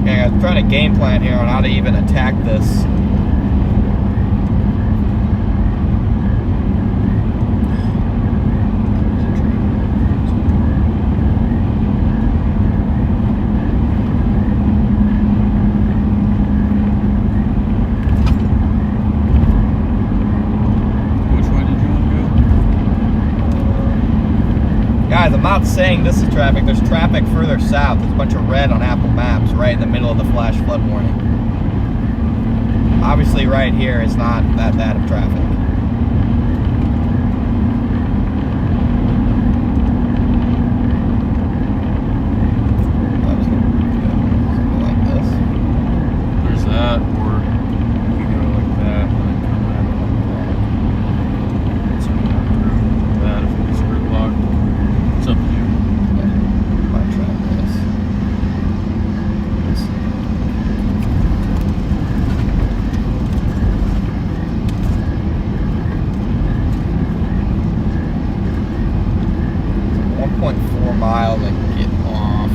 Yeah, I'm trying to game plan here on how to even attack this. not saying this is traffic. There's traffic further south. There's a bunch of red on Apple Maps right in the middle of the flash flood warning. Obviously right here is not that bad of traffic. I was gonna do something like this. There's that, or you could go like that and then come at it like that. So you go through that if it's gridlocked. It's up to you. Yeah, might try this. It's 1.4 miles and get off.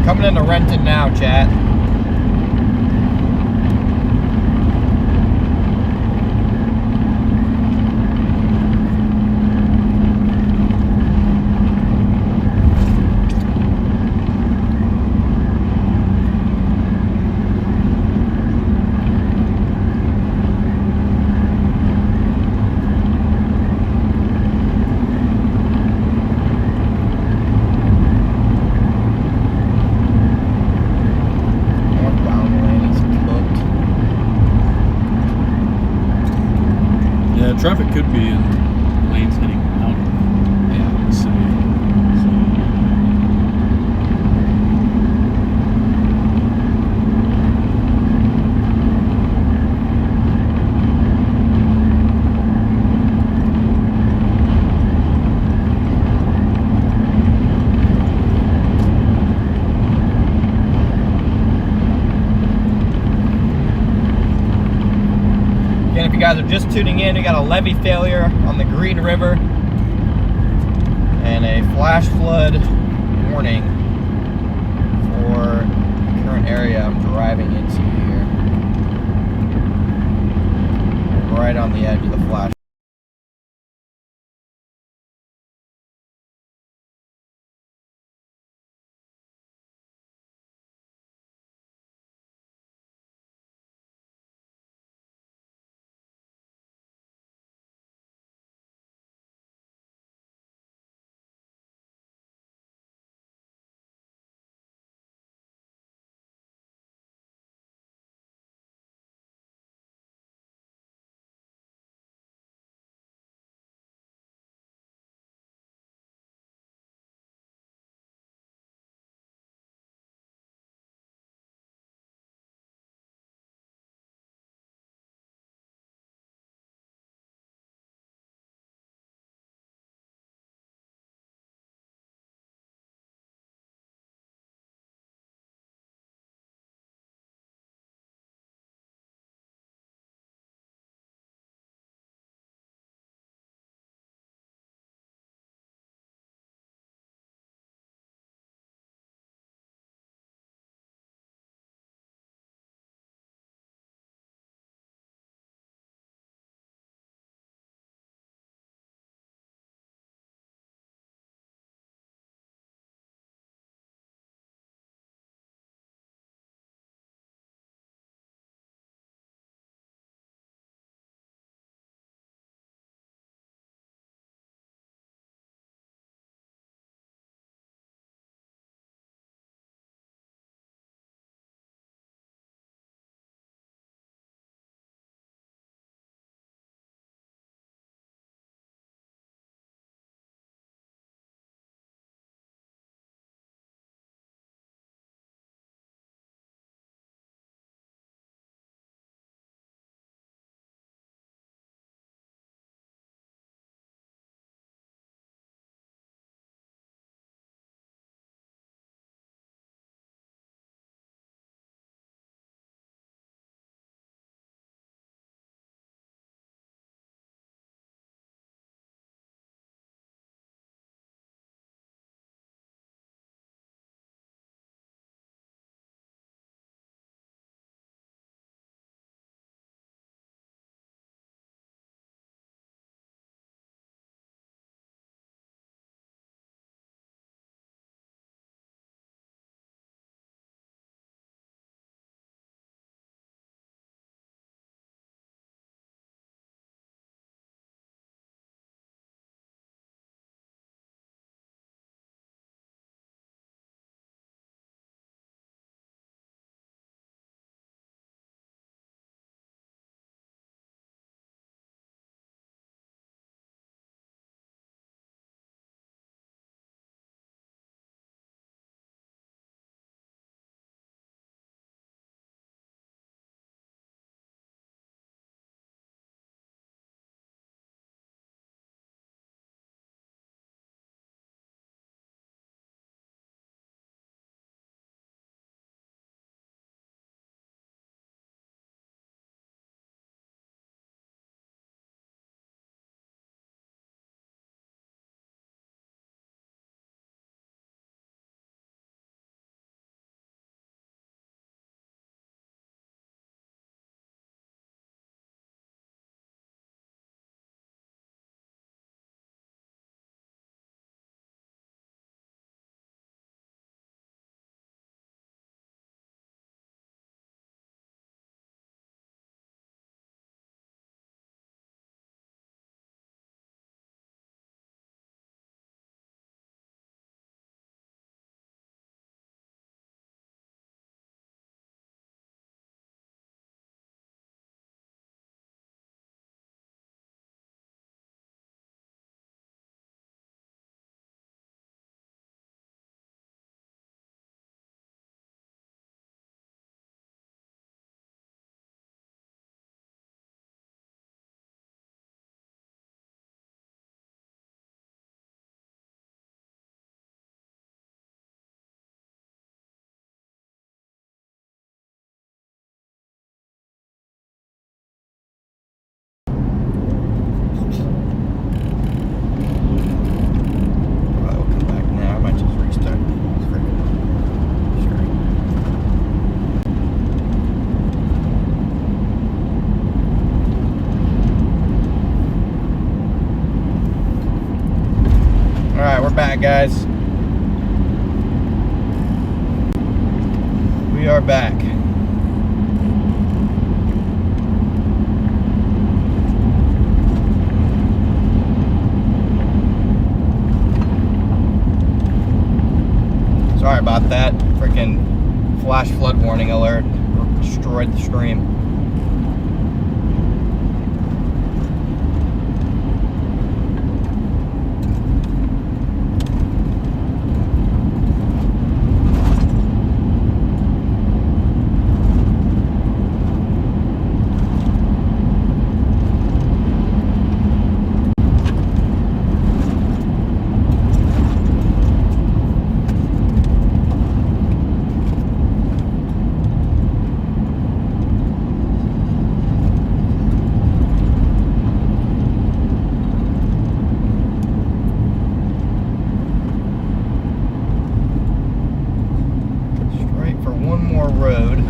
Coming into Renton now, chat. Yeah, traffic could be in lanes heading out of the city. Again, if you guys are just tuning in, we got a levee failure on the Green River and a flash flood warning for the current area I'm driving into here. Right on the edge of the flash. guys. We are back. Sorry about that. Freaking flash flood warning alert. Destroyed the stream. Road.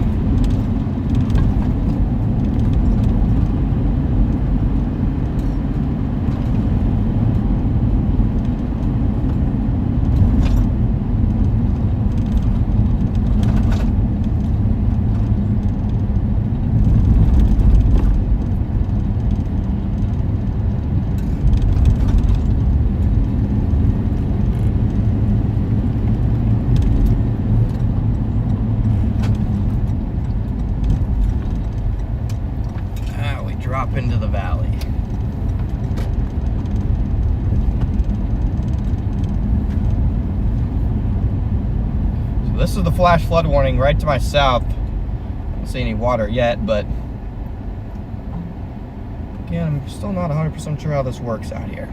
Drop into the valley. So this is the flash flood warning right to my south. I don't see any water yet, but again, I'm still not 100% sure how this works out here.